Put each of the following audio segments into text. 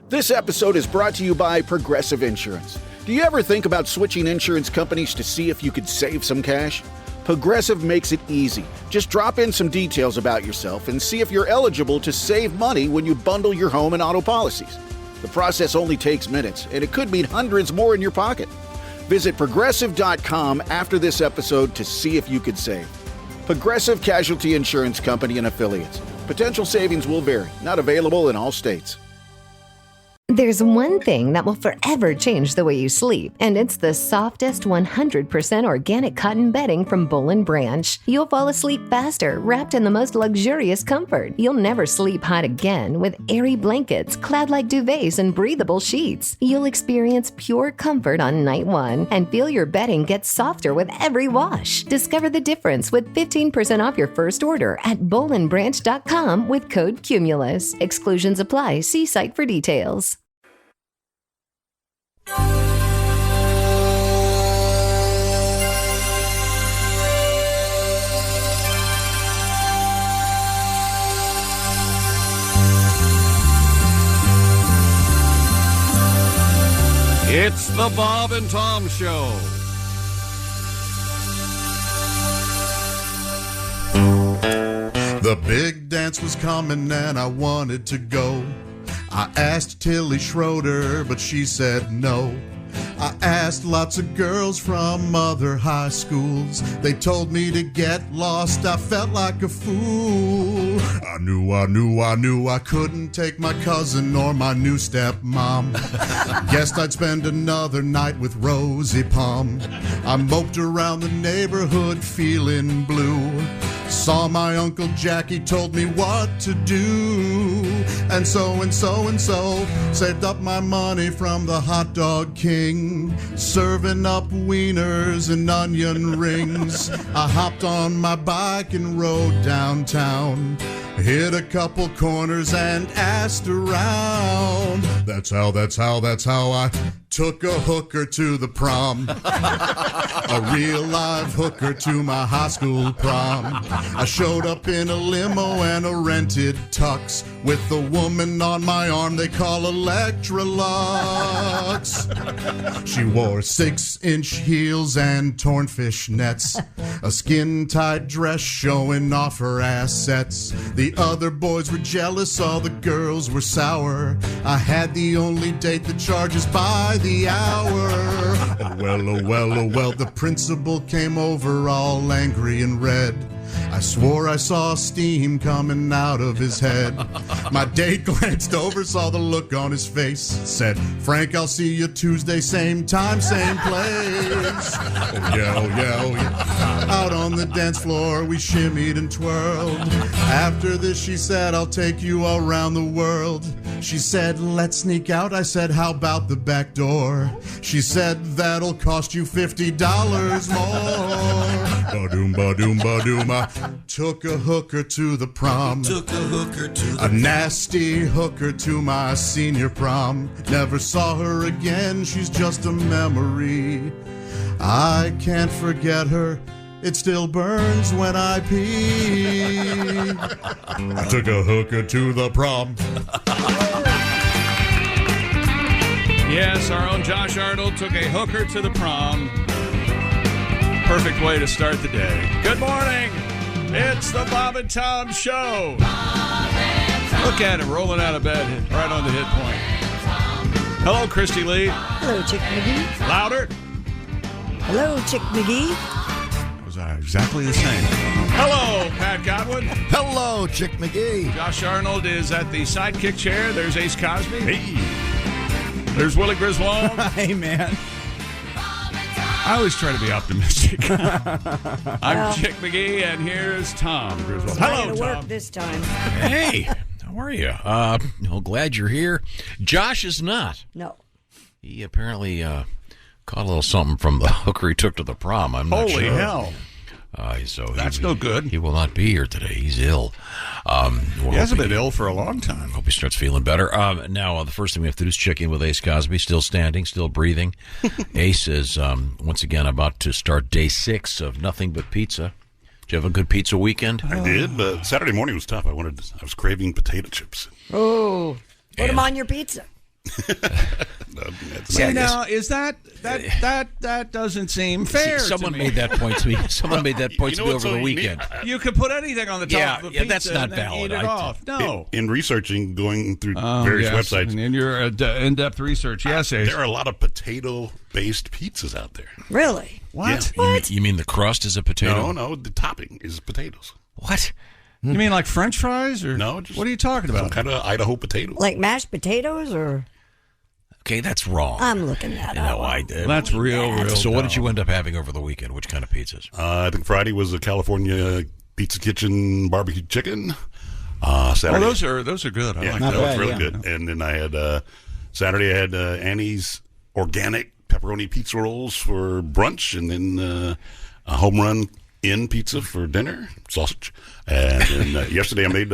This episode is brought to you by Progressive Insurance. Do you ever think about switching insurance companies to see if you could save some cash? Progressive makes it easy. Just drop in some details about yourself and see if you're eligible to save money when you bundle your home and auto policies. The process only takes minutes, and it could mean hundreds more in your pocket. Visit Progressive.com after this episode to see if you could save. Progressive Casualty Insurance Company and Affiliates. Potential savings will vary. Not available in all states. There's one thing that will forever change the way you sleep, and it's the softest 100% organic cotton bedding from Boll & Branch. You'll fall asleep faster, wrapped in the most luxurious comfort. You'll never sleep hot again with airy blankets, cloud-like duvets, and breathable sheets. You'll experience pure comfort on night one and feel your bedding get softer with every wash. Discover the difference with 15% off your first order at bollandbranch.com with code CUMULUS. Exclusions apply. See site for details. It's the Bob and Tom Show. The big dance was coming and I wanted to go. I asked Tilly Schroeder, but she said no. I asked lots of girls from other high schools. They told me to get lost. I felt like a fool. I knew I couldn't take my cousin or my new stepmom. Guessed I'd spend another night with Rosie Palm. I moped around the neighborhood feeling blue. Saw my Uncle Jackie, told me what to do. And so, saved up my money from the hot dog king, serving up wieners and onion rings. I hopped on my bike and rode downtown, hit a couple corners and asked around. That's how I took a hooker to the prom. A real live hooker to my high school prom. I showed up in a limo and a rented tux with the woman on my arm they call Electrolux. She wore 6-inch heels and torn fishnets, a skin-tight dress showing off her assets. The other boys were jealous, all the girls were sour. I had the only date that charges by the hour. Oh well, the principal came over all angry and red. I swore I saw steam coming out of his head. My date glanced over, saw the look on his face, said, Frank, I'll see you Tuesday, same time, same place. Oh yeah. Out on the dance floor, we shimmied and twirled. After this, she said, I'll take you around the world. She said, let's sneak out. I said, how about the back door? She said, that'll cost you $50 more. Ba-doom, ba-doom, ba-doom. I took a hooker to the prom. A nasty hooker to my senior prom. Never saw her again, she's just a memory. I can't forget her, it still burns when I pee. I took a hooker to the prom. Yes, our own Josh Arnold took a hooker to the prom. Perfect way to start the day. Good morning. It's the Bob and Tom Show. Look at him rolling out of bed right on the hit point. Hello, Christy Lee. Hello, Chick McGee. Louder. Hello, Chick McGee. That was exactly the same. Hello, Pat Godwin. Hello, Chick McGee. Josh Arnold is at the sidekick chair. There's Ace Cosby. Hey. There's Willie Griswold. Hey, man. I always try to be optimistic. I'm Chick McGee, and here's Tom Griswold. Hello, Tom. Work this time. Hey, how are you? Glad you're here. Josh is not. No. He apparently caught a little something from the hooker he took to the prom. I'm not sure. Holy hell. So that's no good. He will not be here today. He's ill. He hasn't been ill for a long time. Hope he starts feeling better. Now, the first thing we have to do is check in with Ace Cosby. Still standing, still breathing. Ace is, once again, about to start day 6 of Nothing But Pizza. Did you have a good pizza weekend? I did, but Saturday morning was tough. I was craving potato chips. Oh, put them on your pizza. See, now, is that doesn't seem fair. Someone to me. made that point to me. Someone made that point to me over the weekend. You could put anything on the top of a pizza that's not and then valid. eat it off. No. In researching, going through various websites. And in your in-depth research, yes, Ace. There are a lot of potato-based pizzas out there. Really? What? Yeah. You mean the crust is a potato? No, the topping is potatoes. What? You mean like French fries? Or No, just what are you talking some about? kind of Idaho potato. Like mashed potatoes, or Okay, that's wrong. I'm looking that up. No, I did. That's real. So what did dumb. you end up having over the weekend? Which kind of pizzas? I think Friday was a California Pizza Kitchen barbecue chicken. Saturday, those are good. I yeah, like that that. was really good. And then I had Saturday. I had Annie's organic pepperoni pizza rolls for brunch, and then a home run in pizza for dinner, sausage. And then yesterday I made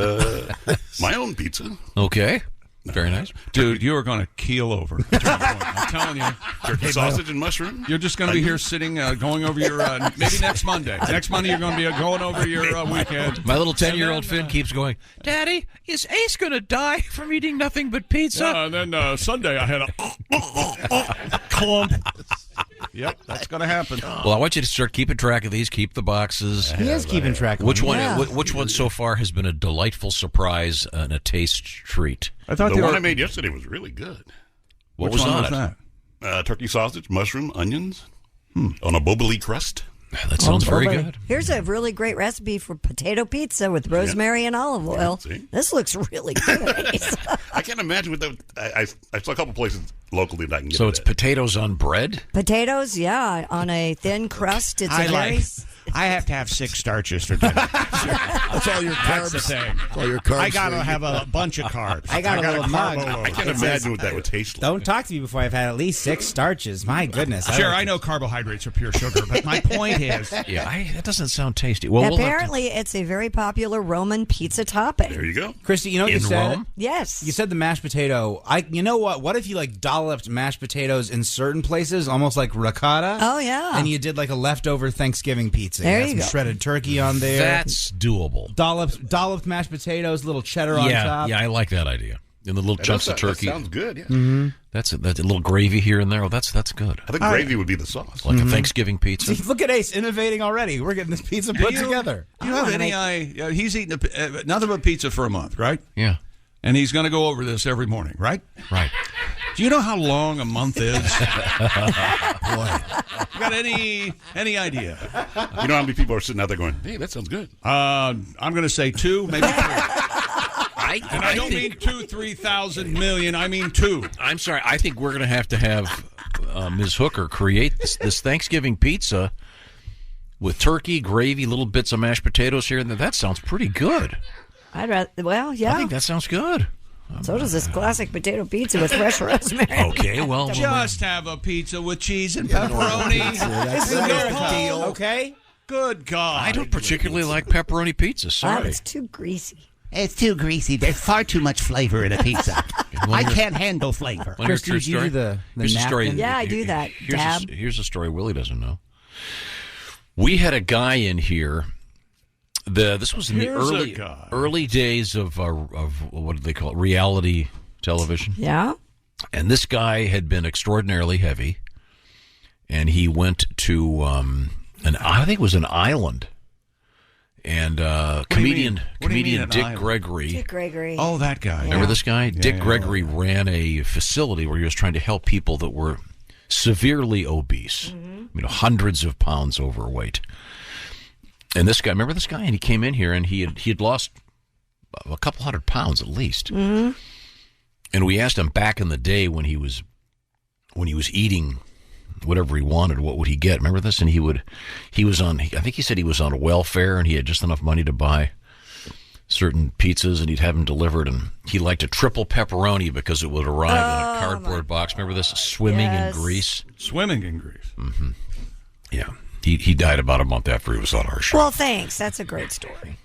my own pizza. Okay. Very nice. Dude, you are going to keel over. I'm telling you. Turkey sausage and mushroom. You're just going to be here sitting, going over your, maybe next Monday. Next Monday you're going to be going over your weekend. My little 10-year-old Finn keeps going, Daddy, is Ace going to die from eating nothing but pizza? And then Sunday I had a clump. Yep, that's going to happen. Well, I want you to start keeping track of these. Keep the boxes. He is keeping track of Which them. one? Yeah. Which one so far has been a delightful surprise and a taste treat? I thought The one I made yesterday was really good. What Which was one on was it? that? Turkey sausage, mushroom, onions on a boboli crust. That sounds very Okay. good. Here's a really great recipe for potato pizza with rosemary and olive oil. See? This looks really good. I can't imagine what that. I saw a couple places locally that I can get. So it it's at. potatoes on bread? Potatoes, yeah, on a thin crust. It's a very I have to have 6 starches for dinner. That's all your carbs. That's the thing. That's all your carbs. I got to have a bunch of carbs. I got a little mug. I can't imagine what that would taste like. Don't talk to me before I've had at least 6 starches. My goodness. Sure, I know carbohydrates are pure sugar, but my point is, Yeah, that doesn't sound tasty. Well, we'll have to- apparently it's a very popular Roman pizza topping. There you go. Christy, you know what In you said? Rome? Yes. You said the mashed potato. You know what? What if you like dolloped mashed potatoes in certain places, almost like ricotta? Oh, yeah. And you did like a leftover Thanksgiving pizza. There had you some go. shredded turkey on there. That's doable. Dolloped mashed potatoes, little cheddar on top. Yeah, I like that idea. And the little chunks of turkey. That sounds good. Yeah. That's a little gravy here and there. Oh, that's good. I think gravy would be the sauce. Like a Thanksgiving pizza. See, look at Ace innovating already. We're getting this pizza put together. Do you have any idea? He's eating nothing but pizza for a month, right? Yeah. And he's going to go over this every morning, right? Right. Do you know how long a month is? Boy, you got any idea? You know how many people are sitting out there going, "Hey, that sounds good." I'm going to say 2, maybe 3. And I don't mean 3,000 million. I mean 2. I'm sorry. I think we're going to have Ms. Hooker create this Thanksgiving pizza with turkey, gravy, little bits of mashed potatoes here and there. That sounds pretty good. I'd rather, well, yeah. I think that sounds good. So does this classic potato pizza with fresh rosemary. Okay, well, Just have a pizza with cheese and pepperoni. That's And go the home. deal. Okay. Good God. I don't particularly like pepperoni pizza. Wow, Sorry. it's too greasy. it's too greasy. There's far too much flavor in a pizza. I can't handle flavor. Want to hear a Christy, true did you story? do the Here's a story. napkin? Yeah, I do that. Here's a story Willie doesn't know. We had a guy in here. This was in the Here's a guy. early days of what do they call it? Reality television. Yeah? And this guy had been extraordinarily heavy, and he went to I think it was an island. And What do you mean? comedian an Dick island? Gregory. Dick Gregory. Oh, that guy. Remember this guy? Dick yeah. Gregory ran a facility where he was trying to help people that were severely obese, hundreds of pounds overweight. And this guy, remember this guy? And he came in here and he had lost a couple 100 pounds at least. Mm-hmm. And we asked him back in the day when he was eating whatever he wanted, what would he get? Remember this? And he was on, I think he said he was on welfare and he had just enough money to buy certain pizzas and he'd have them delivered. And he liked a triple pepperoni because it would arrive in a cardboard box. Remember this? Swimming in grease. Swimming in grease. Mm-hmm. Yeah. He died about a month after he was on our show. Well, thanks. That's a great story.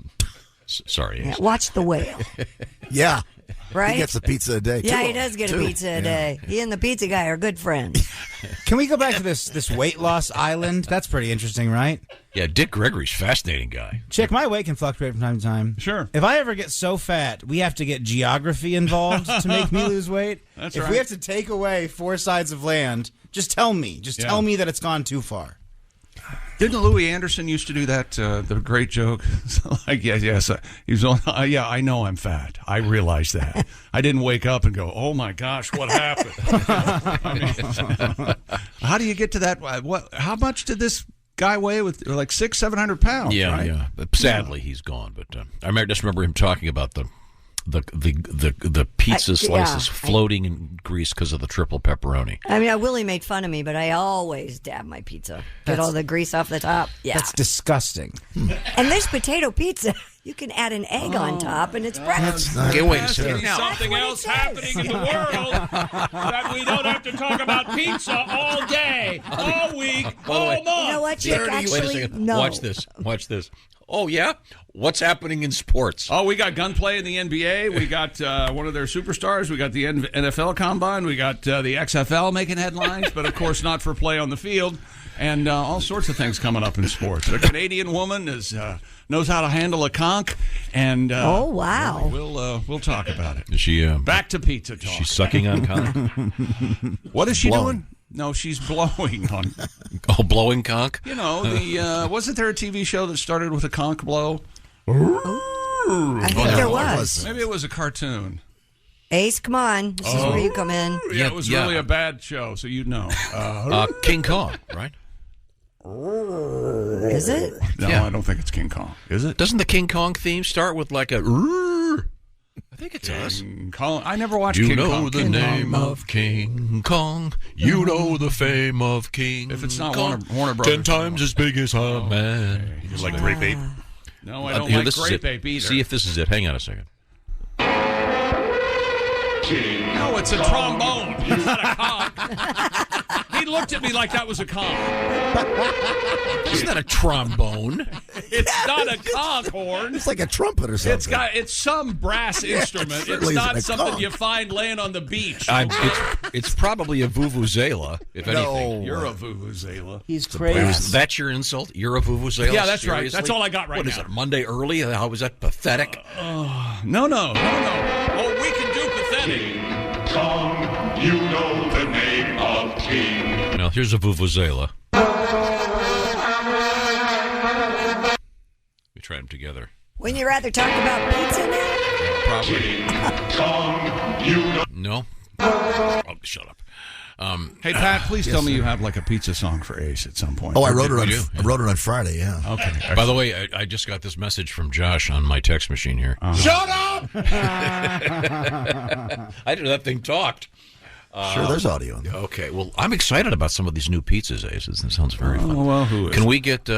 Sorry. Yeah, watch The Whale. Yeah. Right? He gets a pizza a day. Yeah, Two he of them. does get a Two. pizza a day. He and the pizza guy are good friends. Can we go back to this weight loss island? That's pretty interesting, right? Yeah, Dick Gregory's a fascinating guy. Chick, my weight can fluctuate from time to time. Sure. If I ever get so fat, we have to get geography involved to make me lose weight. That's if right. we have to take away 4 sides of land, just tell me. Just tell me that it's gone too far. Didn't Louis Anderson used to do that? The great joke, like yes, he's on. Yeah, I know I'm fat. I realize that. I didn't wake up and go, "Oh my gosh, what happened?" How do you get to that? What? How much did this guy weigh? With like 600-700 pounds? Yeah, right? yeah. But sadly, he's gone. But I just remember him talking about the pizza slices floating in grease because of the triple pepperoni. I mean, Willie made fun of me, but I always dab my pizza. Get all the grease off the top. Yeah. That's disgusting. And this potato pizza, you can add an egg on top, and it's breakfast. Okay, wait a Has to second. be Now, something else happening in the world that we don't have to talk about pizza all day, all week, all month. You know what, Chick? wait a Actually, second. no. Watch this. Oh, yeah? What's happening in sports? Oh, we got gunplay in the NBA. We got one of their superstars. We got the NFL Combine. We got the XFL making headlines, but of course not for play on the field. And all sorts of things coming up in sports. A Canadian woman knows how to handle a conch, and Oh, wow. we'll talk about it. Is she Back to pizza talk. she's sucking on conch? What is she Blowing. doing? No, she's blowing on. Oh, blowing conch? You know, wasn't there a TV show that started with a conch blow? I think there was. Maybe it was a cartoon. Ace, come on. This is where you come in. Yeah, it was really a bad show, so you'd know. King Kong, right? Is it? No, Yeah. I don't think it's King Kong. Is it? Doesn't the King Kong theme start with like a... I think it does. King Kong. I never watched You King know Kong. the King name Kong. of King Kong. You know the fame of King If it's not Kong. Warner Brothers. 10 times as big as a man. You like grape ape? No, I don't Here, like this is grape it. ape either. See if this is it. Hang on a second. No, it's a trombone. It's not a conch. He looked at me like that was a conch. Isn't that a trombone? It's not a conch horn. It's like a trumpet or something. It's some brass instrument. It's certainly not isn't a something conch. you find laying on the beach. It's probably a vuvuzela, if anything. You're a vuvuzela. He's crazy. That's your insult? You're a vuvuzela? Yeah, that's right. Seriously? That's all I got right What now. is it, Monday early? How was that pathetic? No. Oh, we can do pathetic. Kong, you know the name of King. Now, here's a vuvuzela. We tried them together. Wouldn't you rather talk about pizza now? Probably. Kong, you know. No? Oh, shut up. Hey, Pat, please tell me you have like a pizza song for Ace at some point. Oh, I wrote it on. do? I wrote it on Friday. Yeah. Okay. By the way, I just got this message from Josh on my text machine here. Shut up! I didn't know that thing talked. Sure, there's audio in there. Okay, well, I'm excited about some of these new pizzas, Ace. This sounds very fun. well, who is? Can we get?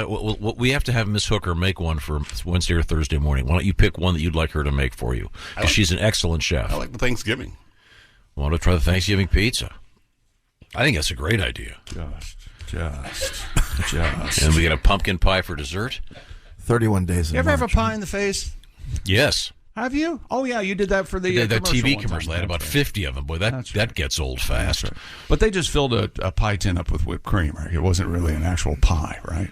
We have to have Miss Hooker make one for Wednesday or Thursday morning. Why don't you pick one that you'd like her to make for you? Because she's an excellent chef. I like the Thanksgiving. Want to try the Thanksgiving pizza? I think that's a great idea. Just. And we get a pumpkin pie for dessert. 31 days. You ever have a pie in the face? Yes. Have you? Oh, yeah, you did that for the TV one commercial. time. I had about That's 50 of them. Boy, that gets old fast. right. But they just filled a pie tin up with whipped cream, right? It wasn't really an actual pie, right?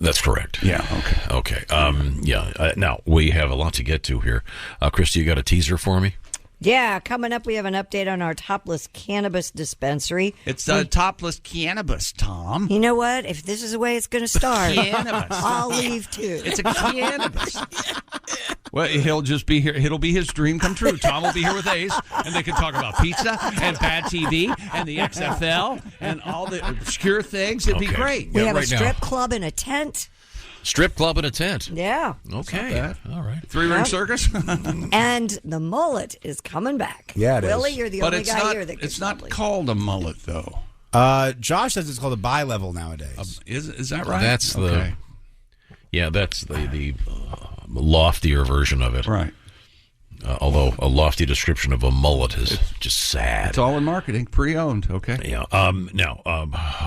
That's correct. Yeah, okay. Okay. Now, we have a lot to get to here. Christy, you got a teaser for me? Yeah, coming up, we have an update on our topless cannabis dispensary. It's topless cannabis, Tom. You know what? If this is the way it's going to start, Cannabis. I'll leave too. It's a cannabis. Well, he'll just be here. It'll be his dream come true. Tom will be here with Ace, and they can talk about pizza and bad TV and the XFL and all the obscure things. It'd be Okay. great. We have a right now. strip club and a tent. Strip club in a tent. Yeah. Okay. All right. Three-ring circus. And the mullet is coming back. Yeah, it Willie, is. you're the But only it's guy not. here that gets It's not lovely. called a mullet, though. Josh says it's called a bi-level nowadays. Is that right? That's okay. that's the loftier version of it. Right. Although a lofty description of a mullet is just sad. It's all in marketing, pre-owned. Okay. Yeah. Now,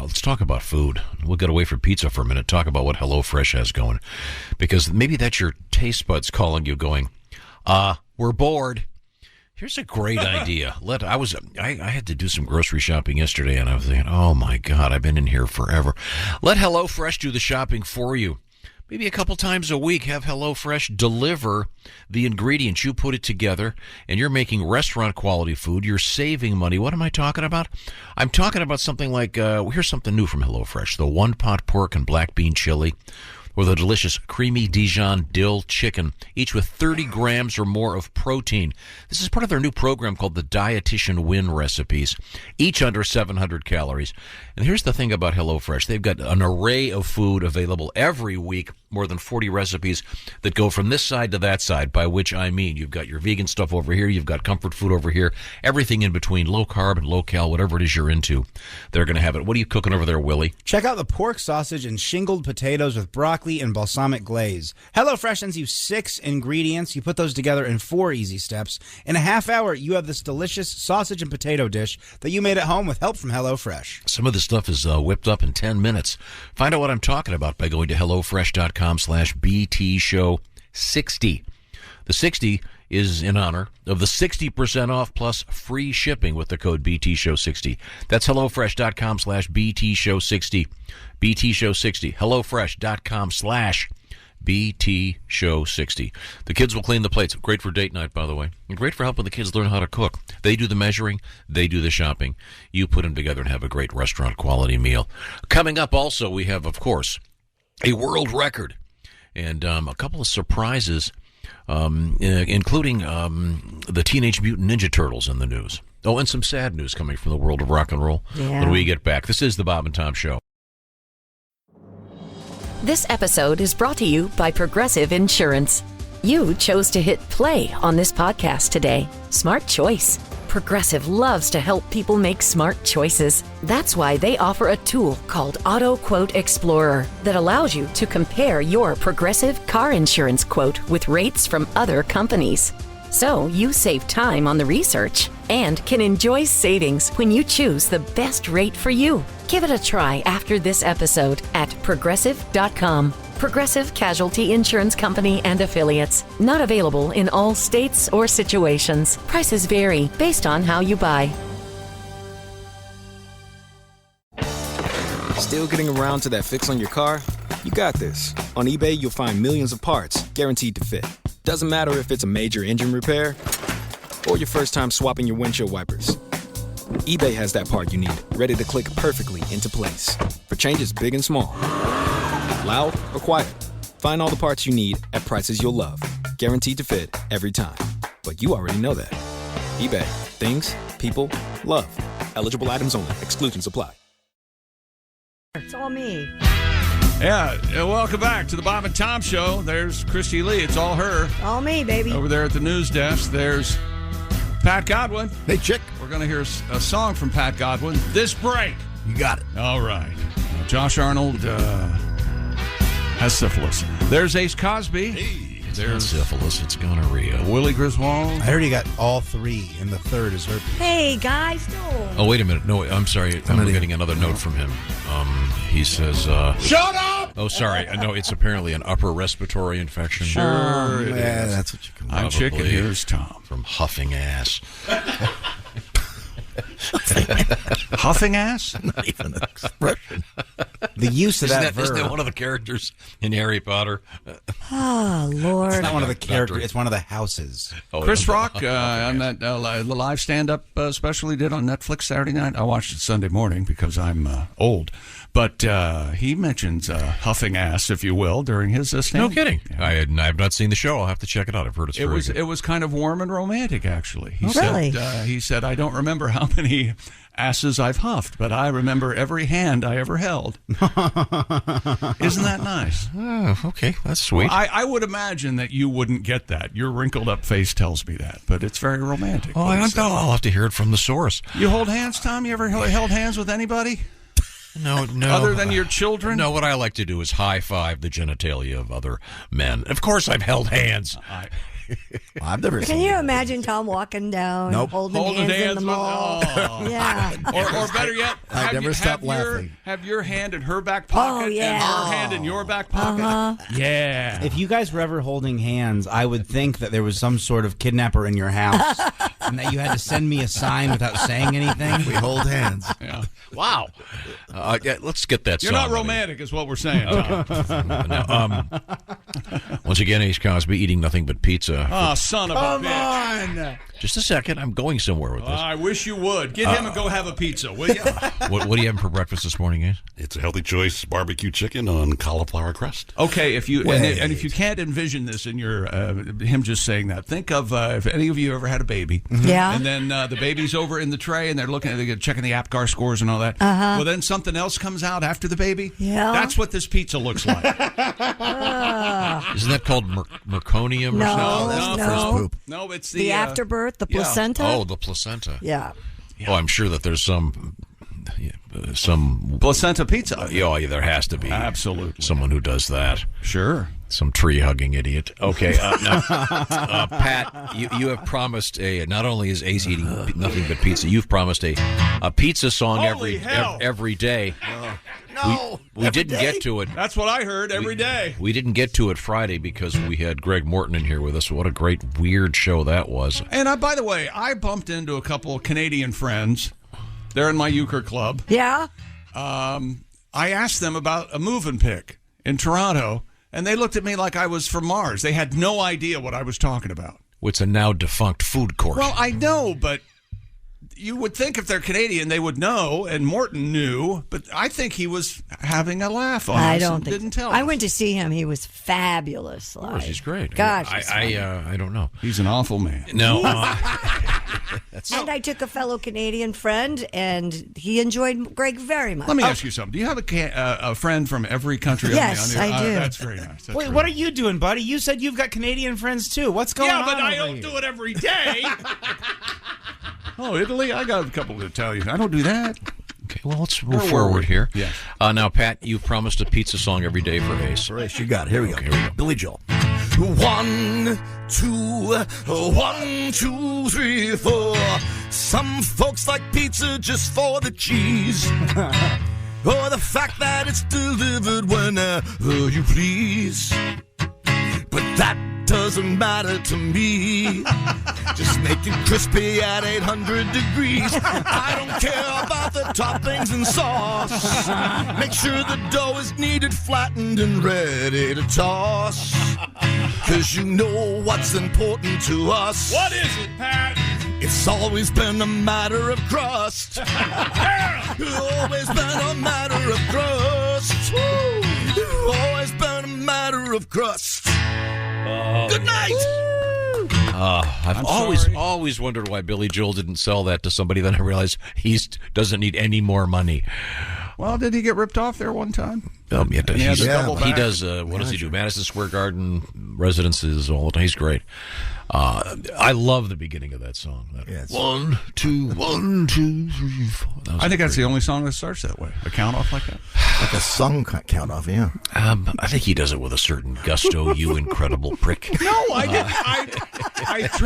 let's talk about food. We'll get away from pizza for a minute. Talk about what HelloFresh has going, because maybe that's your taste buds calling you, going, "We're bored. Here's a great idea. I had to do some grocery shopping yesterday, and I was thinking, oh my God, I've been in here forever. Let HelloFresh do the shopping for you. Maybe a couple times a week, have HelloFresh deliver the ingredients. You put it together, and you're making restaurant-quality food. You're saving money. What am I talking about? I'm talking about something like, here's something new from HelloFresh, the one-pot pork and black bean chili, or the delicious creamy Dijon dill chicken, each with 30 grams or more of protein. This is part of their new program called the Dietitian Win Recipes, each under 700 calories. And here's the thing about HelloFresh. They've got an array of food available every week, more than 40 recipes that go from this side to that side, by which I mean you've got your vegan stuff over here, you've got comfort food over here, everything in between, low carb and low cal, whatever it is you're into. They're going to have it. What are you cooking over there, Willie? Check out the pork sausage and shingled potatoes with broccoli and balsamic glaze. HelloFresh sends you 6 ingredients. You put those together in 4 easy steps. In a half hour, you have this delicious sausage and potato dish that you made at home with help from HelloFresh. Some of this stuff is whipped up in 10 minutes. Find out what I'm talking about by going to HelloFresh.com/BTShow60. The 60 is in honor of the 60% off plus free shipping with the code BTShow60. That's HelloFresh.com/BTShow60. BTShow60. HelloFresh.com/BTShow60. The kids will clean the plates. Great for date night, by the way. And great for helping the kids learn how to cook. They do the measuring. They do the shopping. You put them together and have a great restaurant quality meal. Coming up also, we have, of course, a world record and a couple of surprises, including the Teenage Mutant Ninja Turtles in the news. Oh, and some sad news coming from the world of rock and roll when we get back. This is the Bob and Tom Show. This episode is brought to you by Progressive Insurance. You chose to hit play on this podcast today. Smart choice. Progressive loves to help people make smart choices. That's why they offer a tool called Auto Quote Explorer that allows you to compare your Progressive car insurance quote with rates from other companies. So you save time on the research and can enjoy savings when you choose the best rate for you. Give it a try after this episode at Progressive.com. Progressive Casualty Insurance Company and Affiliates. Not available in all states or situations. Prices vary based on how you buy. Still getting around to that fix on your car? You got this. On eBay, you'll find millions of parts guaranteed to fit. Doesn't matter if it's a major engine repair or your first time swapping your windshield wipers. eBay has that part you need, ready to click perfectly into place for changes big and small. Loud or quiet, find all the parts you need at prices you'll love. Guaranteed to fit every time. But you already know that. eBay. Things, people, love. Eligible items only. Exclusions apply. It's all me. Yeah, welcome back to the Bob and Tom Show. There's Christy Lee. It's all her. All me, baby. Over there at the news desk, there's Pat Godwin. Hey, chick. We're going to hear a song from Pat Godwin this break. You got it. All right. Josh Arnold has syphilis. There's Ace Cosby. Hey, there's syphilis. It's gonorrhea. Willie Griswold. I heard he got all 3, and the third is herpes. Hey, guys, no. Oh, wait a minute. No, I'm sorry. I'm getting another note from him. He says... Shut up! Oh, sorry. No, it's apparently an upper respiratory infection. Sure it Yeah, is. that's what you can. I'm chicken. Here's Tom. From huffing ass. Huffing ass? Not even an expression. The use of that verb. Isn't that one of the characters in Harry Potter? Oh, Lord. It's not one of the characters. It's one of the houses. Oh, Chris Rock on that the live stand-up special he did on Netflix Saturday night. I watched it Sunday morning because I'm old. But he mentions huffing ass, if you will, during his stand-up. No kidding. Yeah. I have not seen the show. I'll have to check it out. I've heard it's very good. It was kind of warm and romantic, actually. Really? He said, I don't remember how many asses I've huffed, but I remember every hand I ever held. Isn't that nice? Oh, okay. That's sweet. Well, I would imagine that you wouldn't get that. Your wrinkled up face tells me that, but it's very romantic. Oh, I'll have to hear it from the source. You hold hands, Tom? You ever held hands with anybody? No. Other than your children? No, what I like to do is high-five the genitalia of other men. Of course I've held hands. I've never seen Can you imagine Tom walking down, holding hands in the mall? Yeah. Or better yet, I never stopped laughing. Have your hand in her back pocket and her hand in your back pocket. Yeah. If you guys were ever holding hands, I would think that there was some sort of kidnapper in your house. and that you had to send me a sign without saying anything. We hold hands. Yeah. Wow. Let's get that You're song. not romantic, is what we're saying, Tom. Now, once again, Ace Cosby eating nothing but pizza. Oh, son of a bitch. Come on. Just a second. I'm going somewhere with this. I wish you would. Get him and go have a pizza, will you? What are you having for breakfast this morning, Ace? It's a healthy choice barbecue chicken on cauliflower crust. Okay, if you and if you can't envision this in your him just saying that, think of if any of you ever had a baby, Yeah. and then the baby's over in the tray and they're checking the APGAR scores and all that. Uh-huh. Well, then something else comes out after the baby. Yeah. That's what this pizza looks like. Isn't that called meconium or something? No. No, it's The afterbirth, the placenta. Oh, the placenta. Yeah. Oh, I'm sure that there's some placenta pizza. Yeah, there has to be. Absolutely. Someone who does that. Sure. Some tree-hugging idiot. Okay, now, Pat, you have promised not only is Ace eating nothing but pizza, you've promised a pizza song every day. No, we didn't get to it. That's what I heard every day. We didn't get to it Friday because we had Greg Morton in here with us. What a great, weird show that was. And by the way, I bumped into a couple of Canadian friends. They're in my euchre club. Yeah. I asked them about a move-in pick in Toronto, and they looked at me like I was from Mars. They had no idea what I was talking about. It's a now defunct food court. Well, I know, but you would think if they're Canadian, they would know, and Morton knew, but I think he was having a laugh on us. I don't and think. Didn't tell I us. went to see him. He was fabulous. Of course, he's great. Gosh, I don't know. He's an awful man. No. And I took a fellow Canadian friend, and he enjoyed Greg very much. Let me ask you something. Do you have a friend from every country? Yes, on the, I do. That's very nice. That's Wait, very what are you doing, buddy? You said you've got Canadian friends too. What's going on? Yeah, but I over don't here? do it every day. Oh, Italy? I got a couple of Italians. I don't do that. Okay, well, let's move forward here. Yes. Now, Pat, you've promised a pizza song every day for Ace. For Ace, you got it. Here we go. Billy Joel. 1, 2, 1, 2, 3, 4. Some folks like pizza just for the cheese, or the fact that it's delivered whenever you please. But that doesn't matter to me. Just make it crispy at 800 degrees. I don't care about the toppings and sauce. Make sure the dough is kneaded, flattened, and ready to toss. 'Cause you know what's important to us. What is it, Pat? It's always been a matter of crust. It's always been a matter of crust. It's always been a matter of crust. Good night. I've always wondered why Billy Joel didn't sell that to somebody. Then I realized he doesn't need any more money. Well, did he get ripped off there one time? He does. Yeah, What does he do? Madison Square Garden residences all the time. He's great. I love the beginning of that song. Yes. 1, 2, 1, 2, 3, 4. I think that's the only song that starts that way. A count off like that. Like a song count off, yeah. I think he does it with a certain gusto. You incredible prick. No, I didn't.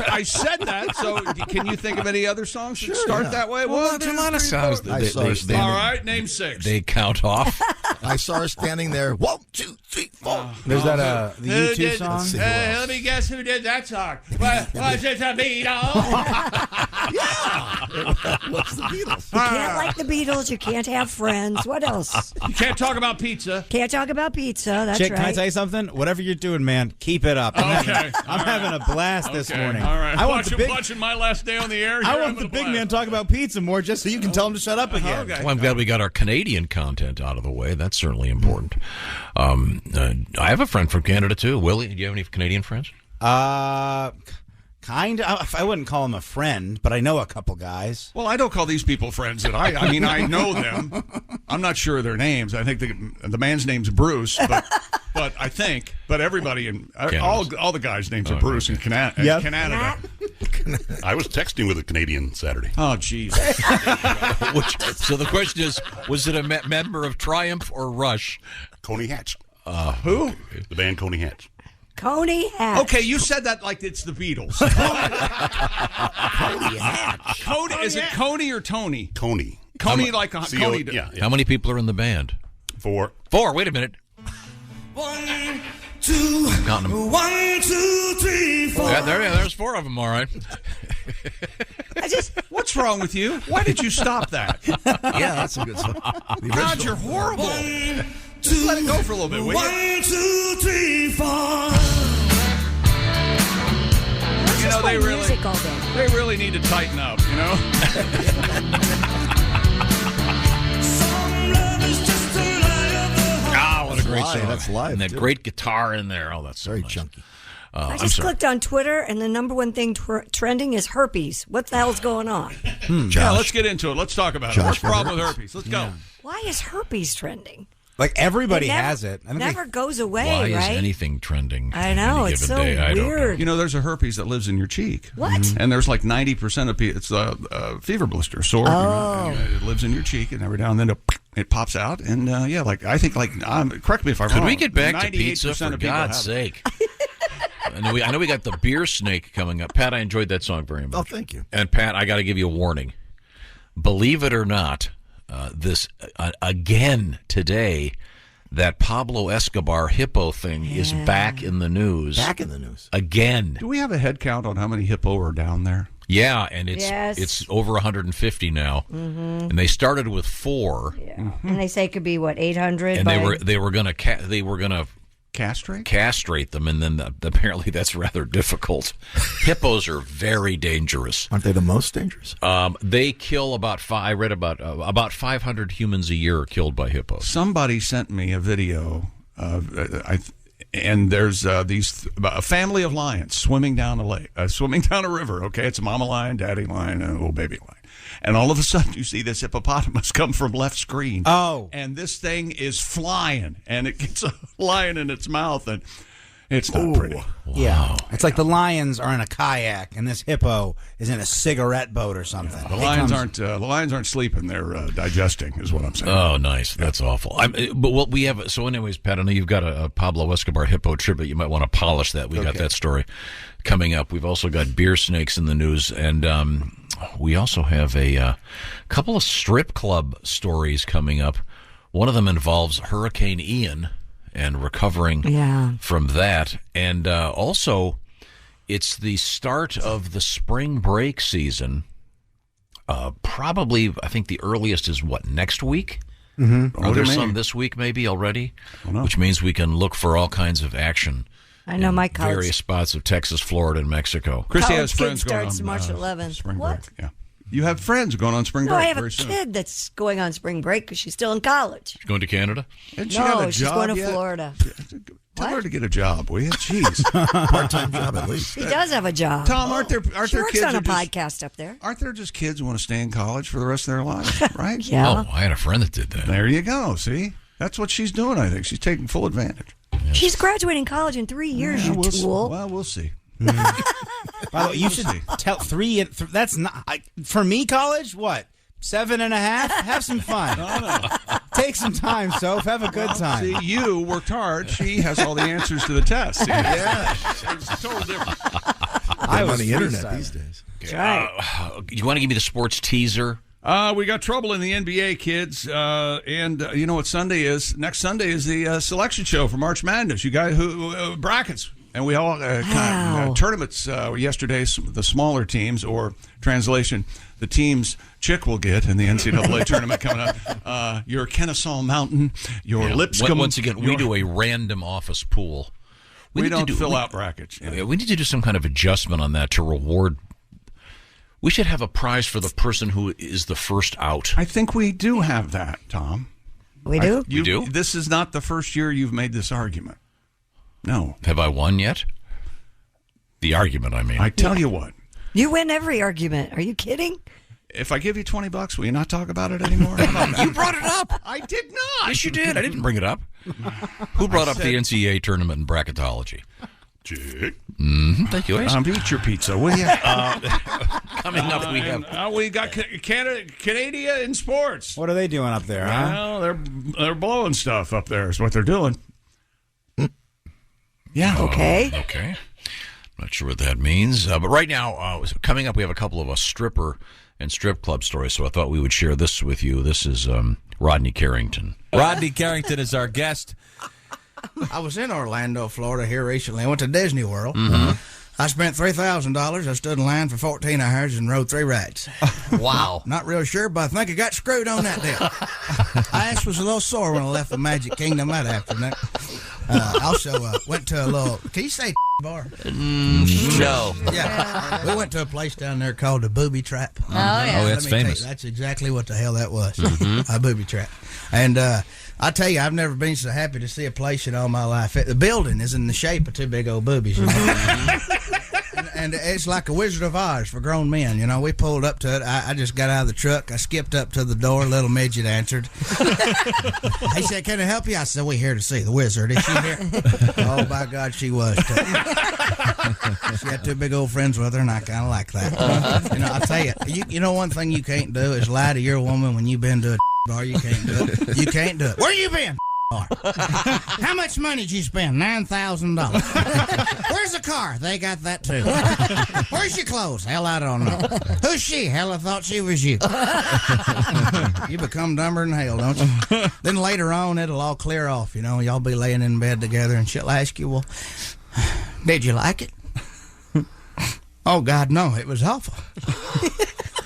I said that. So, can you think of any other songs that start that way? Well, there's a lot of songs. All right, name 6. They count off. I saw her standing there. 1, 2, 3, 4. There's that the U2 song. Let me guess who did that song. Was it the Beatles? Yeah. What's the Beatles? You can't like the Beatles. You can't have friends. What else? You can't talk about pizza. Can't talk about pizza. That's Chick, right. can I tell you something? Whatever you're doing, man, keep it up. I'm having a blast this morning. All right. I want watching my last day on the air. I want the big man talk about pizza more, just so you can tell him to shut up again. Okay. Well, I'm glad we got our Canadian content out of the way. That's certainly important. I have a friend from Canada too. Willie, do you have any Canadian friends? Kind of. I wouldn't call him a friend, but I know a couple guys. Well, I don't call these people friends. That I mean, I know them. I'm not sure of their names. I think the man's name's Bruce, but I think, but everybody in all the guys' names are Bruce in Canada. I was texting with a Canadian Saturday. Oh, jeez. So the question is, was it a member of Triumph or Rush? Coney Hatch. Who? The band Coney Hatch. Coney Hatch. Okay, you said that like it's the Beatles. Coney Hatch. Is it Coney or Tony? Coney. Coney like a Coney. Yeah. How many people are in the band? 4. Wait a minute. 1, 2, Counting them. 1, 2, 3, 4. Yeah, there's 4 of them. All right. What's wrong with you? Why did you stop that? Yeah, that's a good song. God, you're horrible. Just let it go for a little bit, will you? 1, 2, 3, 4. You know, they music all day. really need to tighten up, you know? What a great live. song. That's live, And that too. great guitar in there. Oh, that's Very nice. chunky. I just clicked on Twitter, and the number one thing trending is herpes. What the hell's going on? Yeah, let's get into it. Let's talk about it. What's the problem with herpes? Let's go. Why is herpes trending? Like everybody has it. Never goes away, Why right? is anything trending? I know, any it's given so day? I don't know. weird. You know, there's a herpes that lives in your cheek. What? And there's like 90% of people, it's a fever blister, sore. Oh. You know, it lives in your cheek, and every now and then it pops out. And I think correct me if I'm wrong. Could we get back to 98% pizza, for of people God's have it. sake? I know we got the beer snake coming up. Pat, I enjoyed that song very much. Oh, thank you. And Pat, I got to give you a warning. Believe it or not, this again today, that Pablo Escobar hippo thing is back in the news. Back in the news. Again. Do we have a head count on how many hippo are down there? Yeah, and it's over 150 now. Mm-hmm. And they started with 4. Yeah. And they say it could be, 800? And they were going to castrate them, and then apparently that's rather difficult. Hippos are very dangerous. Aren't they the most dangerous? They kill I read about 500 humans a year are killed by hippos. Somebody sent me a video and there's a family of lions swimming down a river. Okay, it's a mama lion, daddy lion, and a little baby lion. And all of a sudden, you see this hippopotamus come from left screen. Oh. And this thing is flying, and it gets a lion in its mouth, and it's not pretty. Wow. Yeah. It's like the lions are in a kayak, and this hippo is in a cigarette boat or something. The lions aren't sleeping; they're digesting, is what I'm saying. Oh, nice. That's awful. But what we have. So, anyways, Pat, I know you've got a Pablo Escobar hippo tribute. You might want to polish that. We got that story coming up. We've also got beer snakes in the news, and we also have a couple of strip club stories coming up. One of them involves Hurricane Ian and recovering from that. And also, it's the start of the spring break season. Probably, I think the earliest is next week? Mm-hmm. Are there some this week maybe already? Which means we can look for all kinds of action. I know my college. Various spots of Texas, Florida, and Mexico. Christy College has friends kid going starts on March 11th. spring What? break. Yeah, you have friends going on spring No, break. I have very a soon. kid that's going on spring break because she's still in college. Going to Canada? Hasn't she got a she's job going to yet? Florida. Tell her to get a job, will you? Jeez, part-time job at least. He does have a job. Tom, aren't there She kids works on who a podcast up there. Aren't there just kids who want to stay in college for the rest of their lives, right? Yeah. Oh, I had a friend that did that. There you go. See, that's what she's doing. I think she's taking full advantage. She's graduating college in 3 years, you tool. Well, we'll see. By the way, you should tell 3. That's not for me. College, what? 7.5? Have some fun. No. Take some time, Soph. Have a good time. See, you worked hard. She has all the answers to the test. See, Yeah. it's a total difference. I'm on the internet these days. You want to give me the sports teaser? We got trouble in the NBA, kids. And you know what Sunday is? Next Sunday is the selection show for March Madness. You guys who brackets. And we all tournaments yesterday, the smaller teams, or translation, the teams Chick will get in the NCAA tournament coming up. Your Kennesaw Mountain, your Lipscomb. Once again, we do a random office pool. We don't fill out brackets. We need to do some kind of adjustment on that to reward. We should have a prize for the person who is the first out. I think we do have that, Tom. We do? We do? This is not the first year you've made this argument. No. Have I won yet? The argument, I mean. I tell you what. You win every argument. Are you kidding? If I give you $20, will you not talk about it anymore? You brought it up. I did not. Yes, you did. I didn't bring it up. Who brought up the NCAA tournament in bracketology? Chick. Thank you, Ace. Eat your pizza, will you? Coming up, we have... we got Canada in sports. What are they doing up there, huh? Well, they're blowing stuff up there is what they're doing. Yeah. Okay. Okay. Not sure what that means. But right now, coming up, we have a couple of stripper and strip club stories, so I thought we would share this with you. This is Rodney Carrington. Rodney Carrington is our guest. I was in Orlando, Florida here recently. I went to Disney World. I spent $3,000. I stood in line for 14 hours and rode 3 rides. Wow. Not real sure, but I think I got screwed on that deal. My ass was a little sore when I left the Magic Kingdom that afternoon. Also, went to a little, can you say bar? No. Yeah. We went to a place down there called the Booby Trap. Oh, yeah. Oh, that's Let me tell you, famous. that's exactly what the hell that was. A booby trap. And I tell you, I've never been so happy to see a place in all my life. The building is in the shape of 2 big old boobies. You know? And it's like a Wizard of Oz for grown men. You know, we pulled up to it. I just got out of the truck. I skipped up to the door. Little midget answered. He said, "Can I help you?" I said, "We're here to see the wizard. Is she here?" Oh, by God, she was. She had 2 big old friends with her, and I kind of like that. You know, I tell you, you know one thing you can't do is lie to your woman when you've been to a bar. You can't do it. You can't do it. Where you been? Bar. How much money did you spend? $9,000. Where's the car? They got that too. Where's your clothes? Hell, I don't know. Who's she? Hell, I thought she was you. You become dumber than hell, don't you? Then later on, it'll all clear off. You know, y'all be laying in bed together, and she'll ask you, "Well, did you like it?" Oh, God, no, it was awful.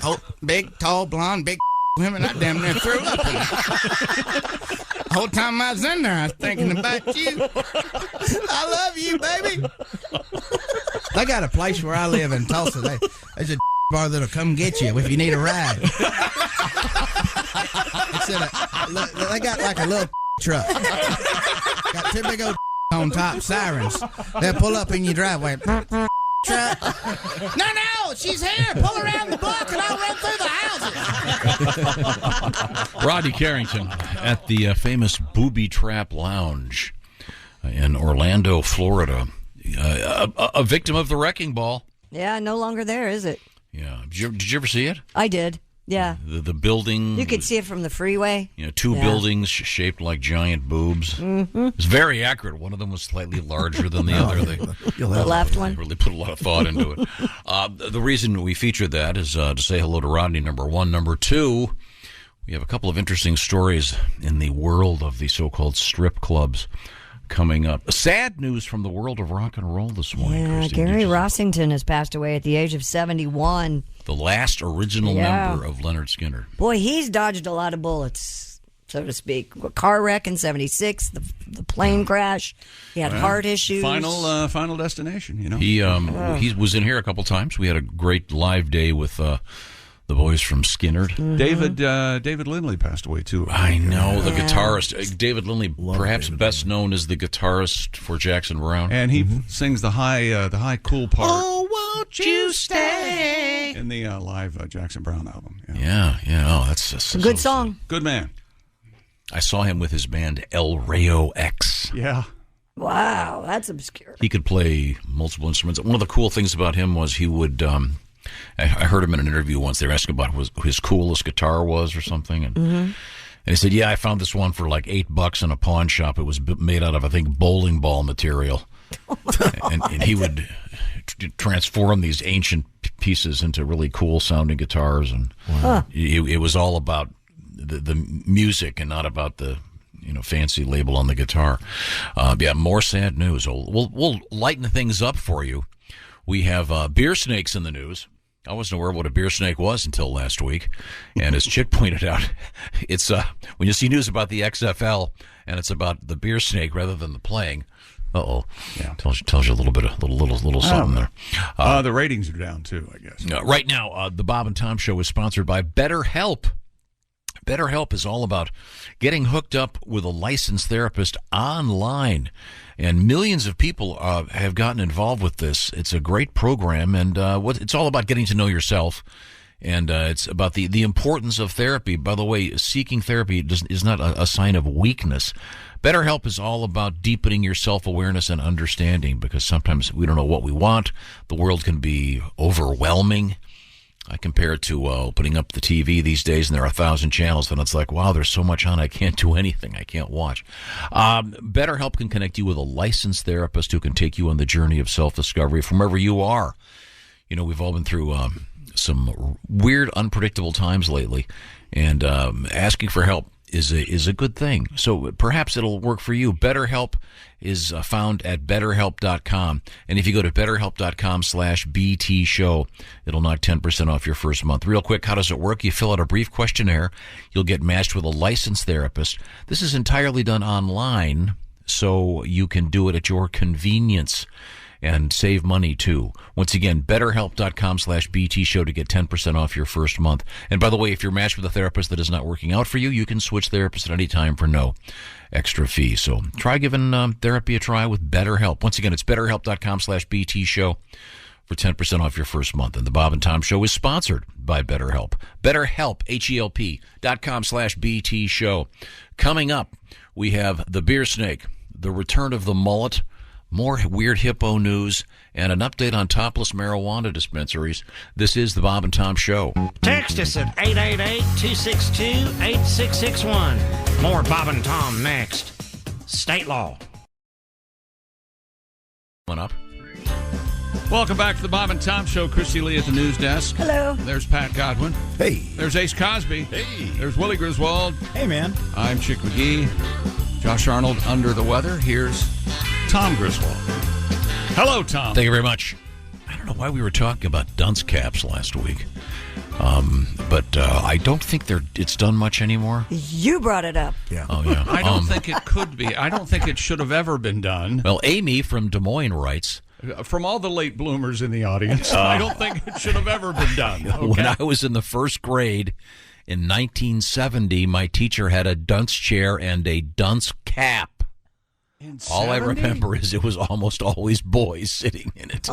Oh, big, tall, blonde, big women, I damn near threw up in it. The whole time I was in there, I was thinking about you. I love you, baby. They got a place where I live in Tulsa. There's a bar that'll come get you if you need a ride. They got like a little truck. Got 2 big old on top, sirens. They'll pull up in your driveway. Truck. No, she's here. Pull her around the block and I'll run through the houses. Rodney Carrington at the famous Booby Trap Lounge in Orlando, Florida. A victim of the wrecking ball. Yeah, no longer there, is it? Yeah. Did you ever see it? I did. Yeah. The building. You could see it from the freeway. You know, 2 buildings shaped like giant boobs. Mm-hmm. It's very accurate. One of them was slightly larger than the other. The left one. They really put a lot of thought into it. The reason we featured that is to say hello to Rodney, number 1. Number 2, we have a couple of interesting stories in the world of the so-called strip clubs coming up. Sad news from the world of rock and roll this morning. Yeah, Christine, Gary Rossington has passed away at the age of 71. the last original member of Leonard Skinner. Boy, he's dodged a lot of bullets, so to speak. Car wreck in '76, the plane crash. He had heart issues. Final Destination. You know, he was in here a couple times. We had a great live day with the boys from Skinner. Mm-hmm. David Lindley passed away too. I know, the guitarist. David Lindley, perhaps best known as the guitarist for Jackson Browne. And he sings the high cool part. Oh, won't you stay? In the live Jackson Browne album. Yeah. Oh, that's a good song. Good man. I saw him with his band El Rayo X. Yeah. Wow, that's obscure. He could play multiple instruments. One of the cool things about him was he would... I heard him in an interview once. They were asking about what his coolest guitar was or something. And he said, yeah, I found this one for like $8 in a pawn shop. It was made out of, I think, bowling ball material. and he would transform these ancient pieces into really cool sounding guitars. And it was all about the music and not about the fancy label on the guitar. More sad news. We'll lighten things up for you. We have beer snakes in the news. I wasn't aware of what a beer snake was until last week. And as Chick pointed out, it's when you see news about the XFL and it's about the beer snake rather than the playing. Yeah, tells you a little bit of little something there. The ratings are down too, I guess. Right now, the Bob and Tom Show is sponsored by BetterHelp. BetterHelp is all about getting hooked up with a licensed therapist online. And millions of people have gotten involved with this. It's a great program, and it's all about getting to know yourself. And it's about the importance of therapy. By the way, seeking therapy is not a sign of weakness. BetterHelp is all about deepening your self-awareness and understanding, because sometimes we don't know what we want. The world can be overwhelming. I compare it to opening up the TV these days, and there are 1,000 channels, and it's like, wow, there's so much on, I can't do anything. I can't watch. BetterHelp can connect you with a licensed therapist who can take you on the journey of self-discovery from wherever you are. We've all been through some weird, unpredictable times lately, and asking for help is a good thing. So perhaps it'll work for you. BetterHelp is found at BetterHelp.com. And if you go to BetterHelp.com/BT show, it'll knock 10% off your first month. Real quick, how does it work? You fill out a brief questionnaire. You'll get matched with a licensed therapist. This is entirely done online, so you can do it at your convenience and save money too. Once again, BetterHelp.com/BT show to get 10% off your first month. And by the way, if you're matched with a therapist that is not working out for you, you can switch therapists at any time for no extra fee. So try giving therapy a try with BetterHelp. Once again, it's BetterHelp.com/BT show for 10% off your first month. And the Bob and Tom Show is sponsored by BetterHelp. BetterHelp, HELP.com/BT show. Coming up, we have the beer snake, the return of the mullet, more weird hippo news, and an update on topless marijuana dispensaries. This is the Bob and Tom Show. Text us at 888-262-8661. More Bob and Tom next. State law. One up. Welcome back to the Bob and Tom Show. Christy Lee at the news desk. Hello. There's Pat Godwin. Hey. There's Ace Cosby. Hey. There's Willie Griswold. Hey, man. I'm Chick McGee. Josh Arnold under the weather. Here's Tom Griswold. Hello, Tom. Thank you very much. I don't know why we were talking about dunce caps last week, but I don't think it's done much anymore. You brought it up. Yeah. Oh, yeah. I don't think it could be. I don't think it should have ever been done. Well, Amy from Des Moines writes, from all the late bloomers in the audience, I don't think it should have ever been done. Okay? When I was in the first grade in 1970, my teacher had a dunce chair and a dunce cap. All I remember is it was almost always boys sitting in it.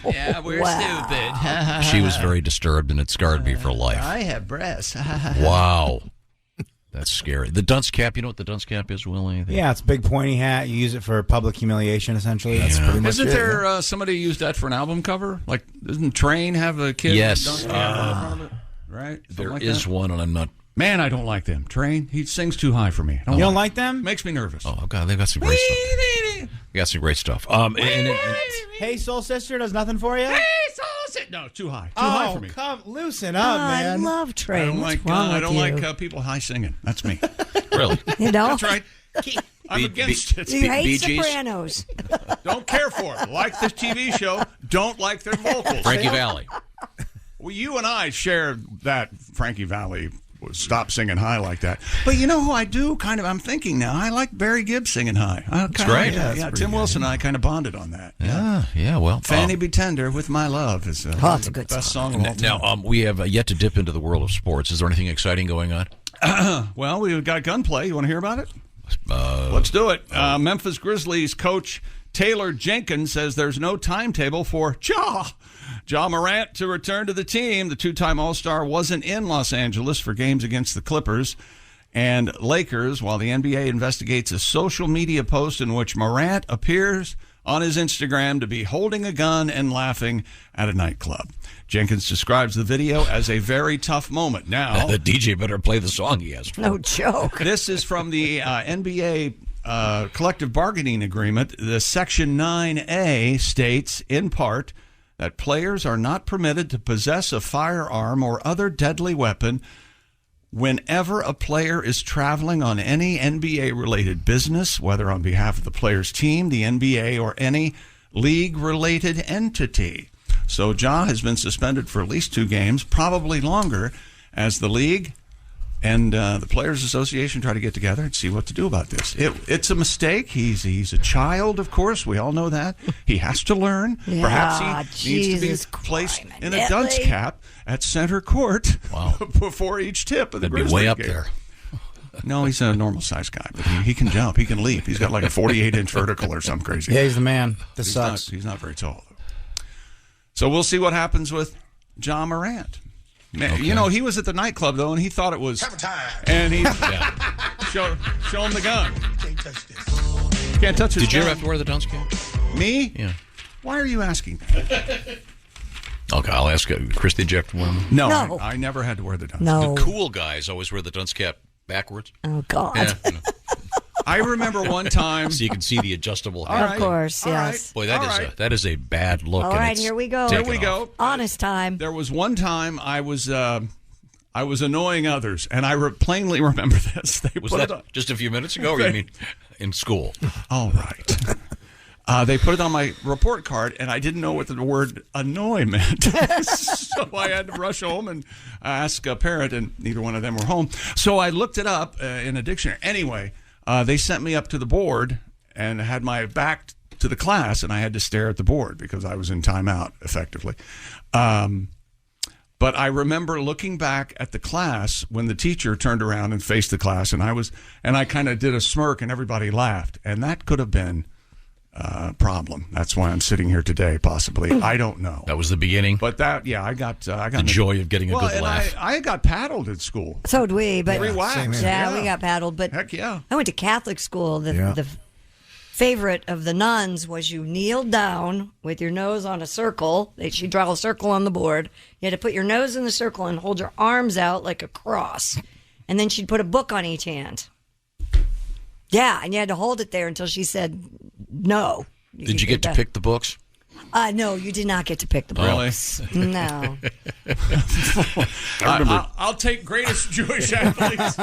Yeah, we're stupid. She was very disturbed, and it scarred me for life. I have breasts. Wow. That's scary. The dunce cap, you know what the dunce cap is, Willie? Yeah, it's a big pointy hat. You use it for public humiliation, essentially. That's pretty much Isn't it. there somebody who used that for an album cover? Like, doesn't Train have a kid with a dunce cap on front of it? Right? Something There like is that? one, and I'm not... Man, I don't like them. Train, he sings too high for me. You don't like them? Makes me nervous. Oh, God, they've got some great stuff. They got some great stuff. Hey, Soul Sister does nothing for you? Hey, Soul Sister! No, too high. Too high for me. Come, loosen up, man. I love Train. I don't What's like, wrong I with don't you? like people high singing. That's me. Really? You know? That's right. I'm against it. You hate Bee Gees? Sopranos. Don't care for it. Like this TV show, don't like their vocals. Frankie Valli. Well, you and I share that Frankie Valli stop singing high like that. But you know who I do kind of, I'm thinking now, I like Barry Gibb singing high. That's great. Yeah, Tim Wilson and I kind of bonded on that. Yeah, well. Fanny Be Tender with My Love is it's a good best song of all time. Now, we have yet to dip into the world of sports. Is there anything exciting going on? Well, we've got gunplay. You want to hear about it? Let's do it. Memphis Grizzlies coach Taylor Jenkins says there's no timetable for Ja Morant to return to the team. The two-time All-Star wasn't in Los Angeles for games against the Clippers and Lakers, while the NBA investigates a social media post in which Morant appears on his Instagram to be holding a gun and laughing at a nightclub. Jenkins describes the video as a very tough moment. Now, the DJ better play the song he asked for. No joke. This is from the NBA collective bargaining agreement. The Section 9A states, in part, that players are not permitted to possess a firearm or other deadly weapon whenever a player is traveling on any NBA-related business, whether on behalf of the player's team, the NBA, or any league-related entity. So Ja has been suspended for at least 2 games, probably longer, as the league and the Players Association try to get together and see what to do about this. It's a mistake. He's a child, of course. We all know that. He has to learn. Yeah, Perhaps he needs to be placed in a dunce cap at center court before each tip of the That'd be Grizzly way up game. there. No, he's a normal-sized guy, but he can jump. He can leap. He's got like a 48-inch vertical or something crazy. Yeah, he's the man. This sucks. He's not very tall, though. So we'll see what happens with Ja Morant. Man, Okay. you know, he was at the nightclub, though, and he thought it was... And he show him the gun. Can't touch this. Can't touch his Did you ever gun. have to wear the dunce cap? Me? Yeah. Why are you asking that? Okay, I'll ask Chris, did you have to wear them? No. I never had to wear the dunce. No. The cool guys always wear the dunce cap backwards. Oh, God. Yeah, you know. I remember one time... So you can see the adjustable All hair. right. Of course, All yes. right. Boy, All that is a bad look. All and right, it's here we go. Here taken we off. go. Honest time. There was one time I was I was annoying others, and I plainly remember this. They Was put that it on, just a few minutes ago, or you mean in school? all right. They put it on my report card, and I didn't know what the word annoy meant. So I had to rush home and ask a parent, and neither one of them were home. So I looked it up in a dictionary. Anyway, they sent me up to the board and had my back to the class, and I had to stare at the board because I was in timeout, effectively. But I remember looking back at the class when the teacher turned around and faced the class, and I kind of did a smirk, and everybody laughed, and that could have been a problem. That's why I'm sitting here today, possibly. I don't know. That was the beginning. But I got the joy of getting a good laugh. I got paddled at school. So did we, but 3 whacks. Yeah, we got paddled. But heck yeah, I went to Catholic school. The favorite of the nuns was you kneel down with your nose on a circle. She'd draw a circle on the board. You had to put your nose in the circle and hold your arms out like a cross. And then she'd put a book on each hand. Yeah, and you had to hold it there until she said no. Did you get to pick the books? No, you did not get to pick the books. Really? No. I'll take greatest Jewish athletes.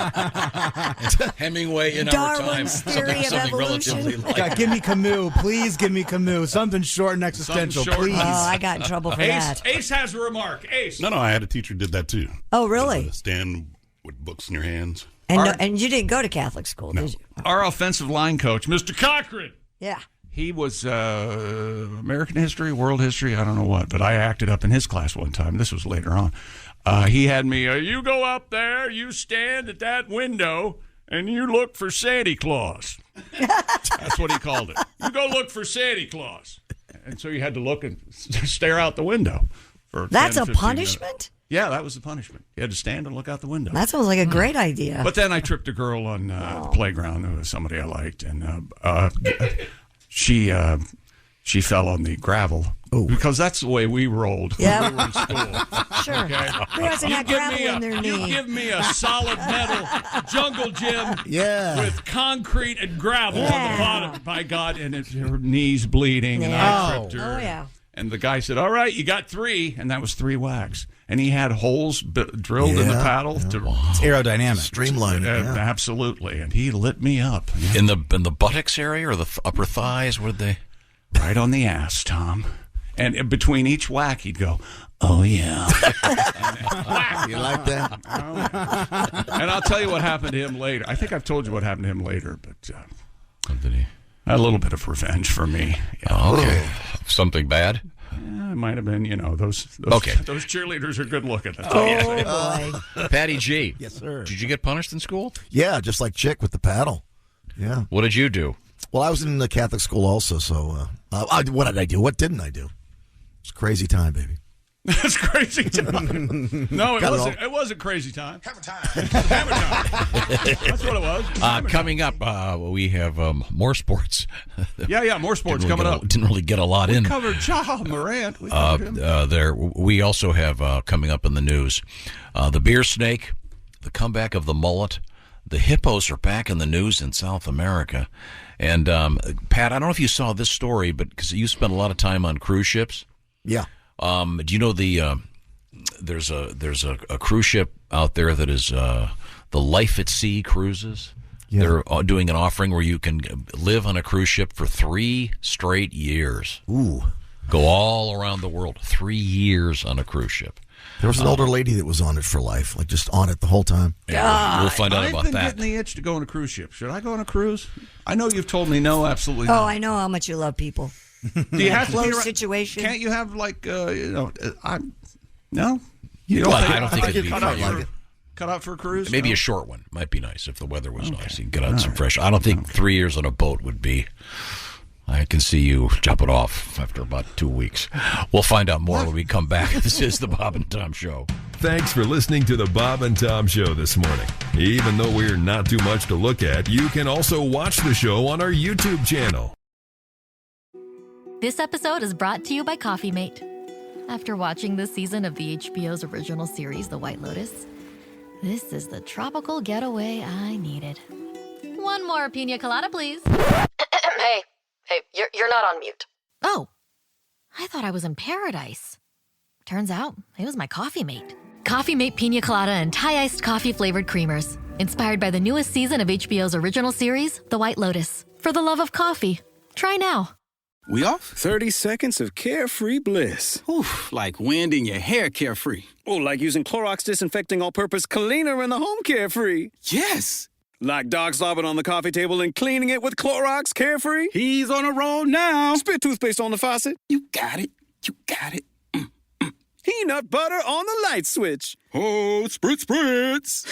Hemingway in our time. Darwin's theory of Something evolution. relatively light. God, give me Camus. Please give me Camus. Something short and existential, Something short. please. Oh, I got in trouble for that. Ace has a remark. Ace. No, I had a teacher who did that too. Oh, really? Stand with books in your hands. And you didn't go to Catholic school, did you? Our offensive line coach, Mr. Cochran. Yeah. He was American history, world history, I don't know what, but I acted up in his class one time. This was later on. He had me, you go up there, you stand at that window, and you look for Santa Claus. That's what he called it. You go look for Santa Claus. And so you had to look and stare out the window. For That's 10, a 15 punishment? minutes. Yeah, that was the punishment. You had to stand and look out the window. That sounds like a great idea. But then I tripped a girl on the playground, who was somebody I liked, and she fell on the gravel. Because that's the way we rolled when we were in school. Sure. Okay? Who hasn't had gravel in their knee? You give me a solid metal jungle gym with concrete and gravel on the bottom. By God, and her knees bleeding, and I tripped her. Oh, yeah. And the guy said, all right, you got 3. And that was 3 whacks. And he had holes drilled in the paddle. To, It's aerodynamic. Streamlining. Absolutely. And he lit me up. In the buttocks area or the upper thighs? What did they? Right on the ass, Tom. And between each whack, he'd go, oh, yeah. You like that? And I'll tell you what happened to him later. I think I've told you what happened to him later, but What did he? a little bit of revenge for me. Yeah. Oh, okay. Something bad? Yeah, it might have been, those cheerleaders are good looking. Boy. Patty G. Yes, sir. Did you get punished in school? Yeah, just like Chick with the paddle. Yeah. What did you do? Well, I was in the Catholic school also, so what did I do? What didn't I do? It's a crazy time, baby. That's crazy time. No, it wasn't crazy time. Hammer time. That's what it was. Coming up, we have more sports. Yeah, more sports coming up. Didn't really get a lot in. Covered Ja Morant. We covered him. We also have coming up in the news the beer snake, the comeback of the mullet. The hippos are back in the news in South America. And, Pat, I don't know if you saw this story, but because you spent a lot of time on cruise ships. Yeah. Do you know there's a cruise ship out there that is the Life at Sea Cruises? Yeah. They're doing an offering where you can live on a cruise ship for 3 straight years. Ooh. Go all around the world. 3 years on a cruise ship. There was an older lady that was on it for life, like just on it the whole time. Yeah, we'll find out about that. I've been getting the itch to go on a cruise ship. Should I go on a cruise? I know you've told me no, absolutely not. Oh, I know how much you love people. Do you have to be close situation? Can't you have no? You don't like I don't think it'd be cut out for a cruise. Maybe a short one might be nice if the weather was nice. You can get out some fresh. I don't think 3 years on a boat would be. I can see you jumping off after about 2 weeks. We'll find out more when we come back. This is the Bob and Tom Show. Thanks for listening to the Bob and Tom Show this morning. Even though we're not too much to look at, you can also watch the show on our YouTube channel. This episode is brought to you by Coffee Mate. After watching this season of the HBO's original series, The White Lotus, this is the tropical getaway I needed. One more pina colada, please. Hey, you're not on mute. Oh, I thought I was in paradise. Turns out it was my Coffee Mate. Coffee Mate Pina Colada and Thai Iced Coffee flavored creamers. Inspired by the newest season of HBO's original series, The White Lotus. For the love of coffee. Try now. We off? 30 seconds of carefree bliss. Oof, like wind in your hair carefree. Oh, like using Clorox disinfecting all-purpose cleaner in the home carefree. Yes! Like dog slobbing on the coffee table and cleaning it with Clorox carefree. He's on a roll now. Spit toothpaste on the faucet. You got it. You got it. Peanut butter on the light switch. Oh, spritz, spritz.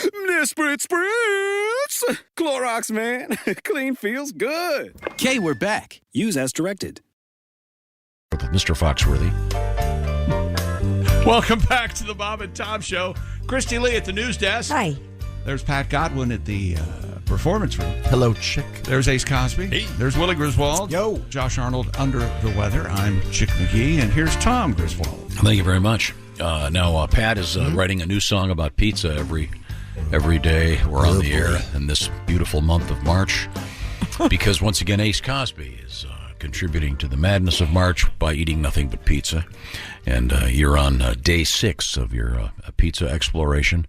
Spritz, spritz. Clorox, man. Clean feels good. Okay, we're back. Use as directed. Mr. Foxworthy. Welcome back to the Bob and Tom Show. Christy Lee at the news desk. Hi. There's Pat Godwin at the performance room. Hello, chick. There's Ace Cosby. Hey. There's Willie Griswold. Yo. Josh Arnold under the weather. I'm Chick McGee, and here's Tom Griswold. Thank you very much. Now, Pat is writing a new song about pizza every day. We're on the air in this beautiful month of March because, once again, Ace Cosby is contributing to the madness of March by eating nothing but pizza. And you're on day 6 of your pizza exploration.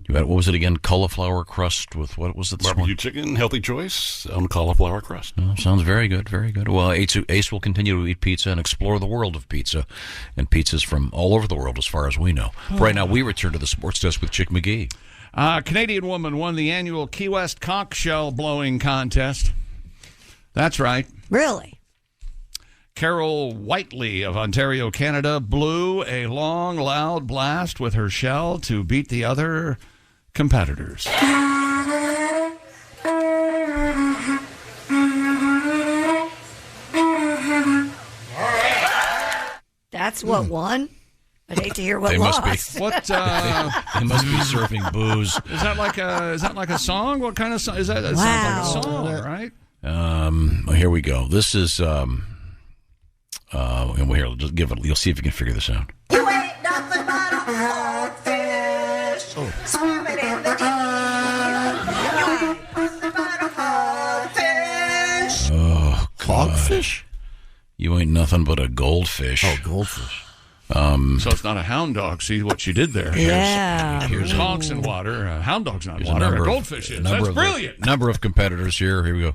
You had, what was it again? Cauliflower crust with, what was it? Barbecue chicken, healthy choice on cauliflower crust. Oh, sounds very good, very good. Well, Ace will continue to eat pizza and explore the world of pizza, and pizzas from all over the world as far as we know. Right now, we return to the sports desk with Chick McGee. A Canadian woman won the annual Key West conch shell blowing contest. That's right. Really? Carol Whiteley of Ontario, Canada, blew a long, loud blast with her shell to beat the other competitors. That's what won? I'd hate to hear what they lost. Must be. What? They must be serving booze. Is that like a song? What kind of song is that? That sounds like a song, right? Here we go. This is and here, just give it. You'll see if you can figure this out. You ain't nothing but a hogfish swimming in the deep. You ain't nothing but a hogfish. Oh, hogfish? You ain't nothing but a goldfish. Oh, goldfish. So it's not a hound dog. See what you did there. Yeah. Here's honks in water. A hound dog's not water. A goldfish is. That's brilliant. Number of competitors here. Here we go.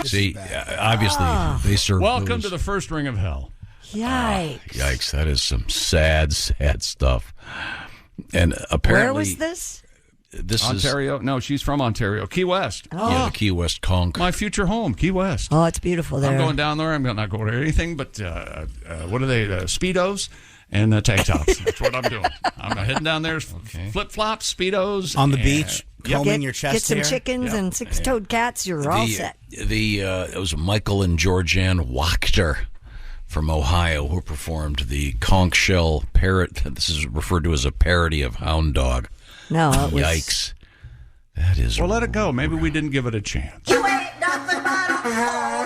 See, obviously they serve. Welcome booze. to the first ring of hell. Yikes! Yikes! That is some sad, sad stuff. And apparently, where was this? This Ontario. No, she's from Ontario. Key West. Oh. Yeah, the Key West conch. My future home, Key West. Oh, it's beautiful there. I'm going down there. I'm not going to anything but what are they? Speedos and tank tops. That's what I'm doing. I'm heading down there. Flip flops, Speedos on the beach. Combing your chest Get some hair. chickens and 6-toed cats. You're all set. It was Michael and Georgianne Wachter from Ohio who performed the conch shell parrot. This is referred to as a parody of hound dog. No, it was... Yikes! That is. Well, let it go. Maybe we didn't give it a chance. You ain't nothing but a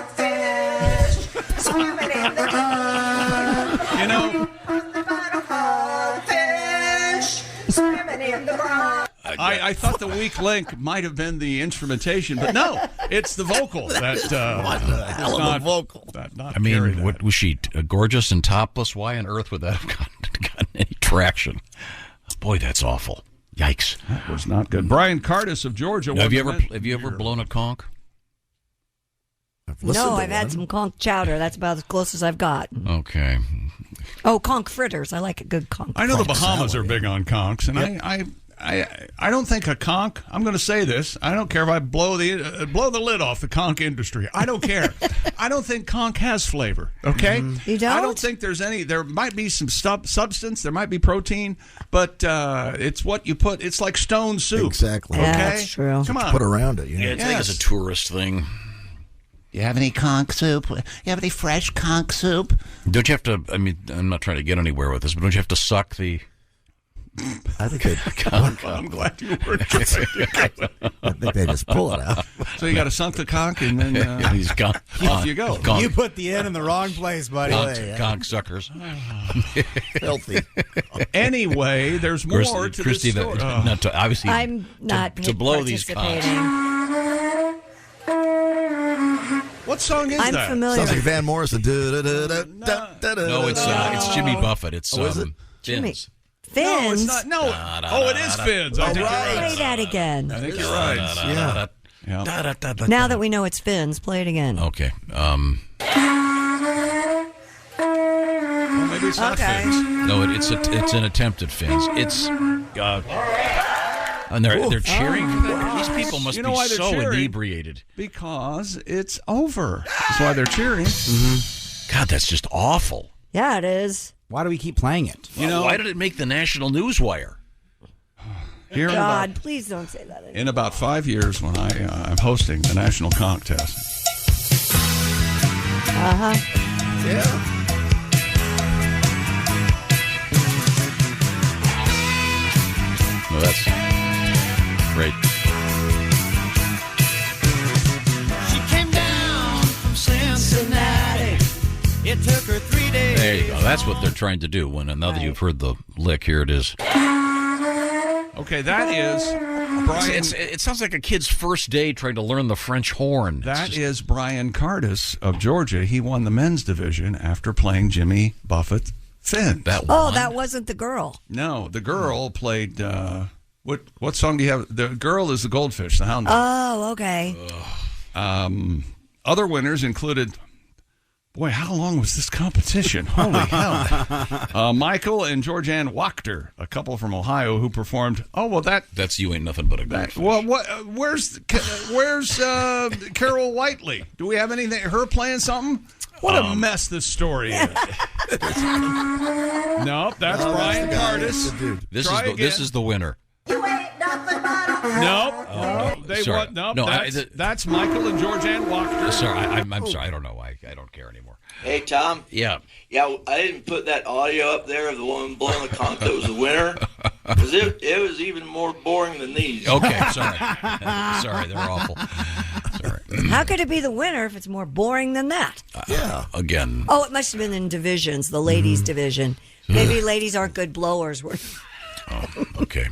hogfish swimming in the deep. You know. Nothing but a hogfish swimming in the brine. I thought the weak link might have been the instrumentation, but no, it's the vocal that what the hell of a vocal. I mean, what was she gorgeous and topless? Why on earth would that have gotten any traction? Boy, that's awful. Yikes! That was not good. Brian Cardis of Georgia. Now, have you ever blown a conch? No, I've had some conch chowder. That's about as close as I've got. Okay. Oh, conch fritters. I like a good conch. I know the Bahamas are big on conchs, and I don't think a conch. I'm going to say this. I don't care if I blow the lid off the conch industry. I don't care. I don't think conch has flavor. Okay, You don't? I don't think there's any. There might be some substance. There might be protein, but it's what you put. It's like stone soup. Exactly. Okay, Yeah, that's true. Come on, Put around it. You know? Yeah, I think it's a tourist thing. You have any conch soup? You have any fresh conch soup? Don't you have to? I mean, I'm not trying to get anywhere with this, but don't you have to suck the? I think they. I'm glad you were trying to I think they just pull it out. So you got to sunk the conch and then he's gone. Off you go. You put the N in the wrong place, buddy. Conch suckers. Filthy. Anyway, there's more to Christy, this story. obviously, I'm not to blow these participating. What What song is I'm that? familiar. Sounds like Van Morrison. No, it's Jimmy Buffett. It's is it? Fins. Fins? No, it's not. No. Oh, it is Fins. I think you're Play right. that again. I think you're right. Yeah. Now that we know it's Fins, play it again. Okay. Well, maybe it's not Fins. No, it's an attempt at Fins. It's and they're cheering. These people must You know be why they're so cheering? inebriated. Because it's over. That's why they're cheering. God, that's just awful. Yeah, it is. Why do we keep playing it? You know, why did it make the national newswire? Here in God, about, please don't say that anymore. in about 5 years, when I'm hosting the national contest. Yeah. No, that's great. She came down from Cincinnati. It took her 3 days. There you go. That's what they're trying to do. When now that you've heard the lick, here it is. Okay, that is Brian. It sounds like a kid's first day trying to learn the French horn. That is Brian Cardis of Georgia. He won the men's division after playing Jimmy Buffett Finn. That that wasn't the girl. No, the girl played. What song do you have? The girl is the Goldfish, the Hound Dog. Oh, okay. Other winners included. Boy, how long was this competition? Holy hell! Michael and Georgianne Wachter, a couple from Ohio, who performed. Oh well, that's You Ain't Nothing But a Goldfish. Well, where's Carol Whiteley? Do we have anything? Her playing something? What a mess this story is. Nope, that's Brian Cardis. This is the winner. Nope. Sorry. That's Michael and Georgianne Wachter. Sorry, I'm sorry. I don't know. I don't care anymore. Hey, Tom. Yeah. Yeah, I didn't put that audio up there of the woman blowing the conch that was the winner. Because it was even more boring than these. Okay, sorry. Sorry, they're awful. Sorry. How could it be the winner if it's more boring than that? Yeah. Again. Oh, it must have been in divisions, the ladies' division. Maybe ladies aren't good blowers. Okay.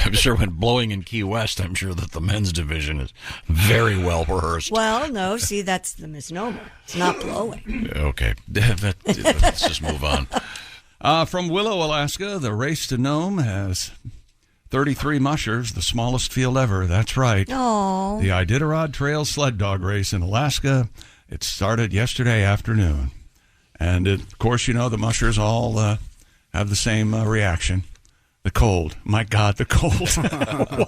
I'm sure when blowing in Key West, I'm sure that the men's division is very well rehearsed. Well, no, see, that's the misnomer. It's not blowing. Okay. Let's just move on. From Willow, Alaska, the race to Nome has 33 mushers, the smallest field ever. That's right. Aww. The Iditarod Trail Sled Dog Race in Alaska. It started yesterday afternoon. And, of course, you know, the mushers all have the same reaction. The cold. My God, the cold.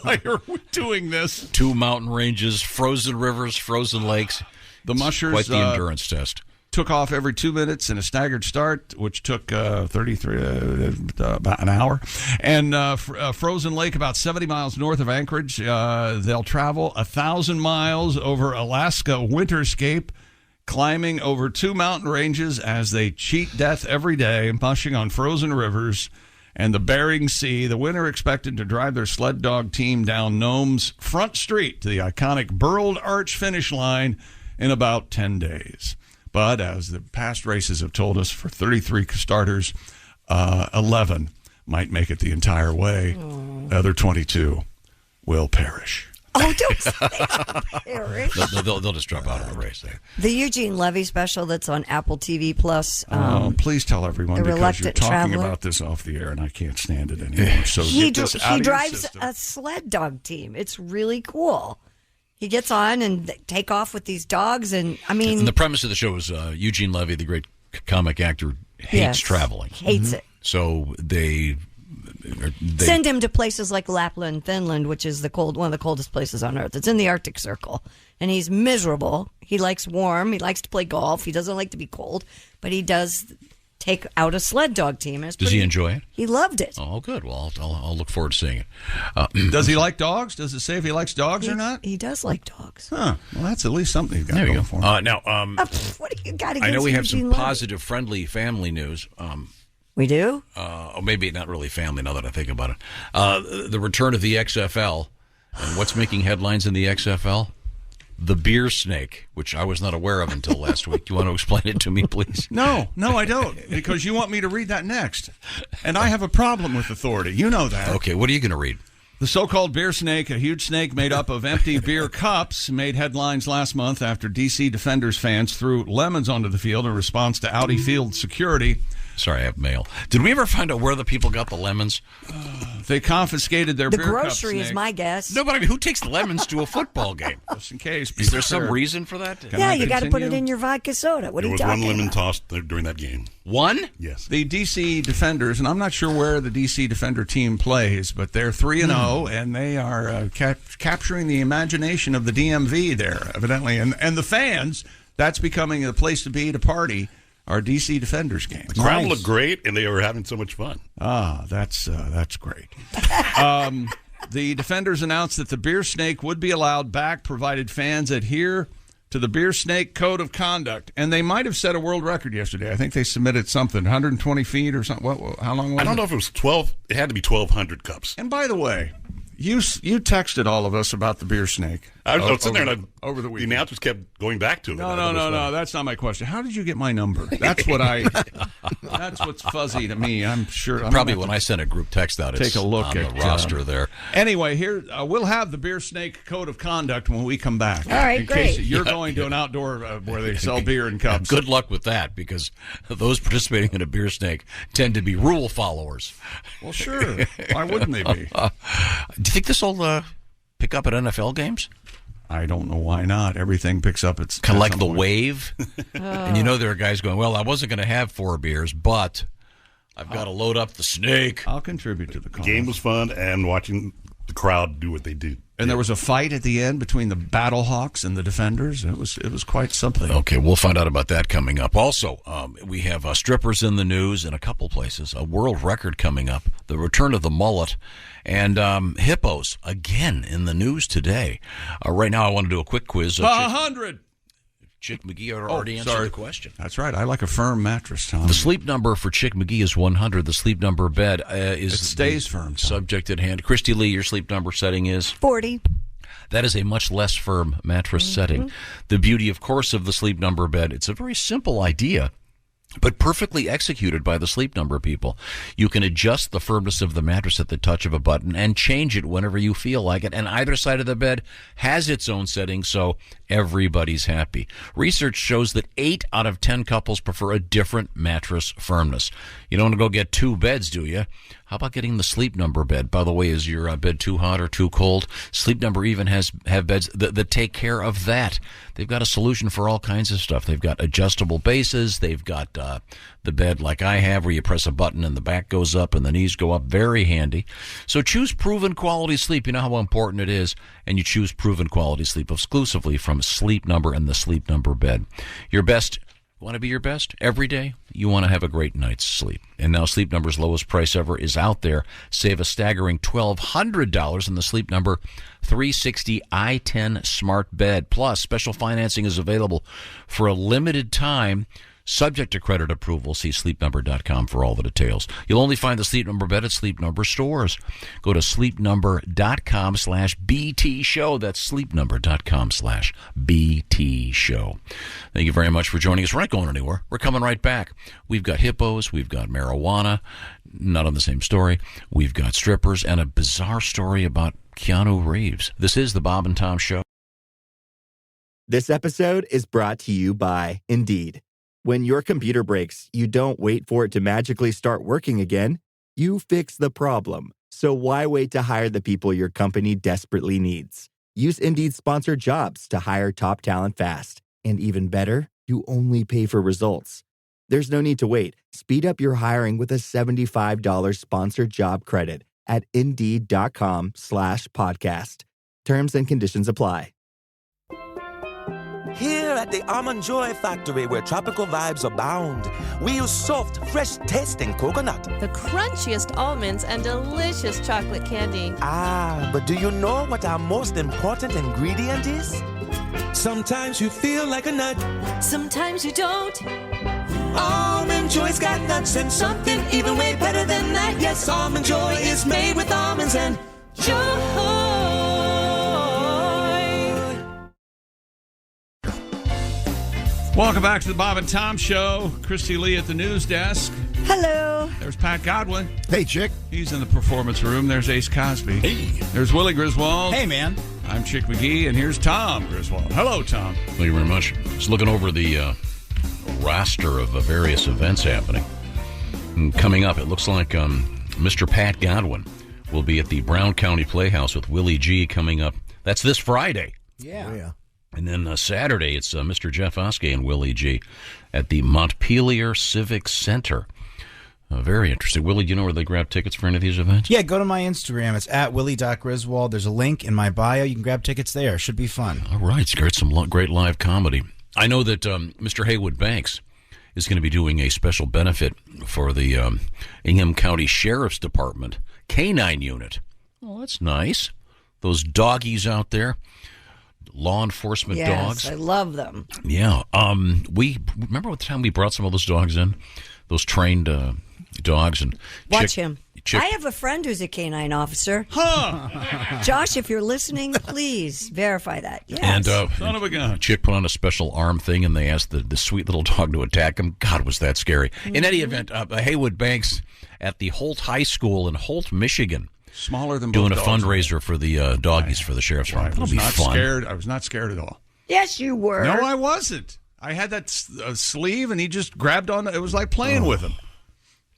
Why are we doing this? 2 mountain ranges, frozen rivers, frozen lakes. The mushers quite the endurance test. Took off every 2 minutes in a staggered start, which took 33 about an hour. And Frozen Lake, about 70 miles north of Anchorage. They'll travel 1,000 miles over Alaska winterscape, climbing over 2 mountain ranges as they cheat death every day, mushing on frozen rivers and the Bering Sea. The winner expected to drive their sled dog team down Nome's front street to the iconic Burled Arch finish line in about 10 days. But as the past races have told us, for 33 starters, 11 might make it the entire way. The other 22 will perish. Oh, don't say perish. They'll just drop out of the race there. The Eugene Levy special that's on Apple TV Plus. Please tell everyone, The because you're Reluctant talking Traveler. about this off the air and I can't stand it anymore. So He get this out of your drives system. a sled dog team. It's really cool. He gets on and take off with these dogs, and I mean, And the premise of the show is Eugene Levy, the great comic actor, hates Yes. traveling. Hates it. So they send him to places like Lapland, Finland, which is one of the coldest places on Earth. It's in the Arctic Circle, and he's miserable. He likes warm. He likes to play golf. He doesn't like to be cold, but he does take out a sled dog team. Does he enjoy it? He loved it. Oh, good. Well, I'll look forward to seeing it. Does he like dogs? Does it say if he likes dogs or not? He does like dogs. Huh. Well, that's at least something he's got There you going go. for him. Now, What do you got against I know we have Eugene some Levy? positive, friendly family news. We do? Or maybe not really family now that I think about it. The return of the XFL. And what's making headlines in the XFL? The beer snake, which I was not aware of until last week. Do you want to explain it to me, please? No, I don't, because you want me to read that next. And I have a problem with authority. You know that. Okay, what are you going to read? The so-called beer snake, a huge snake made up of empty beer cups, made headlines last month after D.C. Defenders fans threw lemons onto the field in response to Audi Field security. Sorry, I have mail. Did we ever find out where the people got the lemons? They confiscated their The beer cup grocery is snake. my guess. No, but I mean, who takes lemons to a football game? Just in case. Is there some reason for that? Yeah, you got to put it in your vodka soda. What are There you was talking one lemon about? tossed during that game. One? Yes. The D.C. Defenders, and I'm not sure where the D.C. Defender team plays, but they're 3-0, and they are capturing the imagination of the DMV there, evidently. And the fans, that's becoming a place to be to party. Our D.C. Defenders game. The crowd looked great, and they were having so much fun. Ah, that's great. The Defenders announced that the beer snake would be allowed back, provided fans adhere to the beer snake code of conduct. And they might have set a world record yesterday. I think they submitted something, 120 feet or something. How long was it? I don't know if it was 12. It had to be 1,200 cups. And by the way, you texted all of us about the beer snake. I was sitting there, and over the weekend. The announcers kept going back to it. No. That's not my question. How did you get my number? That's what's fuzzy to me. I'm sure. Probably when I sent a group text out, take a look on at the roster there. Anyway, here we'll have the beer snake code of conduct when we come back. All right, in great. Case you're going to an outdoor where they sell beer in cups. Good luck with that, because those participating in a beer snake tend to be rule followers. Well, sure. Why wouldn't they be? Do you think this will pick up at NFL games? I don't know why not. Everything picks up. It's kind of like the wave. And you know there are guys going, well, I wasn't going to have 4 beers, but I've got to load up the snake. I'll contribute to the cause. The game was fun, and watching the crowd do what they do. And there was a fight at the end between the Battlehawks and the Defenders. It was quite something. Okay, we'll find out about that coming up. Also, we have strippers in the news in a couple places. A world record coming up. The return of the mullet. And hippos, again, in the news today. Right now, I want to do a quick quiz. 100! Chick McGee already answered the question. That's right. I like a firm mattress, Tom. The sleep number for Chick McGee is 100. The sleep number bed is... It stays firm, Tom. Subject at hand. Christy Lee, your sleep number setting is? 40. That is a much less firm mattress setting. The beauty, of course, of the sleep number bed, it's a very simple idea, but perfectly executed by the Sleep Number people. You can adjust the firmness of the mattress at the touch of a button and change it whenever you feel like it. And either side of the bed has its own setting, so everybody's happy. Research shows that 8 out of 10 couples prefer a different mattress firmness. You don't want to go get 2 beds, do you? How about getting the Sleep Number bed? By the way, is your bed too hot or too cold? Sleep Number even have beds that take care of that. They've got a solution for all kinds of stuff. They've got adjustable bases. They've got the bed like I have where you press a button and the back goes up and the knees go up. Very handy. So choose proven quality sleep. You know how important it is. And you choose proven quality sleep exclusively from Sleep Number and the Sleep Number bed. Your best... Want to be your best every day? You want to have a great night's sleep. And now Sleep Number's lowest price ever is out there. Save a staggering $1,200 in the Sleep Number 360 i10 smart bed. Plus, special financing is available for a limited time, subject to credit approval. See sleepnumber.com for all the details. You'll only find the Sleep Number bed at Sleep Number stores. Go to sleepnumber.com/BT show. That's sleepnumber.com/BT show. Thank you very much for joining us. We're not going anywhere. We're coming right back. We've got hippos. We've got marijuana. Not on the same story. We've got strippers and a bizarre story about Keanu Reeves. This is the Bob and Tom Show. This episode is brought to you by Indeed. When your computer breaks, you don't wait for it to magically start working again. You fix the problem. So why wait to hire the people your company desperately needs? Use Indeed's sponsored jobs to hire top talent fast. And even better, you only pay for results. There's no need to wait. Speed up your hiring with a $75 sponsored job credit at Indeed.com/podcast. Terms and conditions apply. Here at the Almond Joy Factory, where tropical vibes abound, we use soft, fresh-tasting coconut. The crunchiest almonds and delicious chocolate candy. Ah, but do you know what our most important ingredient is? Sometimes you feel like a nut. Sometimes you don't. Almond Joy's got nuts and something even way better than that. Yes, Almond Joy is made with almonds and joy. Welcome back to the Bob and Tom Show. Christy Lee at the news desk. Hello. There's Pat Godwin. Hey, chick. He's in the performance room. There's Ace Cosby. Hey. There's Willie Griswold. Hey, man. I'm Chick McGee, and here's Tom Griswold. Hello, Tom. Thank you very much. Just looking over the roster of various events happening. And coming up, it looks like Mr. Pat Godwin will be at the Brown County Playhouse with Willie G coming up. That's this Friday. Yeah. Oh, yeah. And then Saturday, it's Mr. Jeff Oskey and Willie G at the Montpelier Civic Center. Very interesting. Willie, do you know where they grab tickets for any of these events? Yeah, go to my Instagram. It's at Willie.Griswold. There's a link in my bio. You can grab tickets there. Should be fun. All right. It's got some great live comedy. I know that Mr. Haywood Banks is going to be doing a special benefit for the Ingham County Sheriff's Department Canine Unit. Oh, that's nice. Those doggies out there. Law enforcement dogs. Yes, I love them. Yeah. We remember what time we brought some of those dogs in? Those trained dogs. And Watch him. I have a friend who's a canine officer. Huh. Josh, if you're listening, please verify that. Yes. And Son of a gun. Chick put on a special arm thing, and they asked the sweet little dog to attack him. God, was that scary. Mm-hmm. In any event, Haywood Banks at the Holt High School in Holt, Michigan. Smaller than doing a both dogs. fundraiser for the doggies for the sheriff's department. That'll be fun. I was not scared at all. Yes, you were. No, I wasn't. I had that sleeve, and he just grabbed on. It was like playing with him.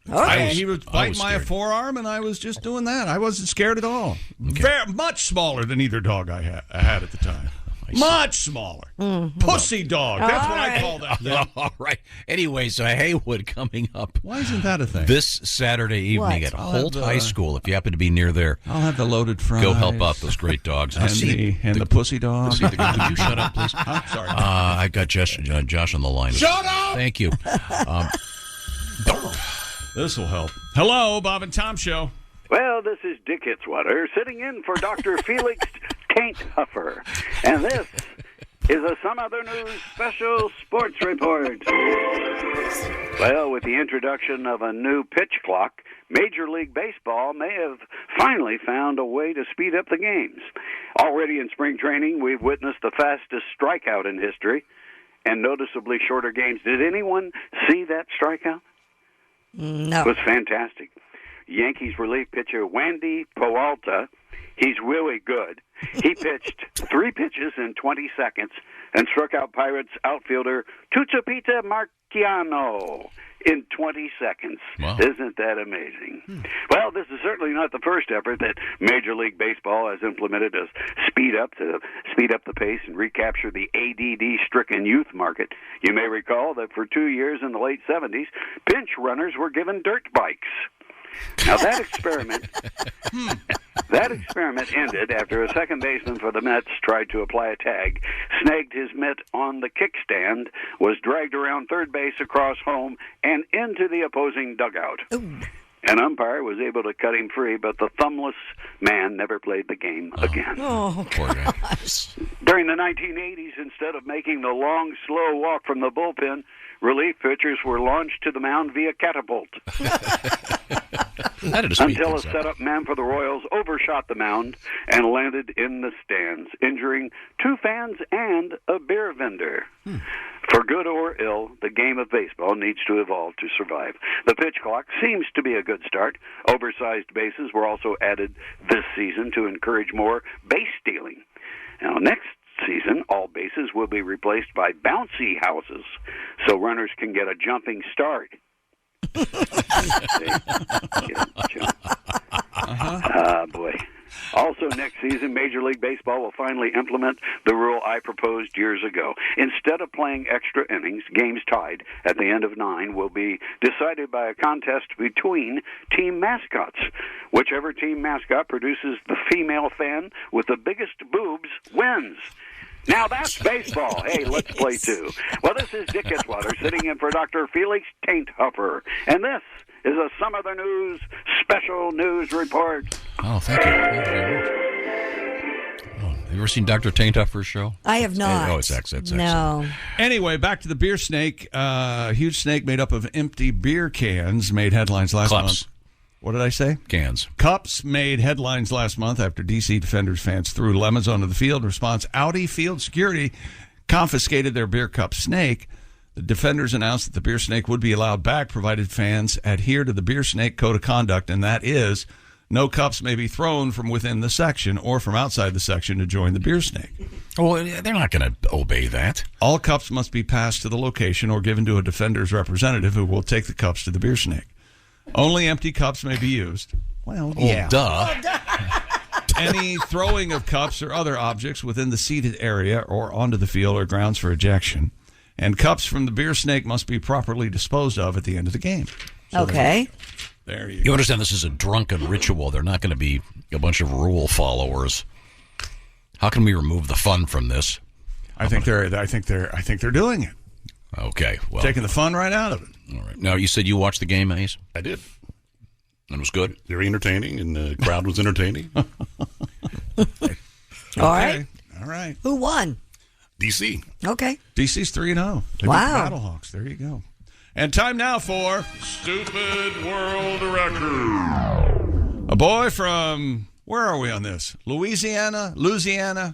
Okay. He was biting my forearm, and I was just doing that. I wasn't scared at all. Very much smaller than either dog I had at the time. Much smaller. Pussy dog. That's what I call that thing. All right. Anyways, Haywood coming up. Why isn't that a thing? This Saturday evening at Holt High School. If you happen to be near there, I'll have the loaded fries. Go help out those great dogs. And the pussy dog. Would you shut up, please? I'm sorry. I got Josh on the line. Shut up! Thank you. This will help. Hello, Bob and Tom Show. Well, this is Dick Hitzwater sitting in for Dr. Felix Taint Huffer. And this is a Some Other News special sports report. Well, with the introduction of a new pitch clock, Major League Baseball may have finally found a way to speed up the games. Already in spring training, we've witnessed the fastest strikeout in history and noticeably shorter games. Did anyone see that strikeout? No. It was fantastic. Yankees relief pitcher Wandy Peralta, he's really good. He pitched 3 pitches in 20 seconds and struck out Pirates outfielder Tucupita Marciano in 20 seconds. Wow. Isn't that amazing? Well, this is certainly not the first effort that Major League Baseball has implemented to speed up the pace and recapture the ADD-stricken youth market. You may recall that for 2 years in the late 70s, pinch runners were given dirt bikes. Now that experiment ended after a second baseman for the Mets tried to apply a tag, snagged his mitt on the kickstand, was dragged around third base across home and into the opposing dugout. Ooh. An umpire was able to cut him free, but the thumbless man never played the game again. Oh, gosh. During the 1980s, instead of making the long, slow walk from the bullpen, relief pitchers were launched to the mound via catapult. Until a setup man for the Royals overshot the mound and landed in the stands, injuring 2 fans and a beer vendor. For good or ill, the game of baseball needs to evolve to survive. The pitch clock seems to be a good start. Oversized bases were also added this season to encourage more base stealing. Now, next season, all bases will be replaced by bouncy houses, so runners can get a jumping start. Boy. Also, next season, Major League Baseball will finally implement the rule I proposed years ago. Instead of playing extra innings, games tied at the end of 9 will be decided by a contest between team mascots. Whichever team mascot produces the female fan with the biggest boobs wins. Now that's baseball. Hey, let's play too. Well, this is Dick Hitzwater sitting in for Dr. Felix Taint Huffer. And this is a Some Other News special news report. Oh, thank you. Have you ever seen Dr. Taint Huffer's show? I have not. Oh, it's excellent. No. Anyway, back to the beer snake. Huge snake made up of empty beer cans made headlines last month. What did I say? Cans. Cups made headlines last month after D.C. Defenders fans threw lemons onto the field. In response, Audi Field Security confiscated their beer cup snake. The defenders announced that the beer snake would be allowed back, provided fans adhere to the beer snake code of conduct, and that is no cups may be thrown from within the section or from outside the section to join the beer snake. Well, they're not going to obey that. All cups must be passed to the location or given to a defender's representative who will take the cups to the beer snake. Only empty cups may be used. Well, yeah. Duh. Any throwing of cups or other objects within the seated area or onto the field are grounds for ejection. And cups from the beer snake must be properly disposed of at the end of the game. So okay. There you You go. understand this is a drunken ritual. They're not going to be a bunch of rule followers. How can we remove the fun from this? I think they're doing it. Okay, well, Taking the fun right out of it. All right. Now, you said you watched the game, Ace? I did. And it was good? Very entertaining, and the crowd was entertaining. All right. All right. Who won? DC. Okay. DC's 3-0. They Wow. beat the Battlehawks. There you go. And time now for Stupid World Record. A boy from, where are we on this? Louisiana?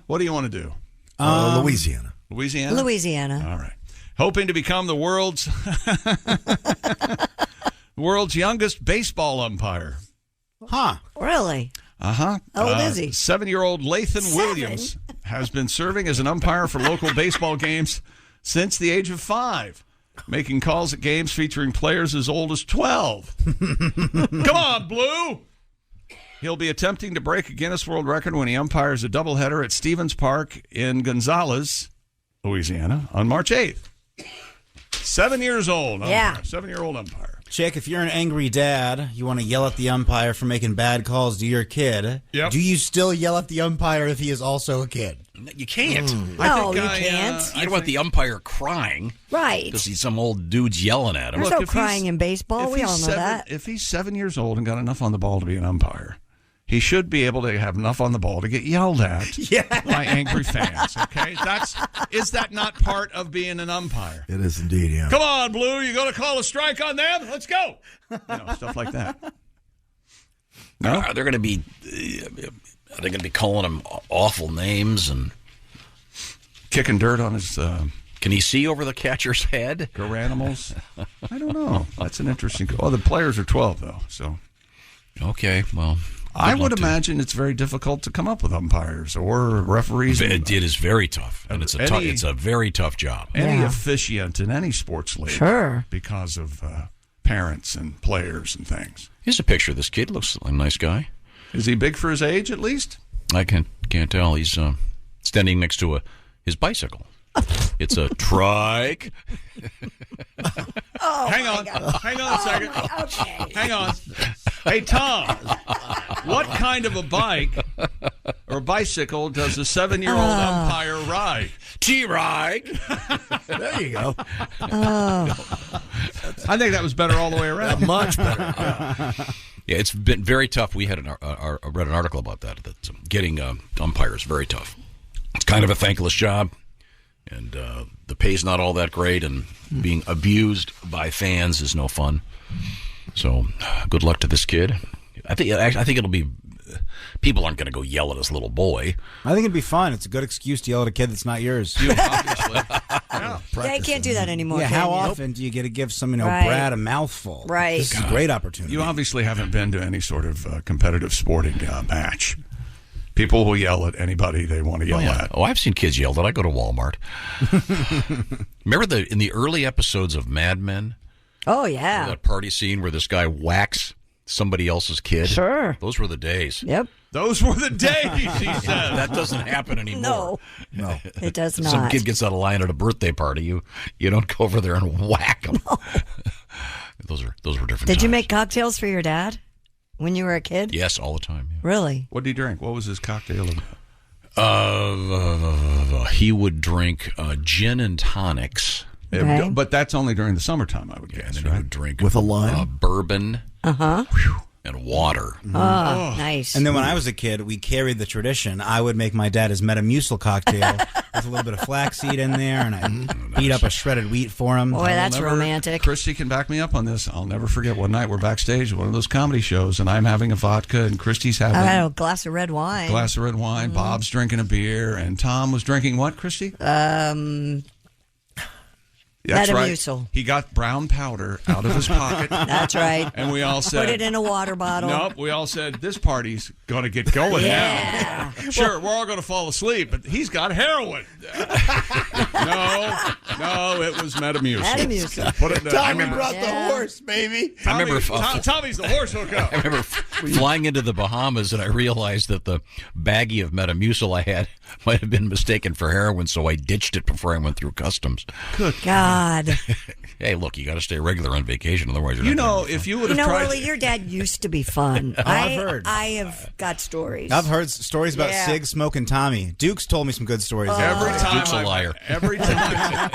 What do you want to do? Louisiana. Louisiana? Louisiana. All right. Hoping to become the world's youngest baseball umpire. Huh. Really? Uh-huh. How old is he? 7-year-old Lathan Williams has been serving as an umpire for local baseball games since the age of 5, making calls at games featuring players as old as 12. Come on, Blue! He'll be attempting to break a Guinness World Record when he umpires a doubleheader at Stevens Park in Gonzales, Louisiana, on March 8th. 7 years old. Yeah. 7-year-old umpire. Chick, if you're an angry dad, you want to yell at the umpire for making bad calls to your kid. Yep. Do you still yell at the umpire if he is also a kid? You can't. No, you can't. You don't want the umpire crying. Right. Because he's some old dude's yelling at him. There's no crying in baseball. We all know that. If he's 7 years old and got enough on the ball to be an umpire, he should be able to have enough on the ball to get yelled at by angry fans. Okay, is that not part of being an umpire? It is indeed, yeah. Come on, Blue, you going to call a strike on them? Let's go. Stuff like that. No, They're going to be. Are they going to be calling him awful names and kicking dirt on his? Can he see over the catcher's head? Go animals. I don't know. That's an interesting. Oh, the players are 12 though, so. Okay, well. I would imagine it's very difficult to come up with umpires or referees. It is very tough, and it's a very tough job. Any officiant in any sports league, sure, because of parents and players and things. Here's a picture of this kid. Looks like a nice guy. Is he big for his age, at least? I can't tell. He's standing next to his bicycle. It's a trike. Hang on a second. Okay. Hang on. Hey, Tom, what kind of a bike or bicycle does a 7-year-old umpire ride? T-rike. There you go. I think that was better all the way around. Much better. Yeah, it's been very tough. We had read an article about that getting umpires very tough. It's kind of a thankless job, and the pay's not all that great, and being abused by fans is no fun. So, good luck to this kid. I think it'll be. People aren't going to go yell at his little boy. I think it'd be fun. It's a good excuse to yell at a kid that's not yours. Obviously. Yeah, you can't do that anymore. Yeah, can how you? often do you get to give some, Right. Brad a mouthful? Right. This is a great opportunity. You obviously haven't been to any sort of competitive sporting match. People will yell at anybody they want to yell at. Oh, I've seen kids yelled at. I go to Walmart. Remember in the early episodes of Mad Men? Oh, yeah. That party scene where this guy whacks somebody else's kid? Sure. Those were the days. Yep. Those were the days, he said. That doesn't happen anymore. No, it does not. Some kid gets out of line at a birthday party. You don't go over there and whack him. No. Those were different Did times. you make cocktails for your dad when you were a kid? Yes, all the time. Yeah. Really? What did he drink? What was his cocktail? He would drink gin and tonics. Okay. But that's only during the summertime, I would guess. And then right? he would drink with a lime, bourbon, and water. Oh, nice. And then when I was a kid, we carried the tradition. I would make my dad his Metamucil cocktail with a little bit of flaxseed in there, and I'd beat up a shredded wheat for him. Boy, that's romantic. Christy can back me up on this. I'll never forget one night we're backstage at one of those comedy shows, and I'm having a vodka, and Christy's having I had a glass of red wine. Bob's drinking a beer, and Tom was drinking what, Christy? That's Metamucil. right. He got brown powder out of his pocket. That's right. And we all said... Put it in a water bottle. Nope. We all said, this party's going to get going now. Sure, we're all going to fall asleep, but he's got heroin. No, it was Metamucil. Metamucil. Put it in Tommy brought the horse, baby. Tommy's the horse hookup. I remember flying into the Bahamas, and I realized that the baggie of Metamucil I had might have been mistaken for heroin, so I ditched it before I went through customs. Good God. Hey, look, you got to stay regular on vacation, otherwise you're You not know, gonna if you would have tried... Willie, your dad used to be fun. I've heard. I have got stories. I've heard stories about Yeah. Sig smoking Tommy. Duke's told me some good stories. Every time Duke's a liar. Every time.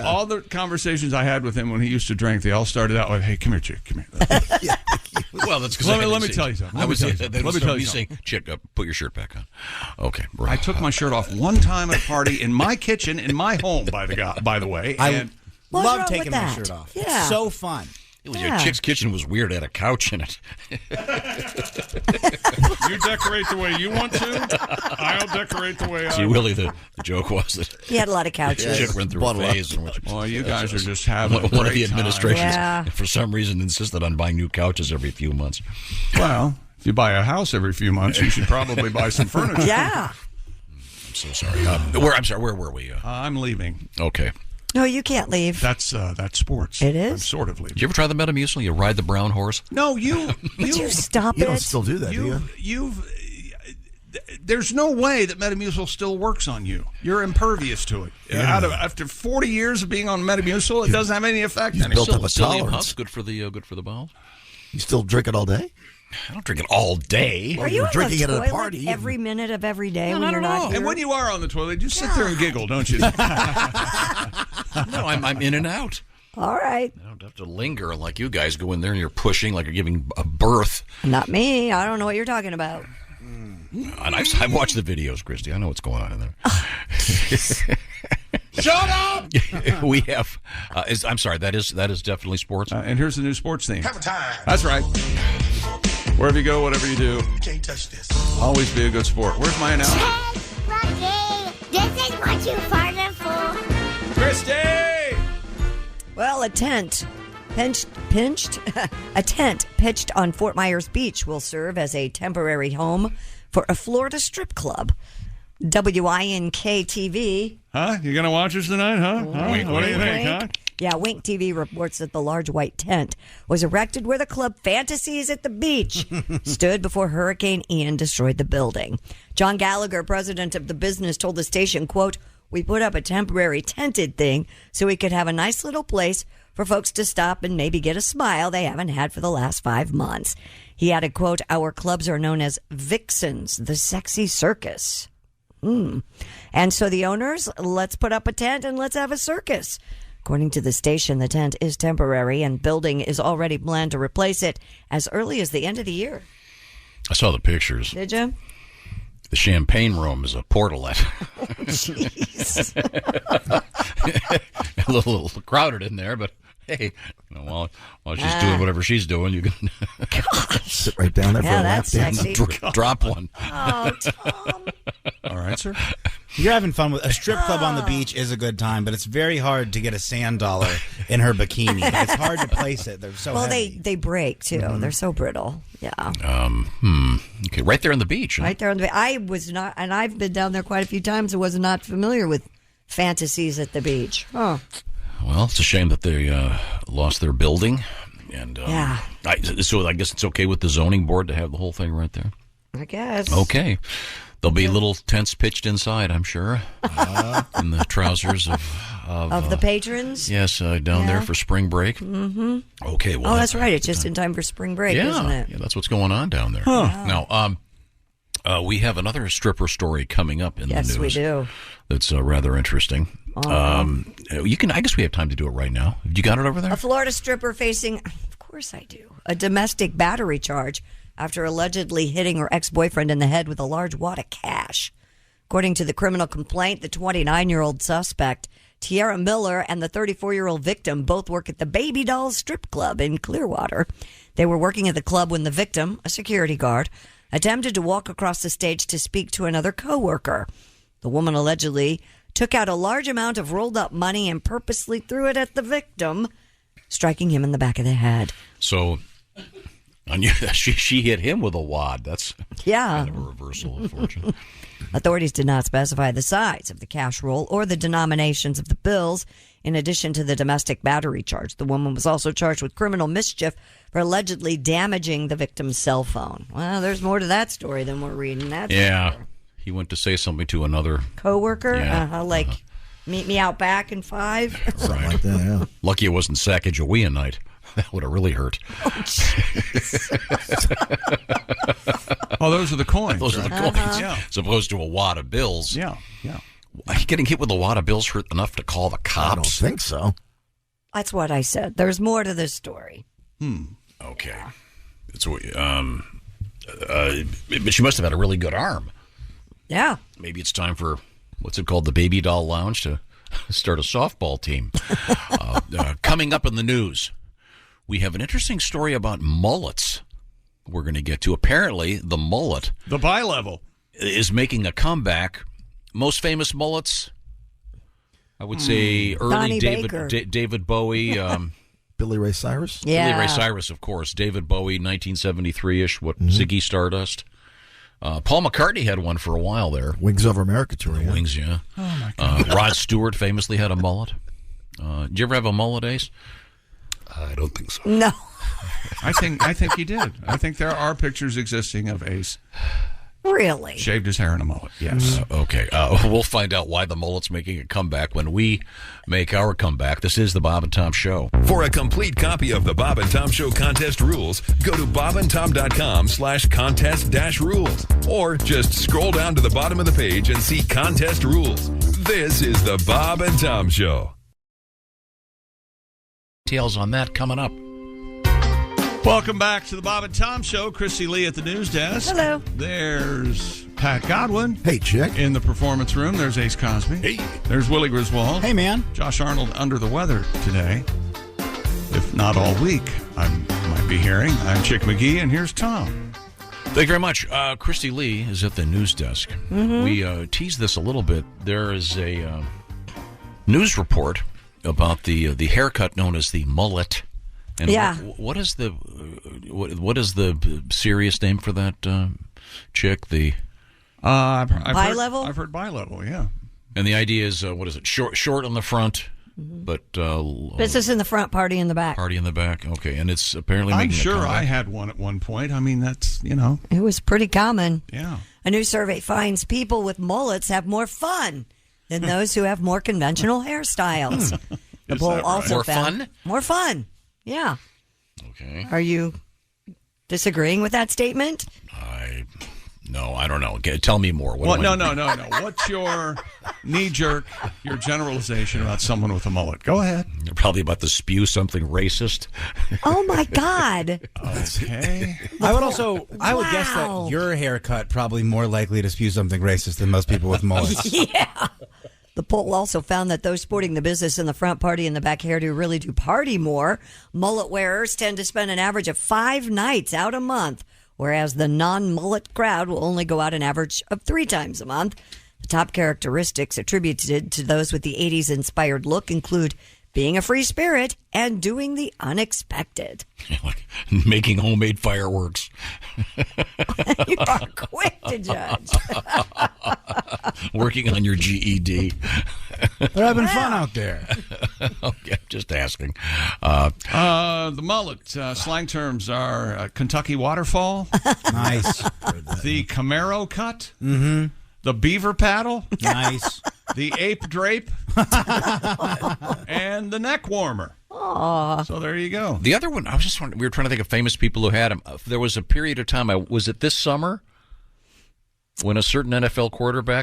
All the conversations I had with him when he used to drink, they all started out with, "Hey, come here, chick, come here." Well, that's because let me tell you something. Let me tell you something. saying, "Chick, put your shirt back on." Okay, bro. I took my shirt off one time at a party in my kitchen in my home. By the way, I What's love wrong taking with my that? shirt off. Yeah. It's so fun. Your chick's kitchen was weird. It had a couch in it. You decorate the way you want to. I'll decorate the way I See, want. Willie, the joke was that He had a lot of couches. the chick went through a phase in which you guys are just having one a of the great administrations, Yeah. for some reason, insisted on buying new couches every few months. Well, if you buy a house every few months, you should probably buy some furniture. Yeah. I'm so sorry. Where were we? I'm leaving. Okay. No, you can't leave. That's sports. It is? I'm sort of leaving. Did you ever try the Metamucil? You ride the brown horse? No, you Would you stop You it? don't still do that, do you? There's no way that Metamucil still works on you. You're impervious to it. Yeah. After 40 years of being on Metamucil, it doesn't have any effect. You've built up a Psyllium tolerance. husk, good for the bowels. You still drink it all day? I don't drink it all day. Are you on drinking the it at a toilet party? every minute of every day No, when I you're don't not know. here? And when you are on the toilet, you sit there and giggle, don't you? No, I'm in and out. All right. I don't have to linger like you guys go in there and you're pushing like you're giving a birth. Not me. I don't know what you're talking about. And I've watched the videos, Christy. I know what's going on in there. Shut up! We have. I'm sorry. That is definitely sports. And here's the new sports theme. Have a time. That's right. Wherever you go, whatever you do, You can't touch this. always be a good sport. Where's my announcement? This is what you farted for. Christy! Well, a tent pitched on Fort Myers Beach will serve as a temporary home for a Florida strip club. WINK TV. Huh? You gonna watch us tonight, huh? Wink, What do you wink, think, huh? Yeah, Wink TV reports that the large white tent was erected where the club Fantasies at the Beach stood before Hurricane Ian destroyed the building. John Gallagher, president of the business, told the station, quote, "We put up a temporary tented thing so we could have a nice little place for folks to stop and maybe get a smile they haven't had for the last 5 months." He added, quote, "Our clubs are known as Vixens, the sexy circus." And so the owners, let's put up a tent and let's have a circus. According to the station, the tent is temporary and building is already planned to replace it as early as the end of the year. I saw the pictures. Did you? The champagne room is a portalette. Jeez. A little crowded in there, but hey, while she's doing whatever she's doing, you can sit right down there for Yeah, a lap that's dance. sexy. drop one. Oh, Tom. All right, sir. You're having fun with a strip club on the beach is a good time, but it's very hard to get a sand dollar in her bikini. It's hard to place it. They're so Well, heavy. they break, too. They're so brittle. Yeah. Okay, right there on the beach. Huh? Right there on the I was not, and I've been down there quite a few times and was not familiar with Fantasies at the Beach. Oh. Well, it's a shame that they lost their building. And Yeah. so I guess it's okay with the zoning board to have the whole thing right there. I guess. Okay. There'll be little tents pitched inside, I'm sure, in the trousers Of the patrons? Yes, down there for spring break. Mm-hmm. Okay, well, Oh, that's right. It's just in time for spring break, isn't it? Yeah, that's what's going on down there. Huh. Now, we have another stripper story coming up in the news. Yes, we do. That's rather interesting. You can. I guess we have time to do it right now. You got it over there? A Florida stripper facing, of course I do, a domestic battery charge after allegedly hitting her ex-boyfriend in the head with a large wad of cash. According to the criminal complaint, the 29-year-old suspect, Tiara Miller, and the 34-year-old victim both work at the Baby Dolls Strip Club in Clearwater. They were working at the club when the victim, a security guard, attempted to walk across the stage to speak to another coworker. The woman allegedly took out a large amount of rolled up money and purposely threw it at the victim, striking him in the back of the head. So she hit him with a wad. That's kind of a reversal of fortune. Authorities did not specify the size of the cash roll or the denominations of the bills. In addition to the domestic battery charge, the woman was also charged with criminal mischief for allegedly damaging the victim's cell phone. Well, there's more to that story than we're reading. That's He went to say something to another coworker, Yeah. meet me out back in 5. Something like that, yeah. Lucky it wasn't Sacagawea night. That would have really hurt. Oh, those are the coins. Those are the right? coins. As opposed to a wad of bills. Yeah. Getting hit with a wad of bills hurt enough to call the cops? I don't think so. That's what I said. There's more to this story. Okay. It's but she must have had a really good arm. Yeah. Maybe it's time for, what's it called, the Baby Doll Lounge to start a softball team. Coming up in the news, we have an interesting story about mullets we're going to get to. Apparently, the mullet, the bi-level, is making a comeback. Most famous mullets, I would say early David Bowie. Billy Ray Cyrus? Billy Ray Cyrus, of course. David Bowie, 1973-ish, Ziggy Stardust. Paul McCartney had one for a while there. Wings Over America tour. Yeah. Wings, yeah. Oh, my God. Rod Stewart famously had a mullet. Did you ever have a mullet, Ace? I don't think so. No. I think he did. I think there are pictures existing of Ace. Really? Shaved his hair in a mullet, yes. Okay. We'll find out why the mullet's making a comeback when we make our comeback. This is the Bob and Tom Show. For a complete copy of the Bob and Tom Show contest rules, go to bobandtom.com/contest-rules. Or just scroll down to the bottom of the page and see contest rules. This is the Bob and Tom Show. Details on that coming up. Welcome back to the Bob and Tom Show. Chrissy Lee at the news desk. Hello. There's Pat Godwin. Hey, chick. In the performance room, there's Ace Cosby. Hey. There's Willie Griswold. Hey, man. Josh Arnold under the weather today. If not all week, I might be hearing. I'm Chick McGee, and here's Tom. Thank you very much. Christy Lee is at the news desk. Mm-hmm. We teased this a little bit. There is a news report about the haircut known as the mullet. And what is the serious name for that chick? The bi-level? I've heard bi-level, yeah. And the idea is, what is it? Short on the front, but business in the front, party in the back. Party in the back. Okay, and it's apparently I'm making sure a comeback. I had one at one point. I mean, that's, It was pretty common. Yeah. A new survey finds people with mullets have more fun than those who have more conventional hairstyles. The Is poll that right? also More found fun? more fun. Yeah. Okay. Are you disagreeing with that statement? No, I don't know. Okay, tell me more. No. What's your knee-jerk, your generalization about someone with a mullet? Go ahead. You're probably about to spew something racist. Oh, my God. Okay. I would guess that your haircut probably more likely to spew something racist than most people with mullets. Yeah. The poll also found that those sporting the business in the front, party in the back hairdo really do party more. Mullet wearers tend to spend an average of 5 nights out a month, whereas the non-mullet crowd will only go out an average of 3 times a month. The top characteristics attributed to those with the 80s-inspired look include being a free spirit and doing the unexpected. Like making homemade fireworks. You are quick to judge. Working on your GED. They're having fun out there. Okay, I'm just asking. The mullet slang terms are Kentucky waterfall. Nice. The Camaro cut. Mm-hmm. The beaver paddle. Nice. The ape drape. And the neck warmer. Aww. So there you go. The other one, I was just wondering, we were trying to think of famous people who had them. There was a period of time, was it this summer? When a certain NFL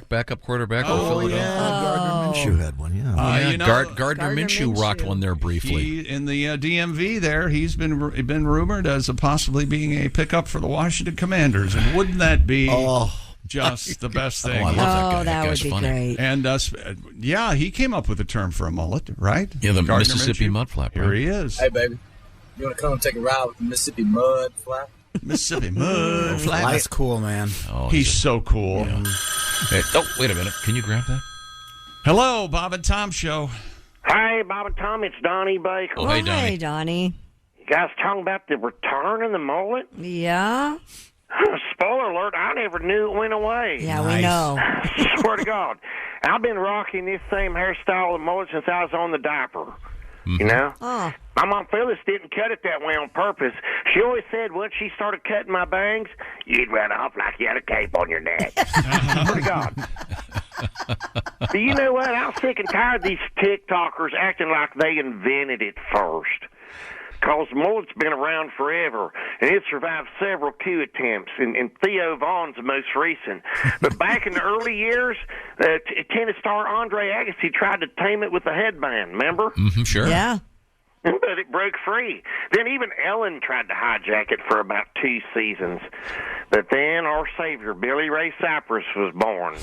backup quarterback, Gardner Minshew had one, yeah. Gardner Minshew rocked one there briefly. In the DMV there, he's been rumored as possibly being a pickup for the Washington Commanders. And wouldn't that be just the best thing? Oh, I love that guy. That guy's would be funny. great. And he came up with a term for a mullet, right? Yeah, the Gardner Mississippi Minshew. mudflap. Here he is. Hey, baby. You want to come take a ride with the Mississippi mud flap? Mississippi mud flap. That's cool, man. Oh, He's so cool. Yeah. Hey, wait a minute. Can you grab that? Hello, Bob and Tom Show. Hey, Bob and Tom, it's Donnie Baker. Oh, hey, Donnie. You guys talking about the return of the mullet? Yeah. Spoiler alert, I never knew it went away. Yeah, we know. Swear to God. I've been rocking this same hairstyle of mullet since I was on the diaper. You know? Oh. My mom Phyllis didn't cut it that way on purpose. She always said once she started cutting my bangs, you'd run off like you had a cape on your neck. Swear to God. But you know what? I'm sick and tired of these TikTokers acting like they invented it first. Because mullet's been around forever, and it survived several coup attempts, and Theo Vaughn's the most recent. But back in the early years, tennis star Andre Agassi tried to tame it with a headband, remember? Mm-hmm, sure. Yeah. But it broke free. Then even Ellen tried to hijack it for about 2 seasons. But then our savior, Billy Ray Cyrus, was born.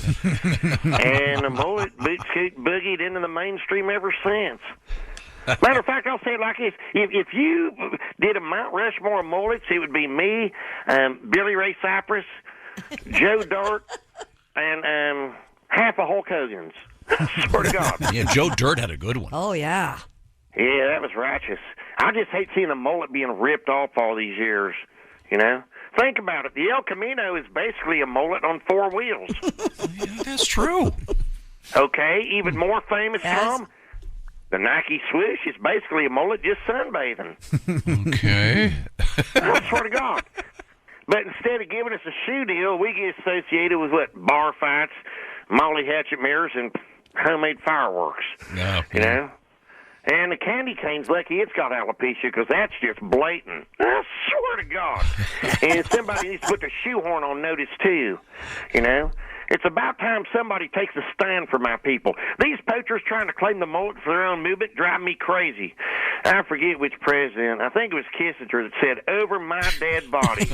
And the mullet boot-scoot boogied into the mainstream ever since. Matter of fact, I'll say it like this. If you did a Mount Rushmore of mullets, it would be me, Billy Ray Cyrus, Joe Dirt, and half of Hulk Hogan's. Swear to God. Yeah, Joe Dirt had a good one. Oh, yeah. Yeah, that was righteous. I just hate seeing a mullet being ripped off all these years, you know? Think about it. The El Camino is basically a mullet on 4 wheels. Yeah, that's true. Okay, even more famous, Tom? The Nike swoosh is basically a mullet just sunbathing. Okay. I swear to God. But instead of giving us a shoe deal, we get associated with what? Bar fights, Molly Hatchet mirrors, and homemade fireworks. No. You know? And the candy cane's lucky it's got alopecia because that's just blatant. I swear to God. And somebody needs to put the shoehorn on notice, too. You know? It's about time somebody takes a stand for my people. These poachers trying to claim the mullet for their own movement drive me crazy. I forget which president. I think it was Kissinger that said, over my dead body.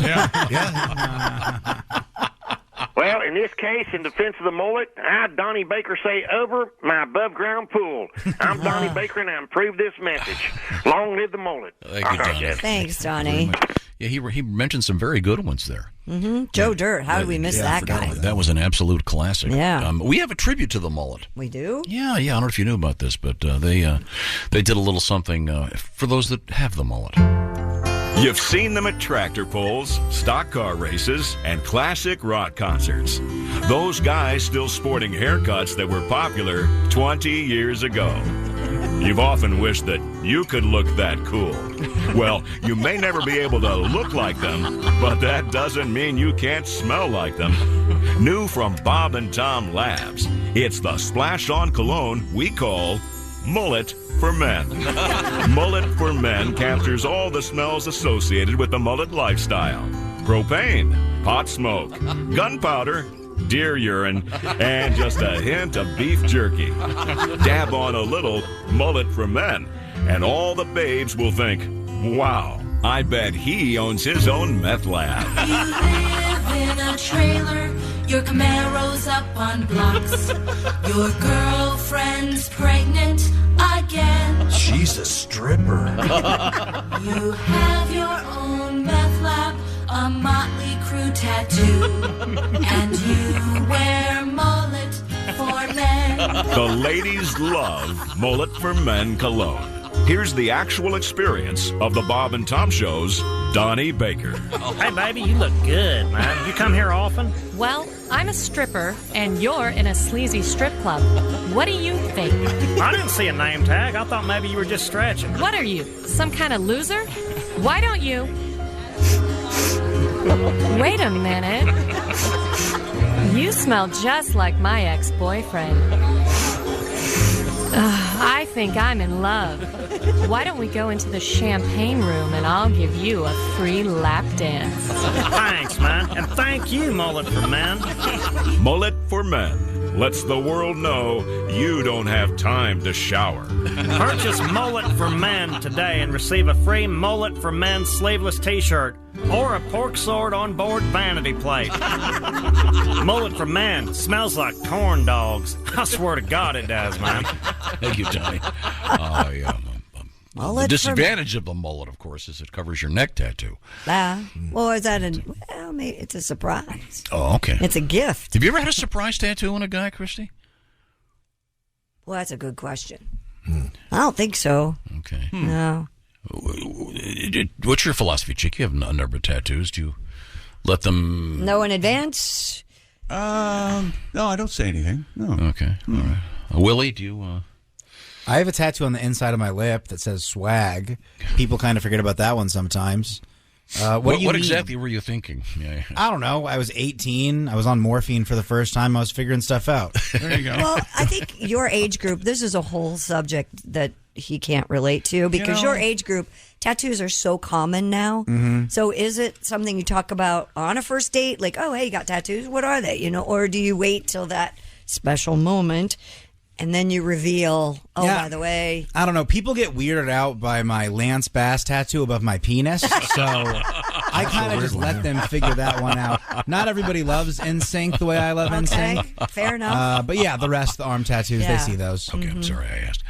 Well, in this case, in defense of the mullet, I, Donnie Baker, say over my above-ground pool. I'm Donnie Baker, and I approve this message. Long live the mullet. Thank you, Donnie. Thanks, Donnie. Yeah, he mentioned some very good ones there. Mm-hmm. Joe Dirt. How did we miss that guy? That was an absolute classic. Yeah. We have a tribute to the mullet. We do? Yeah. I don't know if you knew about this, but they did a little something for those that have the mullet. You've seen them at tractor pulls, stock car races, and classic rock concerts. Those guys still sporting haircuts that were popular 20 years ago. You've often wished that you could look that cool. Well, you may never be able to look like them, but that doesn't mean you can't smell like them. New from Bob and Tom Labs, it's the splash-on cologne we call Mullet for Men. Mullet for Men captures all the smells associated with the mullet lifestyle. Propane, pot smoke, gunpowder, deer urine, and just a hint of beef jerky. Dab on a little Mullet for Men, and all the babes will think, wow, I bet he owns his own meth lab. You live in a trailer, your Camaro's up on blocks. Your girlfriend's pregnant again. She's a stripper. You have your own meth lab, a Motley Crue tattoo, and you wear mullet for men. The ladies love Mullet for Men cologne. Here's the actual experience of the Bob and Tom Show's Donnie Baker. Hey, baby, you look good, man. You come here often? Well, I'm a stripper, and you're in a sleazy strip club. What do you think? I didn't see a name tag. I thought maybe you were just stretching. What are you, some kind of loser? Why don't you... Wait a minute. You smell just like my ex-boyfriend. I think I'm in love. Why don't we go into the champagne room and I'll give you a free lap dance. Thanks, man. And thank you, Mullet for Men. Mullet for Men lets the world know you don't have time to shower. Purchase Mullet for Men today and receive a free Mullet for Men sleeveless t-shirt or a pork sword on board vanity plate. Mullet for Men smells like corn dogs. I swear to God it does, man. Thank you, Johnny. Oh, yeah. The disadvantage of the mullet, of course, is it covers your neck tattoo. Well, is that well, maybe it's a surprise. Oh, okay. It's a gift. Have you ever had a surprise tattoo on a guy, Christy? Well, that's a good question. I don't think so. Okay. No. What's your philosophy, Chick? You have a number of tattoos. Do you let them... No in advance? No, I don't say anything. No. Okay. All right. Willie, do you... I have a tattoo on the inside of my lip that says swag. People kind of forget about that one sometimes. What exactly were you thinking? Yeah. I don't know. I was 18. I was on morphine for the first time. I was figuring stuff out. There you go. Well, I think your age group, this is a whole subject that he can't relate to because your age group, tattoos are so common now. Mhm. So is it something you talk about on a first date? Like, oh, hey, you got tattoos? What are they? Or do you wait till that special moment and then you reveal, by the way. I don't know. People get weirded out by my Lance Bass tattoo above my penis, so I kind of just let them figure that one out. Not everybody loves NSYNC the way I love NSYNC. Fair enough. But yeah, the rest, the arm tattoos, they see those. Okay, I'm sorry I asked.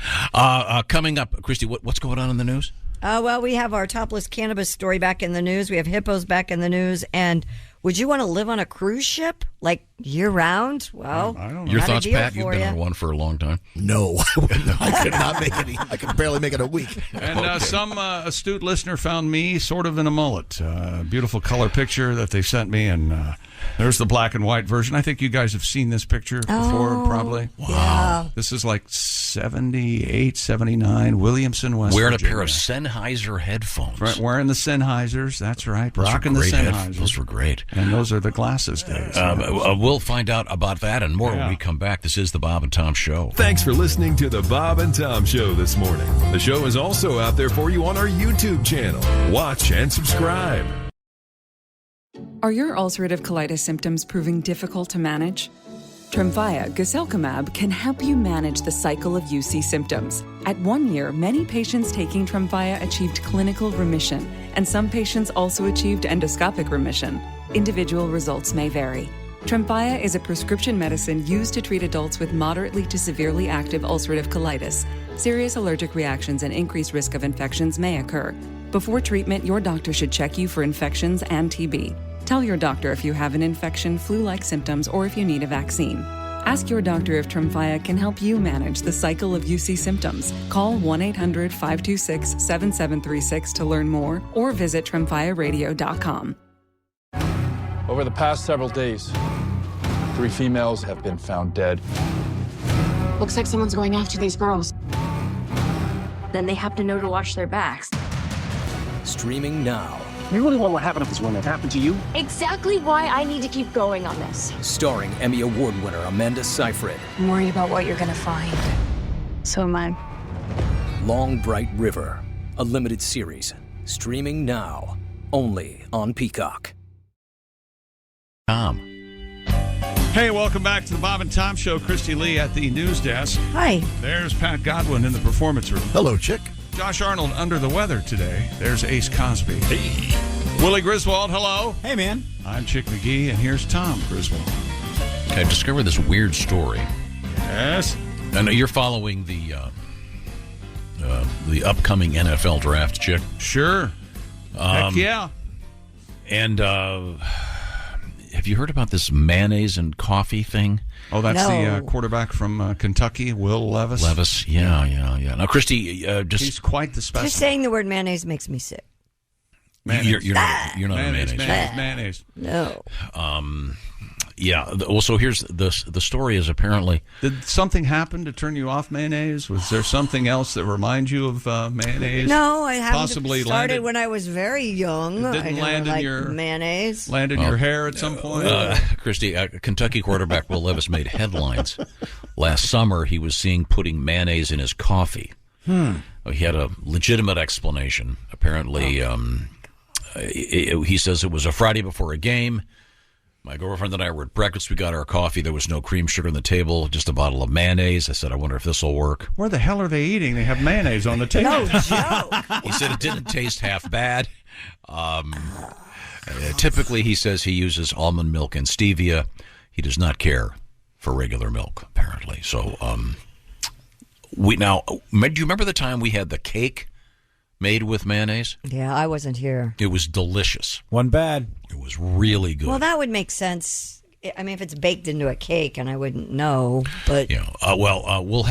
Coming up, Christy, what's going on in the news? Well, we have our topless cannabis story back in the news. We have hippos back in the news. And would you want to live on a cruise ship, like year-round? Well, I don't know. Your thoughts, Pat? You've been on one for a long time. No, I could not make it. I could barely make it a week. And some astute listener found me sort of in a mullet. Beautiful color picture that they sent me, and there's the black and white version. I think you guys have seen this picture before, probably. Wow. Yeah. This is like 78, 79, Williamson, West Wearing Virginia. a pair of Sennheiser headphones. Right, wearing the Sennheisers, that's right. Those Rocking were the great Sennheisers. Those were great. And those are the glasses days. We'll find out about that and more when we come back. This is the Bob and Tom Show. Thanks for listening to the Bob and Tom Show this morning. The show is also out there for you on our YouTube channel. Watch and subscribe. Are your ulcerative colitis symptoms proving difficult to manage? Tremfya guselkumab can help you manage the cycle of UC symptoms. At 1 year, many patients taking Tremfya achieved clinical remission, and some patients also achieved endoscopic remission. Individual results may vary. Tremfya is a prescription medicine used to treat adults with moderately to severely active ulcerative colitis. Serious allergic reactions and increased risk of infections may occur. Before treatment, your doctor should check you for infections and TB. Tell your doctor if you have an infection, flu-like symptoms, or if you need a vaccine. Ask your doctor if Tremfya can help you manage the cycle of UC symptoms. Call 1-800-526-7736 to learn more or visit tremfyaradio.com. Over the past several days, 3 females have been found dead. Looks like someone's going after these girls. Then they have to know to watch their backs. Streaming now. You really want what happened if this one that happened to you? Exactly why I need to keep going on this. Starring Emmy Award winner Amanda Seyfried. I'm worried about what you're gonna find. So am I. Long Bright River. A limited series. Streaming now. Only on Peacock. Tom. Hey, welcome back to the Bob and Tom Show. Christy Lee at the news desk. Hi. There's Pat Godwin in the performance room. Hello, Chick. Josh Arnold under the weather today. There's Ace Cosby. Hey. Willie Griswold, hello. Hey, man. I'm Chick McGee, and here's Tom Griswold. I discovered this weird story. Yes. I know you're following the upcoming NFL draft, Chick. Sure. Heck yeah. And have you heard about this mayonnaise and coffee thing? Oh, that's the quarterback from Kentucky, Will Levis. Levis, yeah. Now, Christy, he's quite the specimen. Just saying the word mayonnaise makes me sick. You're not a mayonnaise. Mayonnaise. No. Yeah. Well, so here's the story is apparently. Did something happen to turn you off mayonnaise? Was there something else that reminds you of mayonnaise? No, I haven't Possibly started landed, when I was very young. It didn't land in your mayonnaise. Land in your hair at some point. Christy, Kentucky quarterback Will Levis made headlines last summer. He was seen putting mayonnaise in his coffee. He had a legitimate explanation. Apparently, he says it was a Friday before a game. My girlfriend and I were at breakfast. We got our coffee. There was no cream sugar on the table, just a bottle of mayonnaise. I said, I wonder if this will work. Where the hell are they eating? They have mayonnaise on the table. No joke. He said it didn't taste half bad. Typically, he says he uses almond milk and stevia. He does not care for regular milk, apparently. So, do you remember the time we had the cake made with mayonnaise? Yeah, I wasn't here. It was delicious. One bad. It was really good. Well, that would make sense I mean, if it's baked into a cake, and I wouldn't know, but we'll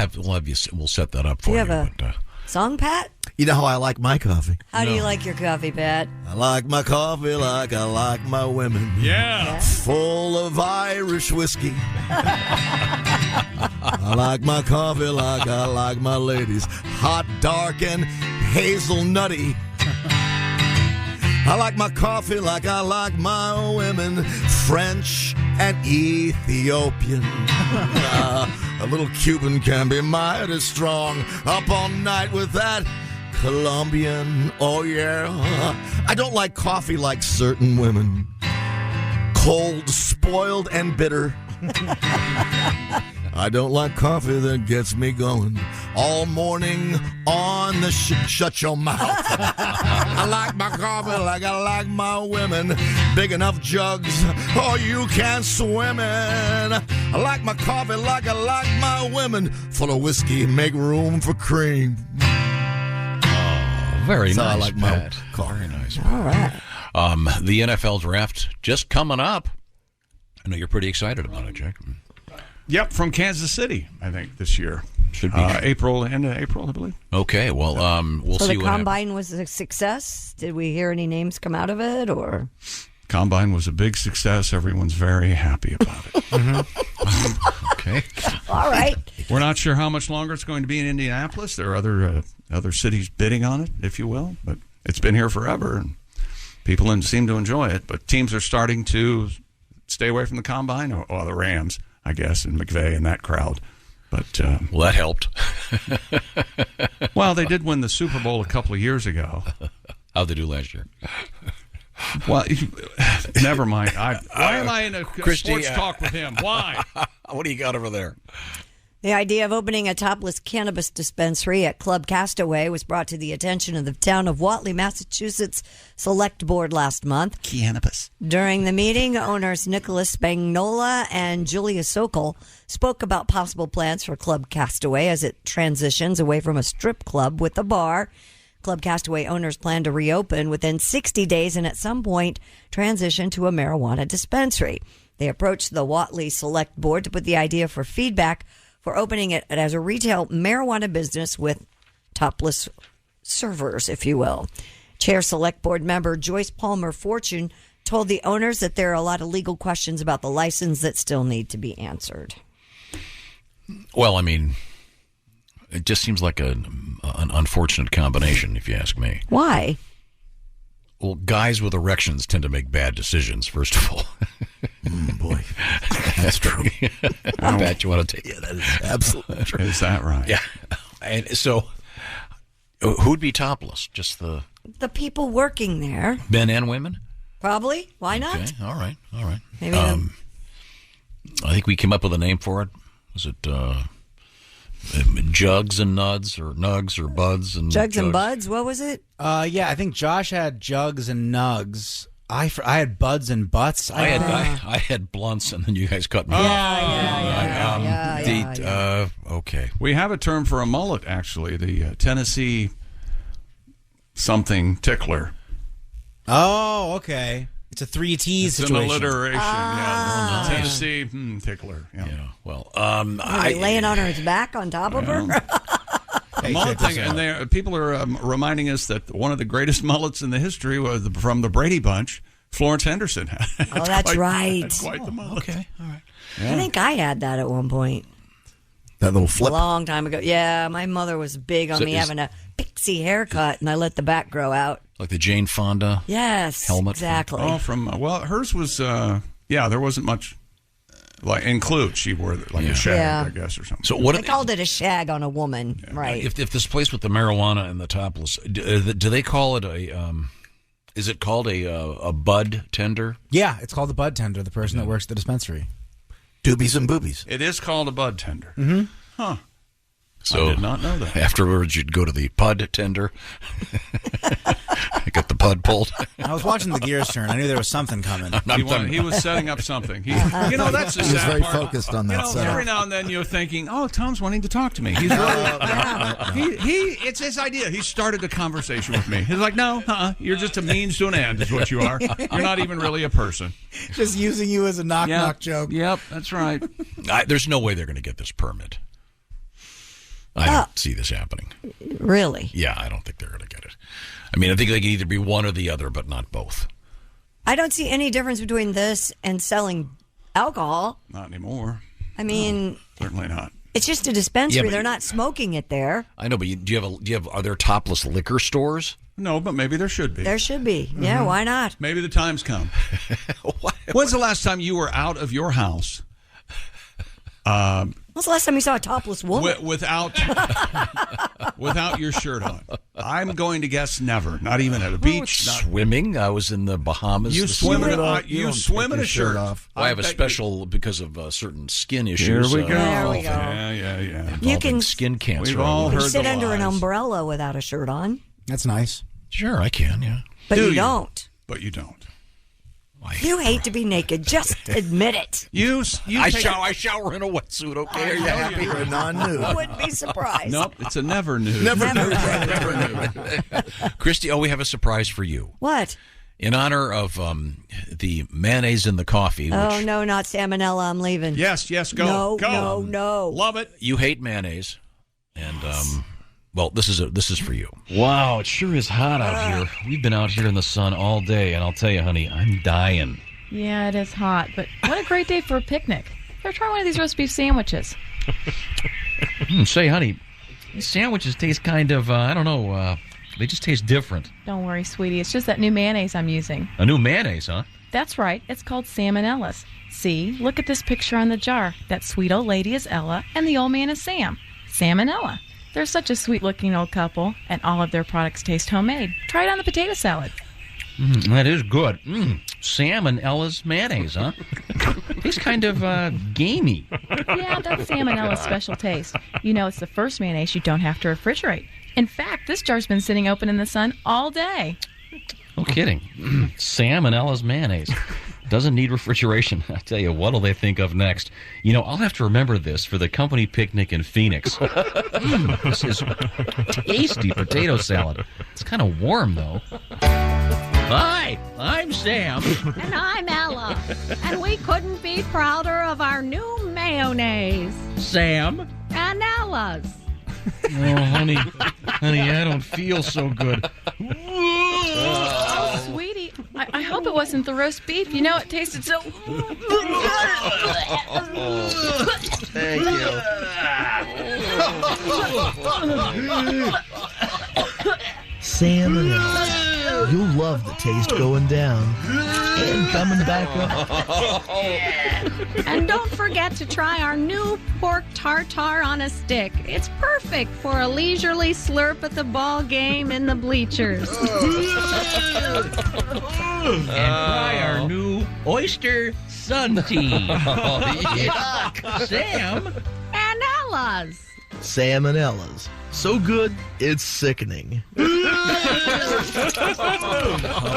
set that up for do you. you have a song, Pat? You know how I like my coffee? How do you like your coffee, Pat? I like my coffee like I like my women. Yeah. Full of Irish whiskey. I like my coffee like I like my ladies. Hot, dark, and hazelnutty. I like my coffee like I like my women. French and Ethiopian. A little Cuban can be mighty strong. Up all night with that Colombian, oh yeah. I don't like coffee like certain women. Cold, spoiled, and bitter. I don't like coffee that gets me going all morning on the shut your mouth. I like my coffee like I like my women. Big enough jugs, or you can't swim in. I like my coffee like I like my women. Full of whiskey, make room for cream. Very So nice, I like my Pat. coffee. Very nice. All right. The NFL draft just coming up. I know you're pretty excited about it, Jack. Yep, from Kansas City, I think, this year. Should be end of April, I believe. Okay, well, we'll So see the what happens. combine was a success. Did we hear any names come out of it, or? Combine was a big success. Everyone's very happy about it. Okay. All right. We're not sure how much longer it's going to be in Indianapolis. There are other cities bidding on it, if you will, but it's been here forever, and people seem to enjoy it. But teams are starting to stay away from the combine, or the Rams, I guess, and McVay and that crowd. But well, that helped. Well, they did win the Super Bowl a couple of years ago. How'd they do last year? Well, never mind. Why am I in a Christy, sports talk with him? Why? What do you got over there? The idea of opening a topless cannabis dispensary at Club Castaway was brought to the attention of the town of Whately, Massachusetts Select Board last month. Cannabis. During the meeting, owners Nicholas Spagnola and Julia Sokol spoke about possible plans for Club Castaway as it transitions away from a strip club with a bar. Club Castaway owners plan to reopen within 60 days and at some point transition to a marijuana dispensary. They approached the Whately Select Board to put the idea for feedback for opening it as a retail marijuana business with topless servers, if you will. Chair Select Board member Joyce Palmer Fortune told the owners that there are a lot of legal questions about the license that still need to be answered. Well, I mean, it just seems like an unfortunate combination, if you ask me. Why? Well, guys with erections tend to make bad decisions, first of all. Boy, that's true. I bet you want to take it. That is absolutely true. Is that right? Yeah. And so, who'd be topless? Just the people working there. Men and women? Probably. Why not? Okay. All right. Maybe I think we came up with a name for it. Was it Jugs and Nuds, or Nugs, or Buds and Jugs and Buds? What was it? Yeah, I think Josh had Jugs and Nugs. I had Buds and Butts. I had Blunts, and then you guys cut me off. Okay. We have a term for a mullet, actually. The Tennessee something tickler. Oh, okay. It's a 3 T's It's situation. an alliteration. Yeah. nice. Tennessee tickler. Yeah. Well, laying on her back on top of her? The mullet thing, and people are reminding us that one of the greatest mullets in the history was from the Brady Bunch. Florence Henderson. Oh, that's right. That's quite the mullet. Okay, all right. Yeah. I think I had that at one point. That little flip. A long time ago. Yeah, my mother was big on me having a pixie haircut, and I let the back grow out. Like the Jane Fonda Yes, helmet? exactly. Hers was, there wasn't much, like, include. She wore like a shag, I guess, or something. So what they called it a shag on a woman, right? If this place with the marijuana and the topless, do they call it is it called a bud tender? Yeah, it's called a bud tender, the person that works at the dispensary. Doobies and boobies. It is called a bud tender. Mm-hmm. Huh. So I did not know that. Afterwards, you'd go to the bud tender. Get the plug pulled. I was watching the gears turn. I knew there was something coming. He was setting up something. That's the He was sad very part. focused on that setup. Every now and then you're thinking, "Oh, Tom's wanting to talk to me." He's really, it's his idea. He started a conversation with me. He's like, "No, you're just a means to an end, is what you are. You're not even really a person." Just using you as a knock joke. Yep, that's right. There's no way they're going to get this permit. I don't see this happening. Really? Yeah, I don't think they're going to get it. I mean, I think they can either be one or the other, but not both. I don't see any difference between this and selling alcohol. Not anymore. I mean, certainly not. It's just a dispensary. Yeah, but They're not smoking it there. I know, but are there topless liquor stores? No, but maybe there should be. There should be. Yeah, why not? Maybe the time's come. When's the last time you were out of your house? When's the last time you saw a topless woman? Without your shirt on. I'm going to guess never. Not even at a beach. Swimming. I was in the Bahamas. You swim in a shirt off. I have a special because of certain skin issues. Here we go. There we go. Yeah. You can skin cancer. We've all heard sit the under an lies. umbrella without a shirt on. That's nice. Sure, I can, yeah. But you don't. But you don't. You hate to be naked. Just admit it. I shower in a wetsuit, okay? Are you happy? You're non-nude. I wouldn't be surprised. Nope, it's a never nude. Never nude. Christy, we have a surprise for you. What? In honor of the mayonnaise in the coffee. Oh, no, not salmonella. I'm leaving. Yes, go. No. Love it. You hate mayonnaise. And, well, this is for you. Wow, it sure is hot out here. We've been out here in the sun all day, and I'll tell you, honey, I'm dying. Yeah, it is hot, but what a great day for a picnic. Here, try one of these roast beef sandwiches. Say, honey, these sandwiches taste kind of, I don't know, they just taste different. Don't worry, sweetie. It's just that new mayonnaise I'm using. A new mayonnaise, huh? That's right. It's called Salmonella's. See, look at this picture on the jar. That sweet old lady is Ella, and the old man is Sam. Sam and Ella. They're such a sweet-looking old couple, and all of their products taste homemade. Try it on the potato salad. That is good. Sam and Ella's mayonnaise, huh? Tastes kind of gamey. Yeah, that's Sam and Ella's special taste. You know, it's the first mayonnaise you don't have to refrigerate. In fact, this jar's been sitting open in the sun all day. No kidding. Sam and Ella's mayonnaise. Doesn't need refrigeration. I tell you, what'll they think of next? You know, I'll have to remember this for the company picnic in Phoenix. This is tasty potato salad. It's kind of warm, though. Hi, I'm Sam. And I'm Ella. And we couldn't be prouder of our new mayonnaise. Sam? And Ella's. Oh, honey, I don't feel so good. Oh, sweetie, I hope it wasn't the roast beef. You know, it tasted so... Thank you. Sam and Ella, you'll love the taste going down and coming back up. And don't forget to try our new pork tartare on a stick. It's perfect for a leisurely slurp at the ball game in the bleachers. And try our new oyster sun tea. Sam and Ella's. Sam and Ella's. So good, it's sickening.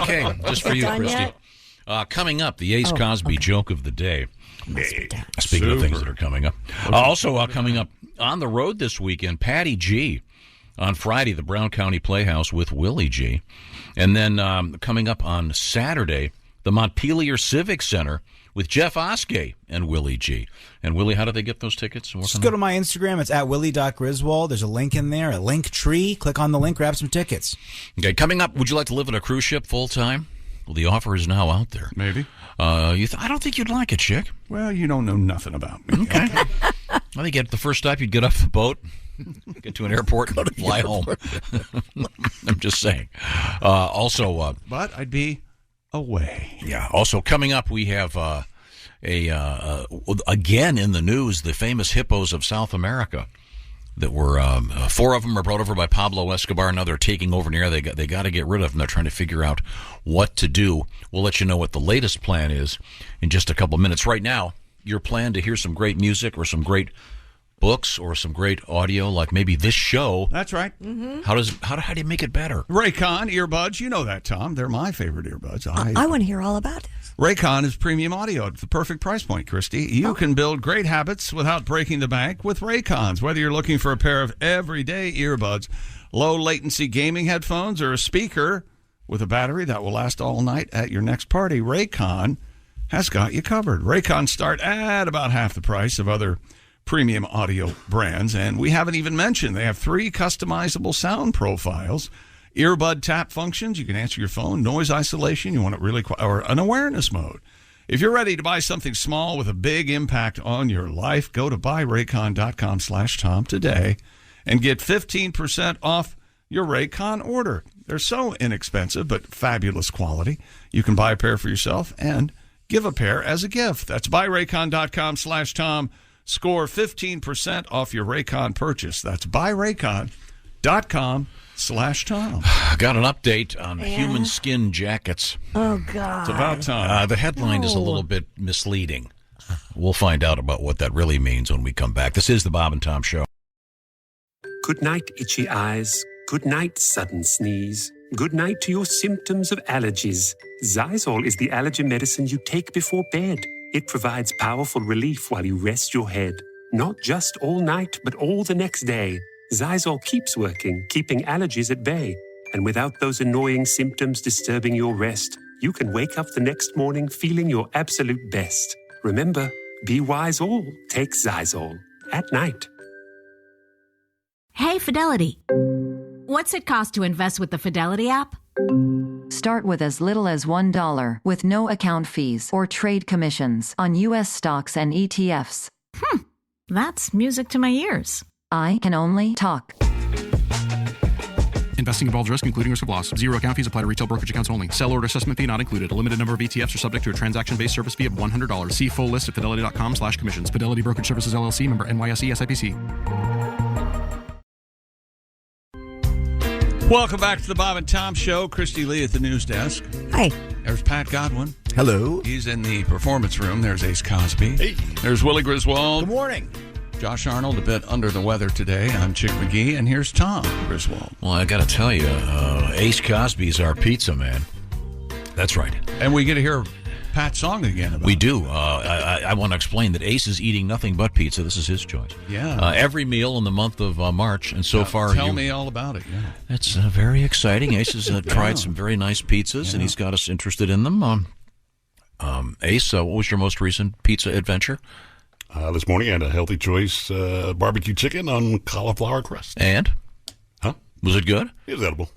Okay, just for you, Christy. Coming up, the Ace Cosby joke of the day. Speaking of things that are coming up. Also coming up on the road this weekend, Patty G. On Friday, the Brown County Playhouse with Willie G. And then coming up on Saturday, the Montpelier Civic Center with Jeff Oskey and Willie G. And Willie, how do they get those tickets? Just go to my Instagram. It's at willie.griswold. There's a link in there, a link tree. Click on the link, grab some tickets. Okay, coming up, would you like to live on a cruise ship full time? Well, the offer is now out there. Maybe. I don't think you'd like it, chick. Well, you don't know nothing about me. Okay. I think at the first stop, you'd get off the boat, get to an airport, and fly home. I'm just saying. But I'd be away. Yeah. Also, coming up, we have again in the news, the famous hippos of South America that were 4 of them were brought over by Pablo Escobar. Now they're taking over an area. They got to get rid of them. They're trying to figure out what to do. We'll let you know what the latest plan is in just a couple minutes. Right now, your plan to hear some great music or some great books or some great audio, like maybe this show. That's right. Mm-hmm. How do you make it better? Raycon earbuds, you know that, Tom. They're my favorite earbuds. I want to hear all about it. Raycon is premium audio at the perfect price point, Christy. You can build great habits without breaking the bank with Raycons. Whether you're looking for a pair of everyday earbuds, low latency gaming headphones, or a speaker with a battery that will last all night at your next party, Raycon has got you covered. Raycons start at about half the price of other premium audio brands, and we haven't even mentioned they have 3 customizable sound profiles, earbud tap functions. You can answer your phone, noise isolation. You want it really quiet, or an awareness mode. If you're ready to buy something small with a big impact on your life, go to buyraycon.com/Tom today and get 15% off your Raycon order. They're so inexpensive but fabulous quality. You can buy a pair for yourself and give a pair as a gift. That's buyraycon.com/Tom. Score 15% off your Raycon purchase. That's buyraycon.com/Tom. Got an update on human skin jackets. Oh, God. It's about time. The headline is a little bit misleading. We'll find out about what that really means when we come back. This is the Bob and Tom Show. Good night, itchy eyes. Good night, sudden sneeze. Good night to your symptoms of allergies. Zysol is the allergy medicine you take before bed. It provides powerful relief while you rest your head. Not just all night, but all the next day. Zysol keeps working, keeping allergies at bay. And without those annoying symptoms disturbing your rest, you can wake up the next morning feeling your absolute best. Remember, be wise all. Take Zysol. At night. Hey, Fidelity. What's it cost to invest with the Fidelity app? Start with as little as $1 with no account fees or trade commissions on U.S. stocks and ETFs. That's music to my ears. I can only talk. Investing involves risk, including risk of loss. Zero account fees apply to retail brokerage accounts only. Sell order assessment fee not included. A limited number of ETFs are subject to a transaction-based service fee of $100. See full list at fidelity.com/commissions. Fidelity Brokerage Services, LLC, member NYSE, SIPC. Welcome back to the Bob and Tom Show. Christy Lee at the news desk. Hi. There's Pat Godwin. Hello. He's in the performance room. There's Ace Cosby. Hey. There's Willie Griswold. Good morning. Josh Arnold, a bit under the weather today. I'm Chick McGee, and here's Tom Griswold. Well, I got to tell you, Ace Cosby's our pizza man. That's right. And we get to hear Pat's song again. We do. I want to explain that Ace is eating nothing but pizza. This is his choice. Yeah. Every meal in the month of March, and so far... Tell me all about it, yeah. It's very exciting. Ace has tried some very nice pizzas, and he's got us interested in them. Ace, what was your most recent pizza adventure? This morning I had a healthy choice barbecue chicken on cauliflower crust. And? Huh? Was it good? It was edible.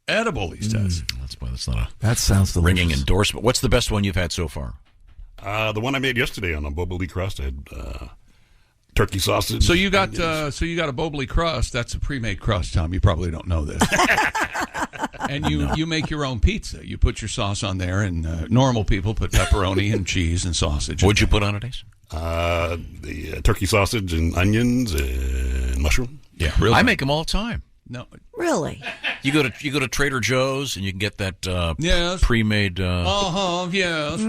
Edible, he says. That's not a that sounds delicious. Ringing endorsement. What's the best one you've had so far? The one I made yesterday on a bubbly crust. I had turkey sausage. So you got a bubbly crust. That's a pre-made crust, Tom. You probably don't know this. And you make your own pizza. You put your sauce on there, and normal people put pepperoni and cheese and sausage. What'd you put on it, Ace? The turkey sausage and onions and mushroom. Yeah, really. I make them all the time. No, really. You go to Trader Joe's and you can get that pre-made. Yes.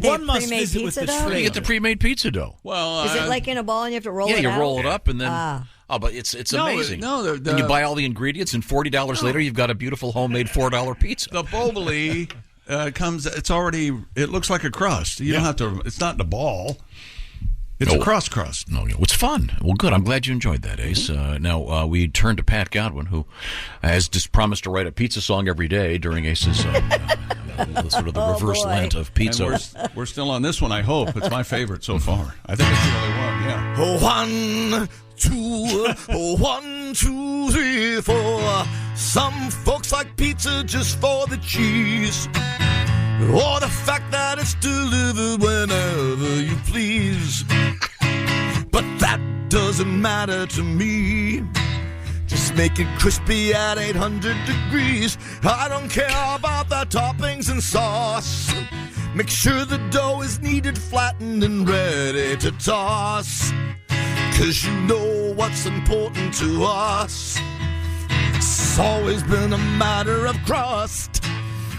One must visit with the Trader. You get the pre-made pizza dough. Well, is it like in a ball and you have to roll it out? Yeah, you roll it up and then. Oh, but it's amazing. And you buy all the ingredients, and $40 later, you've got a beautiful homemade $4 pizza. The Boboli comes. It looks like a crust. You don't have to. It's not in a ball. It's a crust. No, it's fun. Well, good. I'm glad you enjoyed that, Ace. Now, we turn to Pat Godwin, who has just promised to write a pizza song every day during Ace's sort of the reverse Lent of pizza. And we're still on this one, I hope. It's my favorite so far. I think it's the only one, yeah. 1, 2, 3, 4. Some folks like pizza just for the cheese, or the fact that it's delivered whenever you please. But that doesn't matter to me. Just make it crispy at 800 degrees. I don't care about the toppings and sauce. Make sure the dough is kneaded, flattened, and ready to toss. 'Cause you know what's important to us. It's always been a matter of crust.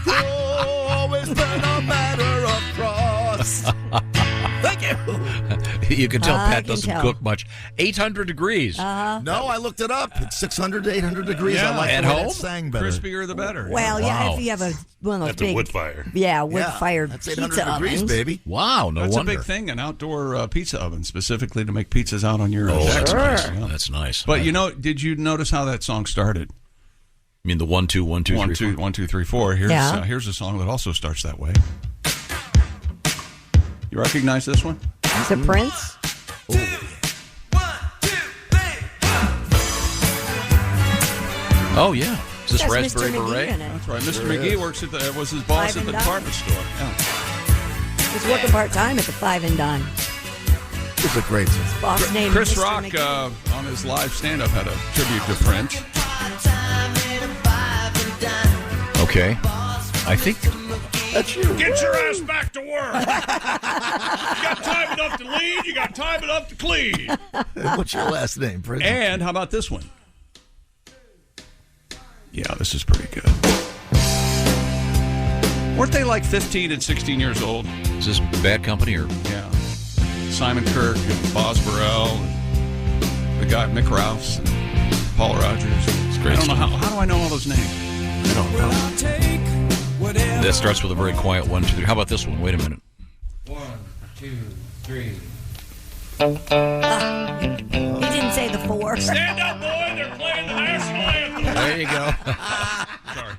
Always been a matter of crust. Thank you. You can tell Pat can doesn't tell. cook much. 800 degrees. No, I looked it up. It's 600 to 800 degrees. Yeah. I like At the way home? it sang better. Crispier the better. Well, yeah, Wow. if you have one of those That's a big wood fire. wood-fired That's pizza 800 degrees, ovens. baby. Wow, no That's wonder. a big thing, an outdoor pizza oven specifically to make pizzas out on your Oh, deck. that's nice. Yeah. That's nice. But did you notice how that song started? I mean the 1 2 1 2 3 4. 1 2 3 4. Here's Yeah. here's a song that also starts that way. You recognize this one? Is it Prince? Oh yeah. Is this That's Raspberry Mr. McGee Beret? in it. That's right. Mr. Sure McGee is. was his boss Five at the and Dime. department store. Yeah. He's working part-time at the Five and Dime. It's a great song. Boss named Chris Mr. Rock McGee. on his live stand-up had a tribute to Prince. Okay. I think That's you. Get your ass back to work. You got time enough to lead. You got time enough to clean. What's your last name, Prince? And how about this one? Yeah, this is pretty good. Weren't they like 15 and 16 years old? is this Bad Company or Yeah. Simon Kirk and Boz Burrell and the guy Mick Rouse and Paul Rogers. It's great I don't know song. how do I know all those names? I don't know. That starts with a very quiet 1 2 3. How about this one? Wait a minute. 1 2 3. He didn't say the 4. Stand up, boy! They're playing the national anthem. There you go. Sorry.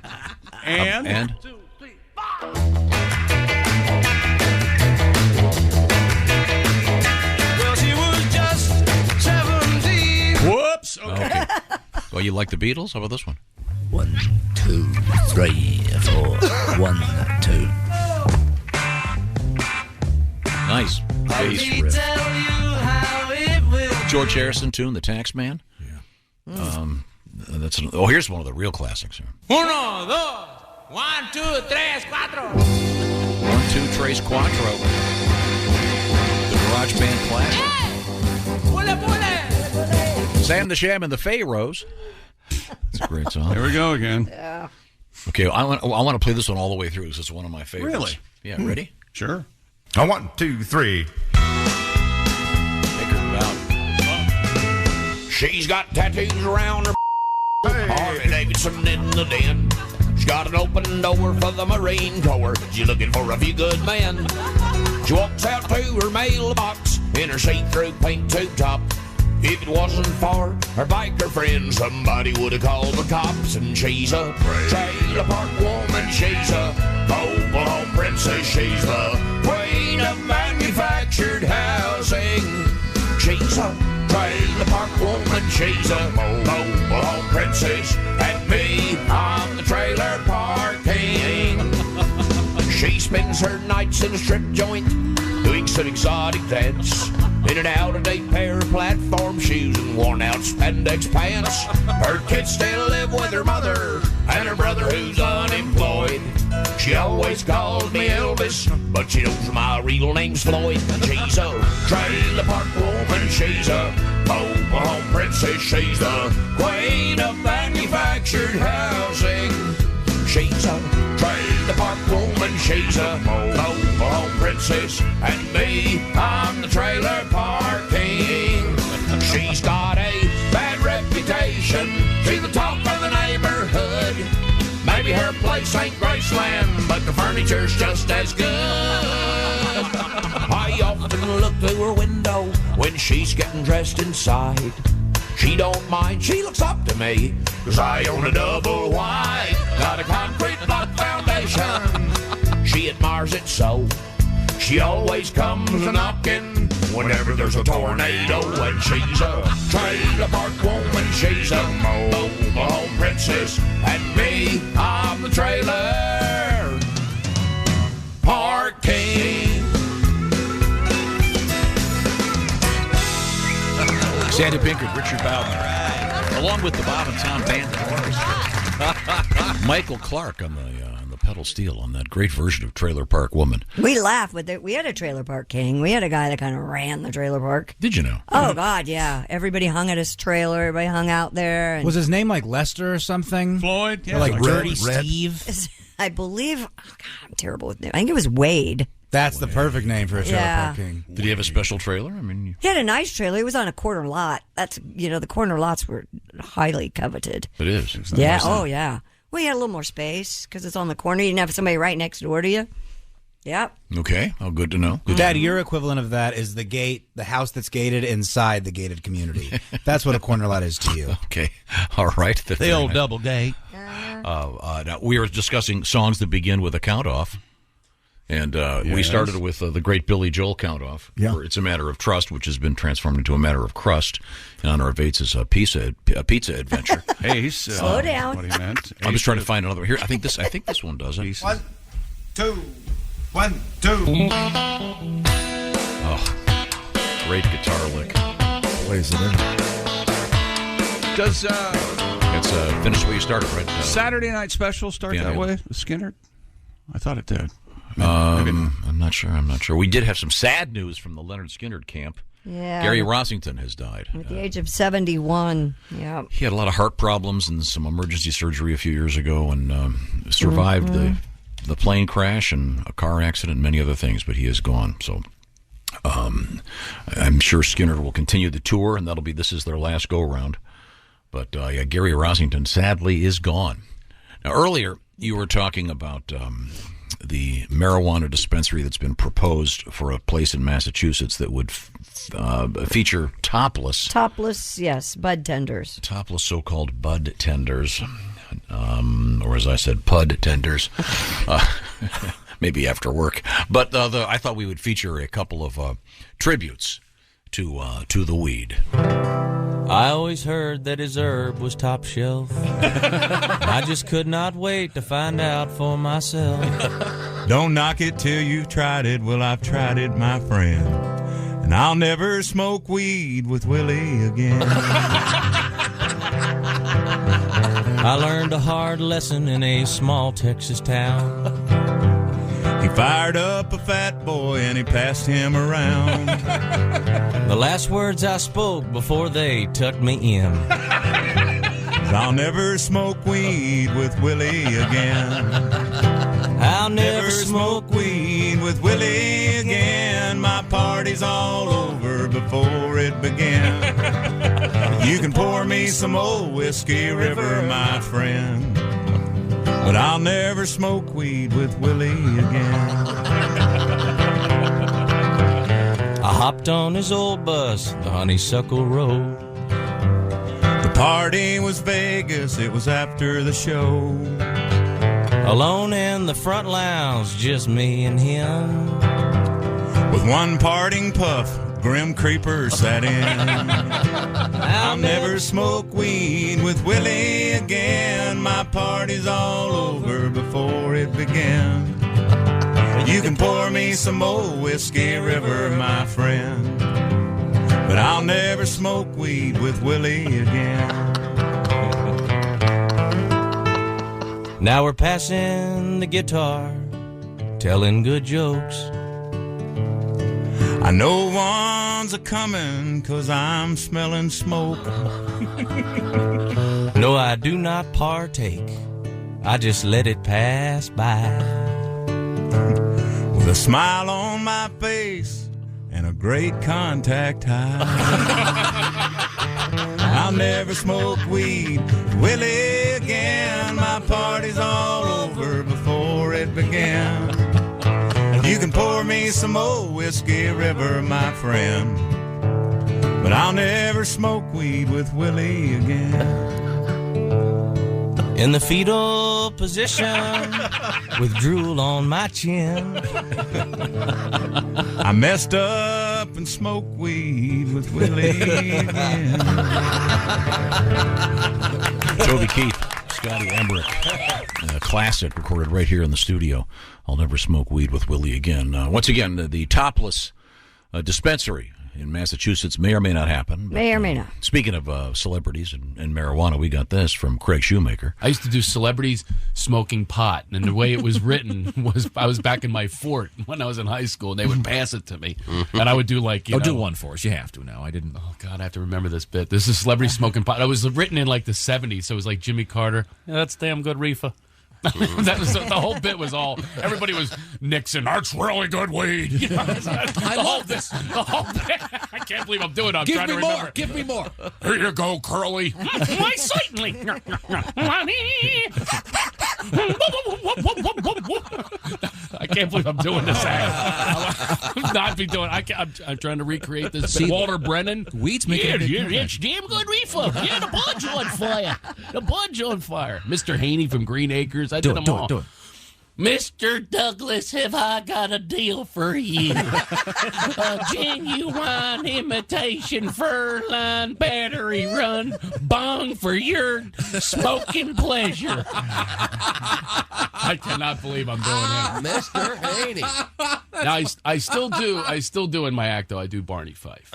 And? Well, she was just 17. Whoops. Okay. Well, you like the Beatles? How about this one? 1 2 3 4. 1 2. Nice bass Let me riff. tell you how it will. George Harrison tune, The Tax Man. Yeah. Here's one of the real classics. Here. 1 2 1 2 3 4. 1 2 Tres Quattro. The Garage Band classic. Pule, pule. Sam the Sham and the Pharaohs. It's a great song. Here we go again. Yeah. Okay, I want to play this one all the way through because it's one of my favorites. Really? Yeah, ready? Sure. 1 2 3. Make her out. She's got tattoos around her Harley Davidson in the den. She's got an open door for the Marine Corps. She's looking for a few good men. She walks out to her mailbox in her see-through pink tube top. If it wasn't for her biker friend, somebody would have called the cops. And she's a trailer park woman. She's a mobile home princess. She's the queen of manufactured housing. She's a trailer park woman. She's a mobile home princess. And me, I'm the trailer park king. She spends her nights in a strip joint, doing some exotic dance. In an out-of-date pair of platform shoes and worn-out spandex pants. Her kids still live with her mother and her brother who's unemployed. She always calls me Elvis, but she knows my real name's Floyd. And she's a trailer park woman. She's a mobile home princess. She's the queen of manufactured housing. She's a trailer park woman. She's a mobile home princess. And me, I'm the trailer park king. She's got a bad reputation. She's the talk of the neighborhood. Maybe her place ain't Graceland, but the furniture's just as good. I often look through her window when she's getting dressed inside. She don't mind, she looks up to me, 'cause I own a double wide. Got a concrete block foundation, she admires it so. She always comes a-knocking whenever there's a tornado. And she's a trailer park woman. She's a mobile home princess. And me, I'm the trailer park king. Sandy Pinkard, Richard Bowden, along with the Bob and Tom Band and Orchestra. Michael Clark on the pedal steel on that great version of Trailer Park Woman. We laughed with it. We had a trailer park king. We had a guy that kind of ran the trailer park. Did you know? Oh, God, yeah. Everybody hung at his trailer. Everybody hung out there. And Was his name like Lester or something? Floyd? Or like Red, Dirty Red. Steve? I believe, oh God, I'm terrible with names. I think it was Wade. That's the perfect name for a trailer Yeah. park king. Did he have a special trailer? I mean, He had a nice trailer. He was on a corner lot. That's, the corner lots were highly coveted. it is. Yeah. Oh, yeah. Well, he had a little more space because it's on the corner. You didn't have somebody right next door to you. Yep. Okay. Oh, good to know. Good Dad, to know. your equivalent of that is the gate, the house that's gated inside the gated community. That's what a corner lot is to you. Okay. All right. The old double gate. Now, we are discussing songs that begin with a count-off. And we Yes. started with the great Billy Joel count-off. Yeah. For It's a Matter of Trust, which has been transformed into a matter of crust in honor of Bates's pizza adventure. Ace. Slow down. What he meant. I'm just trying to find another. Here, I think this one does it. 1, 2, 1, 2. Oh, great guitar lick. Plays it in. Does It's finish where you started, right? Saturday Night Special start Van that Halen. way? Skinner? I thought it did. I'm not sure. We did have some sad news from the Leonard Skinner camp. Yeah. Gary Rossington has died. At the age of 71. Yeah. He had a lot of heart problems and some emergency surgery a few years ago, and survived the plane crash and a car accident and many other things. But he is gone. So I'm sure Skinner will continue the tour, and this is their last go round. But Gary Rossington sadly is gone. Now earlier you were talking about the marijuana dispensary that's been proposed for a place in Massachusetts that would feature topless, Yes, bud tenders. topless so-called bud tenders, or as I said, pud tenders, maybe after work. But I thought we would feature a couple of tributes to the weed. I always heard that his herb was top shelf. I just could not wait to find out for myself. Don't knock it till you've tried it. Well, I've tried it, my friend. And I'll never smoke weed with Willie again. I learned a hard lesson in a small Texas town. He fired up a fat boy and he passed him around. The last words I spoke before they tucked me in. I'll never smoke weed with Willie again. I'll never smoke weed with Willie again. My party's all over before it began. You can pour me some old Whiskey River, my friend, but I'll never smoke weed with Willie again. I hopped on his old bus, the Honeysuckle Road. The party was Vegas, it was after the show. Alone in the front lounge, just me and him. With one parting puff, Grim Creeper sat in. I'll never smoke weed with Willie again. My party's all over before it began. You can pour me some old Whiskey River, my friend, but I'll never smoke weed with Willie again. Now we're passing the guitar, telling good jokes. I know one's a-comin' 'cause I'm smelling smoke. No, I do not partake. I just let it pass by. With a smile on my face and a great contact high. I'll never smoke weed with Willie again. My party's all over before it began. You can pour me some old Whiskey River, my friend, but I'll never smoke weed with Willie again. In the fetal position, with drool on my chin. I messed up and smoked weed with Willie again. Toby Keith, Scotty Emmerich, a classic recorded right here in the studio. I'll never smoke weed with Willie again. Once again, the topless dispensary in Massachusetts may or may not happen. But, May or may not. Speaking of celebrities and marijuana, we got this from Craig Shoemaker. I used to do celebrities smoking pot, and the way it was written was I was back in my fort when I was in high school, and they would pass it to me, and I would do like do one for us. You have to now. I didn't. Oh God, I have to remember this bit. This is celebrity smoking pot. It was written in like the '70s, so it was like Jimmy Carter. Yeah, that's damn good reefer. That was the whole bit was all. Everybody was Nixon. That's really good weed. You know, I love this. The whole bit. I can't believe I'm doing it. I'm Give trying me to more. remember. Give me more. Here you go, Curly. Why, certainly. I can't believe I'm doing this act. I'm not be doing. I'm trying to recreate this. See, Walter Brennan. Weed's making a big it's damn good reefer. Yeah, the bud's on fire. The bud's on fire. Mr. Haney from Green Acres. I did them all. Do it. Mr. Douglas, have I got a deal for you? A genuine imitation fur-lined battery run bong for your smoking pleasure. I cannot believe I'm doing him. Mr. Haney. Now, I still do in my act, though. I do Barney Fife.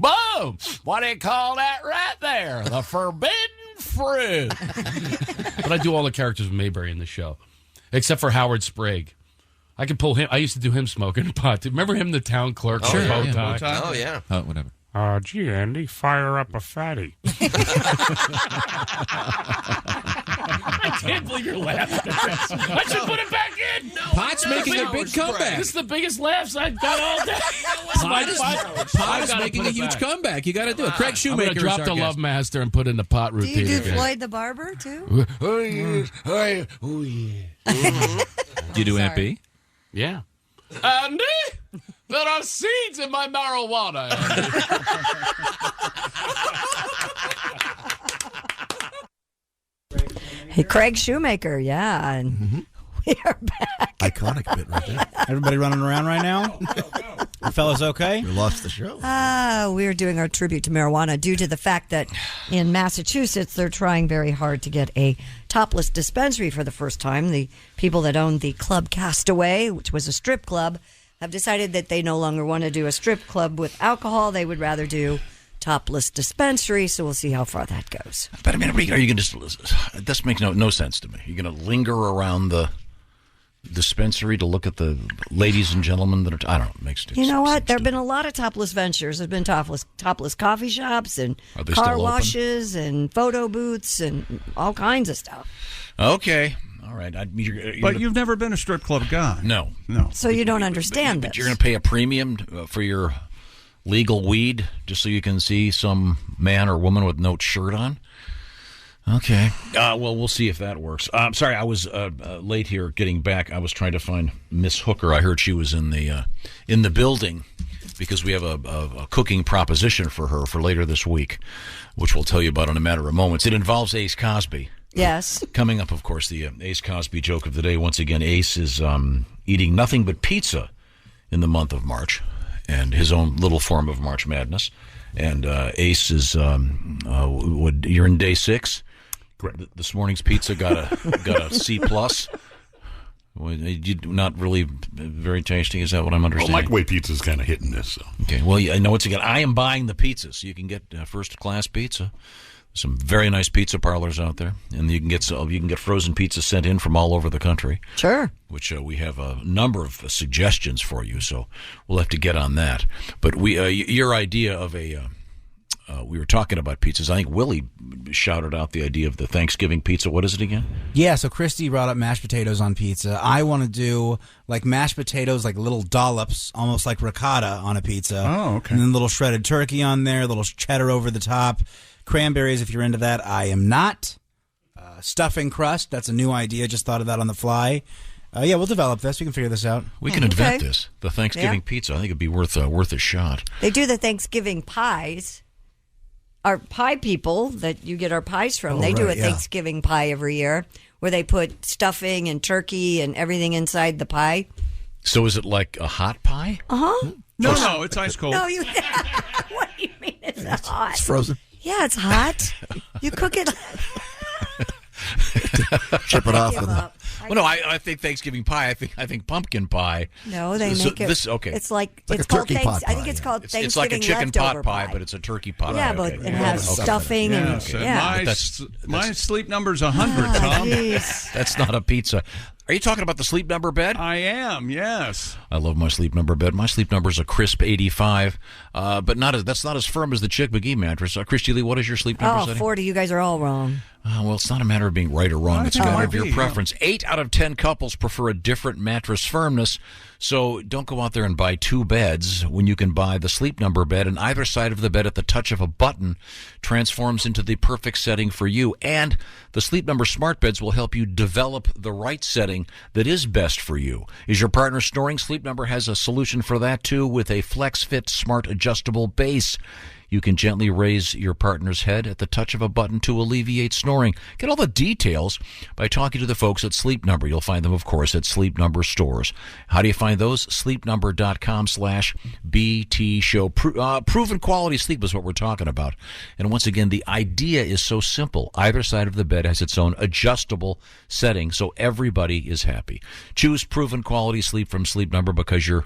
Boom! What do you call that right there? The forbidden fruit. But I do all the characters of Mayberry in the show. Except for Howard Sprague. I could pull him. I used to do him smoking pot. Remember him, the town clerk? Sure, bow yeah. tie? Oh, yeah. Whatever. Gee, Andy, fire up a fatty. I can't believe you're laughing at this. I should put it back in. Pot's making a big comeback. This is the biggest laughs I've got all day. Pot is making a huge comeback. You got to do it. Craig Shoemaker. I'm going to drop the Love Master and put in the pot Do routine. you do again. Floyd the Barber, too? Oh, yeah. Oh, yeah. Do you do Aunt B? Yeah. Andy, there are seeds in my marijuana. Hey, Craig Shoemaker, yeah. And we are back. Iconic bit right there. Everybody running around right now? You fellas okay? We lost the show. We're doing our tribute to marijuana due to the fact that in Massachusetts, they're trying very hard to get a topless dispensary for the first time. The people that owned the Club Castaway, which was a strip club, have decided that they no longer want to do a strip club with alcohol. They would rather do topless dispensary, so we'll see how far that goes. But I mean, are you going to? This makes no sense to me. You're going to linger around the dispensary to look at the ladies and gentlemen that are. I don't know. It makes. You know what? There have been a lot of topless ventures. There's been topless coffee shops and car washes and photo booths and all kinds of stuff. Okay. All right. But you've never been a strip club guy. No. So you don't understand this. But you're going to pay a premium for your legal weed just so you can see some man or woman with no shirt on? Okay. Well, we'll see if that works. I'm sorry, I was late here getting back. I was trying to find Miss Hooker. I heard she was in the building because we have a cooking proposition for her for later this week, which we'll tell you about in a matter of moments. It involves Ace Cosby. Yes. Coming up, of course, the Ace Cosby joke of the day. Once again, Ace is eating nothing but pizza in the month of March, and his own little form of March Madness. And Ace is you're in day 6. Correct. This morning's pizza got a C+. Not really very tasty. Is that what I'm understanding? Well, microwave pizza is kind of hit and miss. So. Okay. Well, I know once again, I am buying the pizza, so you can get first class pizza. Some very nice pizza parlors out there, and you can get frozen pizza sent in from all over the country. Sure. Which we have a number of suggestions for you, so we'll have to get on that. But your idea of we were talking about pizzas. I think Willie shouted out the idea of the Thanksgiving pizza. What is it again? Yeah, so Christy brought up mashed potatoes on pizza. I want to do like mashed potatoes, like little dollops, almost like ricotta on a pizza. Oh, okay. And then little shredded turkey on there, little cheddar over the top. Cranberries, if you're into that. I am not. Stuffing crust, that's a new idea. Just thought of that on the fly. Yeah, we'll develop this. We can figure this out. We can invent this. The Thanksgiving pizza. I think it'd be worth a shot. They do the Thanksgiving pies. Our pie people that you get our pies from, they do a Thanksgiving pie every year where they put stuffing and turkey and everything inside the pie. So is it like a hot pie? Uh-huh. No, it's ice cold. No, what do you mean it's hot? It's frozen. Yeah, it's hot. You cook it. Chip it off with up. Well, no, I think Thanksgiving pie. I think pumpkin pie. No, they make it. This okay. It's like a called turkey pot I think pie, it's called Thanksgiving It's like a chicken pot pie, but it's a turkey pot yeah, pie. but Okay. it has stuffing and My sleep number's 100, Tom. That's not a pizza. Are you talking about the Sleep Number bed? I am, yes. I love my Sleep Number bed. My Sleep Number is a crisp 85, but that's not as firm as the Chick McGee mattress. Christy Lee, what is your Sleep Number setting? 40. You guys are all wrong. Well, it's not a matter of being right or wrong. It's a matter of your preference. Yeah. 8 out of 10 couples prefer a different mattress firmness. So don't go out there and buy 2 beds when you can buy the Sleep Number bed, and either side of the bed at the touch of a button transforms into the perfect setting for you. And the Sleep Number smart beds will help you develop the right setting that is best for you. Is your partner snoring? Sleep Number has a solution for that too with a FlexFit smart adjustable base. You can gently raise your partner's head at the touch of a button to alleviate snoring. Get all the details by talking to the folks at Sleep Number. You'll find them, of course, at Sleep Number stores. How do you find those? sleepnumber.com/BT show. Proven quality sleep is what we're talking about. And once again, the idea is so simple. Either side of the bed has its own adjustable setting, so everybody is happy. Choose proven quality sleep from Sleep Number because your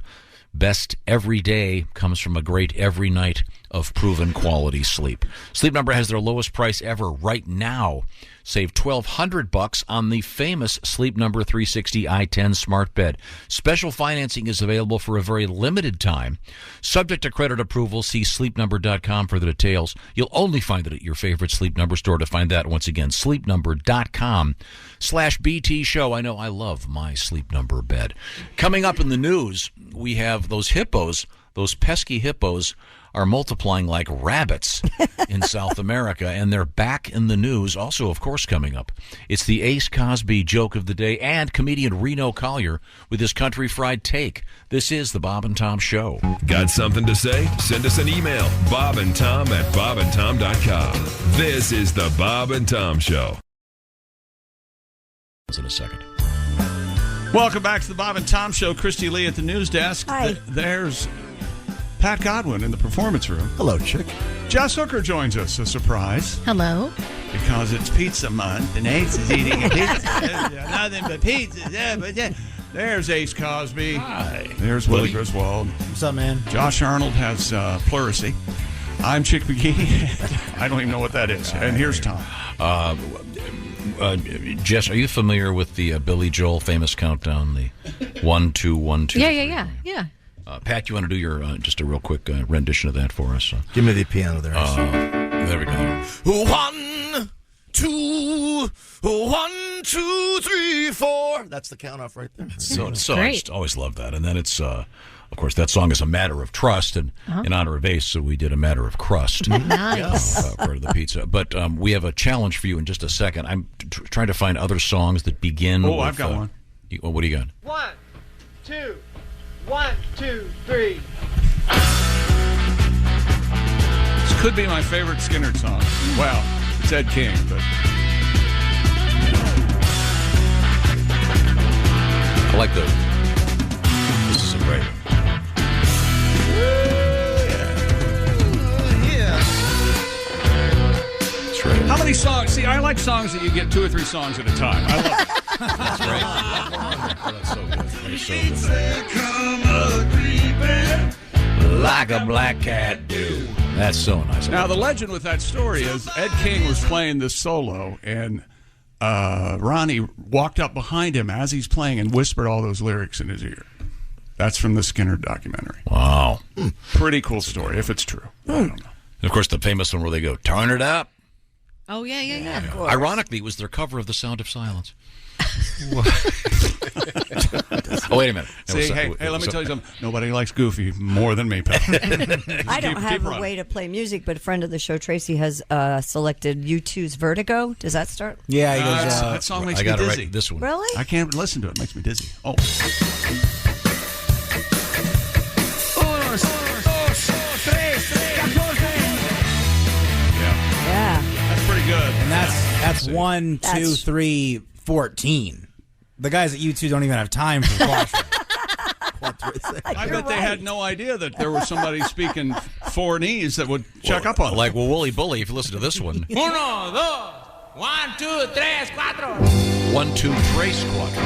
best every day comes from a great every night of proven quality sleep. Sleep Number has their lowest price ever right now. Save $1,200 on the famous Sleep Number 360 i10 smart bed. Special financing is available for a very limited time. Subject to credit approval, see sleepnumber.com for the details. You'll only find it at your favorite Sleep Number store. To find that, once again, sleepnumber.com/BT show. I know I love my Sleep Number bed. Coming up in the news, we have those hippos, those pesky hippos are multiplying like rabbits in South America, and they're back in the news. Also, of course, coming up, it's the Ace Cosby joke of the day and comedian Reno Collier with his country fried take. This is the Bob and Tom Show. Got something to say? Send us an email, bobandtom@bobandtom.com. This is the Bob and Tom Show. In a second. Welcome back to the Bob and Tom Show. Christy Lee at the news desk. Hi. There's Pat Godwin in the performance room. Hello, Chick. Jess Hooker joins us, a surprise. Hello. Because it's pizza month and Ace is eating a pizza. Nothing but pizza. There's Ace Cosby. Hi. There's Willie Griswold. What's up, man? Josh Arnold has pleurisy. I'm Chick McGee. I don't even know what that is. And here's Tom. Jess, are you familiar with the Billy Joel famous countdown, the 1, 2, 1, 2? Yeah. Pat, you want to do your just a real quick rendition of that for us? Give me the piano there. There we go. 1, 2, 1, 2, 3, 4. That's the count off right there. So I just always love that. And then it's, of course, that song is A Matter of Trust, and in honor of Ace, so we did A Matter of Crust. Nice. Part of the pizza. But we have a challenge for you in just a second. I'm trying to find other songs that begin with... I've got one. What do you got? 1, 2, 1, 2, 3. This could be my favorite Skynyrd song. Well, it's Ed King, but... I like the... This is a great one. That's right. How many songs? See, I like songs that you get 2 or 3 songs at a time. I love it. That's great. Oh, that's so good. That's so good. Like a black cat do. That's so nice. Now, the legend with that story is Ed King was playing this solo, and Ronnie walked up behind him as he's playing and whispered all those lyrics in his ear. That's from the Skynyrd documentary. Wow. Pretty cool story, if it's true. I don't know. And of course, the famous one where they go, turn it up. Oh, yeah. Ironically, it was their cover of The Sound of Silence. Oh, wait a minute. See, hey, let me tell you something. Nobody likes Goofy more than me, pal. I don't have a way to play music, but a friend of the show, Tracy, has selected U2's Vertigo. Does that start? Yeah, he goes, that song makes me dizzy. Right, this one. Really? I can't listen to it. It makes me dizzy. Oh. Yeah. That's pretty good. And that's 1, 2, 3, 14. The guys at U2 don't even have time for quattro. I bet they had no idea that there was somebody speaking 4 knees that would check up on it. Like, Wooly Bully, if you listen to this one. 1, 2, 3, 4. 1, 2, 3, quattro.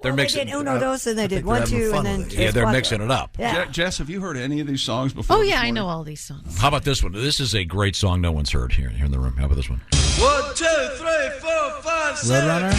They're mixing. They did uno, dos, and they did 1, 2, and then yeah, they're mixing it up. Yeah. Jess, have you heard any of these songs before? Oh, yeah, I know all these songs. How about this one? This is a great song no one's heard here in the room. How about this one? 1, 2, 3, 4, 5, 6. Roadrunner?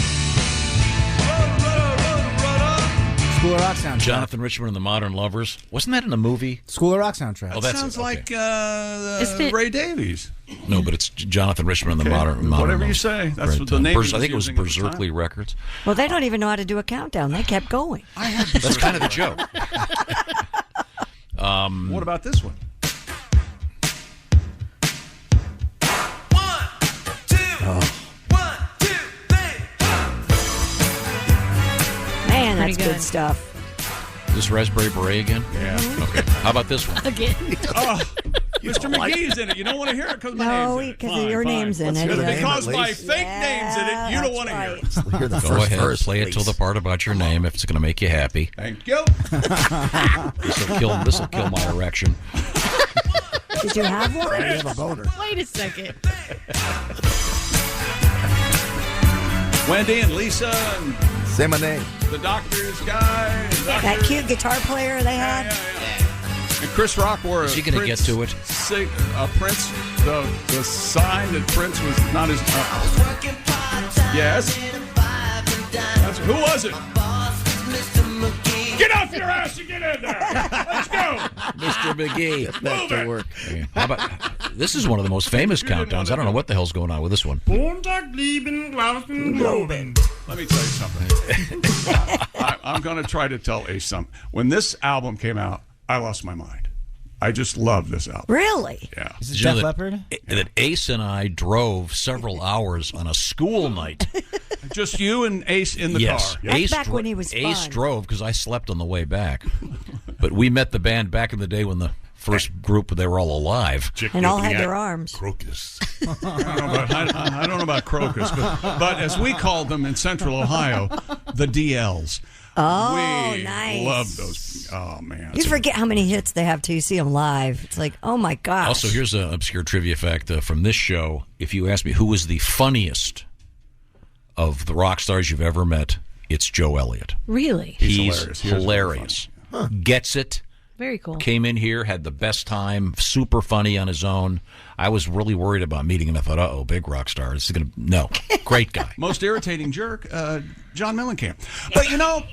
School of Rock soundtrack. Jonathan Richman and the Modern Lovers. Wasn't that in the movie? School of Rock soundtrack. Oh, that's Sounds it. Okay. like Ray Davies. No, but it's Jonathan Richman and the Modern Whatever Lovers. you say. That's Right, what the name I was think it was using at the time. Berserkly Records. Well, they don't even know how to do a countdown. They kept going. That's kind of the joke. What about this one? Man, that's Pretty good good. stuff. This Raspberry Beret again? Yeah. Okay. How about this one? Again. Oh, Mr. McGee's in it. You don't want to hear it because my No, name's in it. because Fine, your fine. name's in Let's it. hear the Yeah. name because at my least. fake name's in it. You don't want to hear it. Hear the Go first ahead, verse, play it till please. the part about your name if it's going to make you happy. Thank you. This will kill my erection. Did you have one? You have a boner. Wait a second. Wendy and Lisa and Say my name. the doctor's guy. And That cute guitar player they had? And Chris Rock wore Is he gonna get to it? Prince, the sign that Prince was not his. Yes. Who was it? Get off your ass and get in there. Let's go. Mr. McGee. Move it. Work. Okay. How about, this is one of the most famous countdowns. I don't know what the hell's going on with this one. Let me tell you something. I'm going to try to tell Ace something. When this album came out, I lost my mind. I just love this album. Really? Yeah. Is it Did you know Def that- Leppard? That Ace and I drove several hours on a school night. Just you and Ace in the Yes. car. That's back when he was Ace fun. drove because I slept on the way back. But we met the band back in the day when the first group, they were all alive. And all had their arms. Crocus. I don't know about Crocus, but as we called them in Central Ohio, the DLs. Oh, we nice. love those. Oh, man. You forget how many hits they have till you see them live. It's like, oh my gosh. Also, here's an obscure trivia fact from this show. If you ask me who was the funniest of the rock stars you've ever met, it's Joe Elliott. Really? He's hilarious. hilarious. Gets it. Very cool. Came in here, had the best time, super funny on his own. I was really worried about meeting him. I thought, uh-oh, big rock star. This is gonna great guy. Most irritating jerk, John Mellencamp. But you know,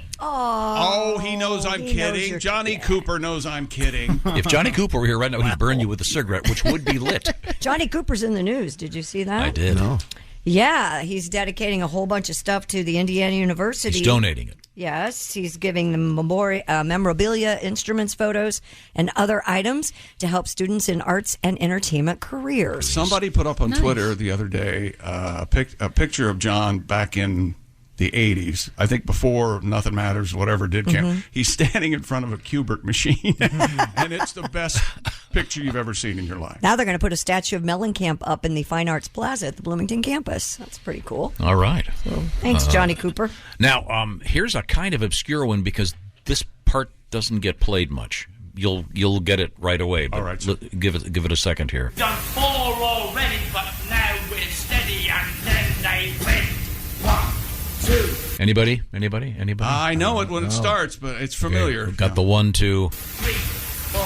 he knows I'm kidding. Johnny Cooper knows I'm kidding. If Johnny Cooper were here right now, he'd burn you with a cigarette, which would be lit. Johnny Cooper's in the news. Did you see that? I did. No. Yeah, he's dedicating a whole bunch of stuff to the Indiana University. He's donating it. Yes, he's giving them memorabilia, instruments, photos, and other items to help students in arts and entertainment careers. Somebody put up on Twitter the other day a picture of John back in the 80s. I think before Nothing Matters, whatever did count. Mm-hmm. He's standing in front of a Kubert machine, and it's the best picture you've ever seen in your life. Now they're going to put a statue of Mellencamp up in the Fine Arts Plaza at the Bloomington campus. That's pretty cool. All right. Thanks, Johnny Cooper. Now, here's a kind of obscure one because this part doesn't get played much. You'll get it right away. But all right. Give it a second here. Done 4 already, but now we're steady and then they win. 1, 2. Anybody? I know it when it starts, but it's familiar. Okay, got the 1, 2. 3, 4.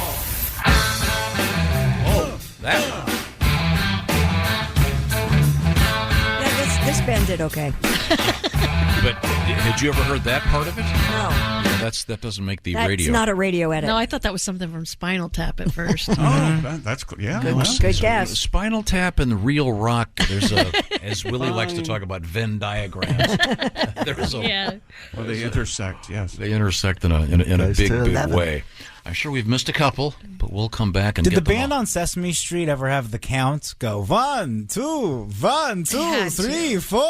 Oh, that one. Yeah, this band did okay. But had you ever heard that part of it? No. Yeah, that doesn't make the That's radio. not a radio edit. No, I thought that was something from Spinal Tap at first. That's yeah. Good guess. Spinal Tap and real rock. There's as Willie likes to talk about Venn diagrams. There's Yeah. Well, they intersect. Yes, they intersect in a Goes big, to big 11. way. I'm sure we've missed a couple, but we'll come back and Did get the them band all. on Sesame Street ever have the count go 1, 2, 1, 2, 3, 4?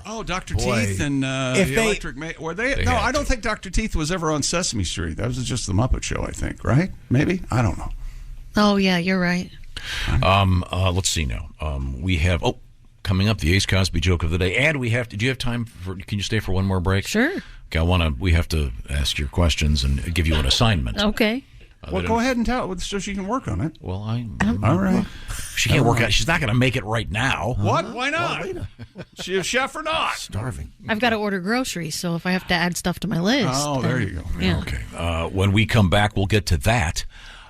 Oh, Dr. Teeth and If the they- Electric were they? They No, had I don't think Dr. Teeth was ever on Sesame Street. That was just the Muppet Show, I think. Right? Maybe. I don't know. Oh, yeah, you're right. Let's see now. We have coming up the Ace Cosby joke of the day, and we have to. Do you have time for? Can you stay for one more break? Sure. Okay, we have to ask your questions and give you an assignment. Okay. Well, go ahead and tell it so she can work on it. Well, all right. She can't work out. She's not going to make it right now. What? Why not? She a chef or not? Starving. I've got to order groceries, so if I have to add stuff to my list. Oh, there you go. Yeah. Okay. When we come back, we'll get to that.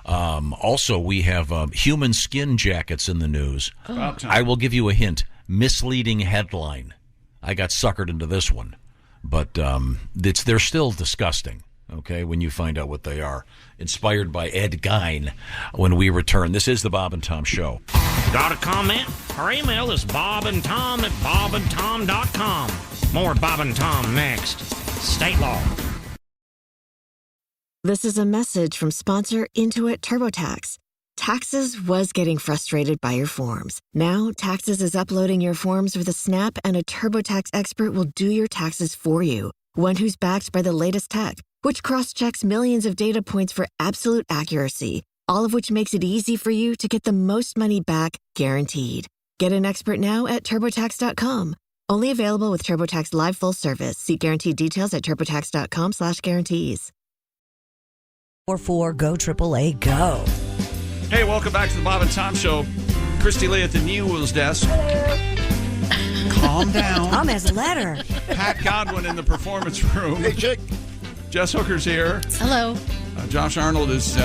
Also, we have human skin jackets in the news. About time. I will give you a hint. Misleading headline. I got suckered into this one, but they're still disgusting. Okay, when you find out what they are. Inspired by Ed Gein when we return. This is the Bob and Tom Show. Got a comment? Our email is bobandtom@bobandtom.com. More Bob and Tom next. State law. This is a message from sponsor Intuit TurboTax. Taxes was getting frustrated by your forms. Now, Taxes is uploading your forms with a snap, and a TurboTax expert will do your taxes for you. One who's backed by the latest tech, which cross-checks millions of data points for absolute accuracy, all of which makes it easy for you to get the most money back, guaranteed. Get an expert now at TurboTax.com. Only available with TurboTax Live Full Service. See guaranteed details at TurboTax.com/guarantees. 44 Go AAA Go. Hey, welcome back to the Bob and Tom Show. Christy Lee at the News desk. Calm down. Tom has a letter. Pat Godwin in the performance room. Hey, chick. Jess Hooker's here. Hello. Josh Arnold is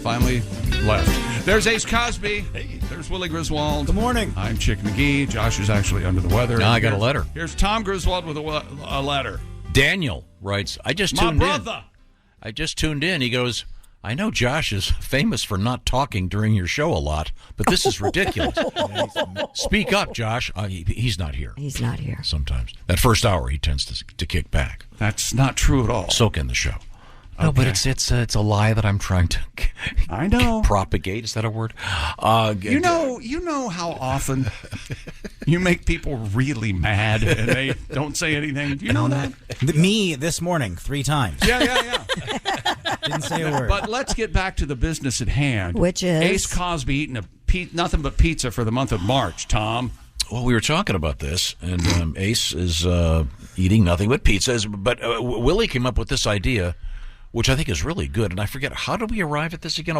finally left. There's Ace Cosby. Hey. There's Willie Griswold. Good morning. I'm Chick McGee. Josh is actually under the weather. Now I got a letter. Here's Tom Griswold with a letter. Daniel writes, I just tuned in. He goes, I know Josh is famous for not talking during your show a lot, but this is ridiculous. Speak up, Josh. He's not here. He's not here. Sometimes. That first hour, he tends to kick back. That's not true at all. Soak in the show. No, but it's a lie that I'm trying to I know. propagate. Is that a word? You know how often you make people really mad and they don't say anything. Do you know that? Me this morning 3 times. Yeah. Didn't say a word. But let's get back to the business at hand. Which is? Ace Cosby eating nothing but pizza for the month of March, Tom. Well, we were talking about this, and Ace is eating nothing but pizza. But Willie came up with this idea, which I think is really good. And I forget, how did we arrive at this again?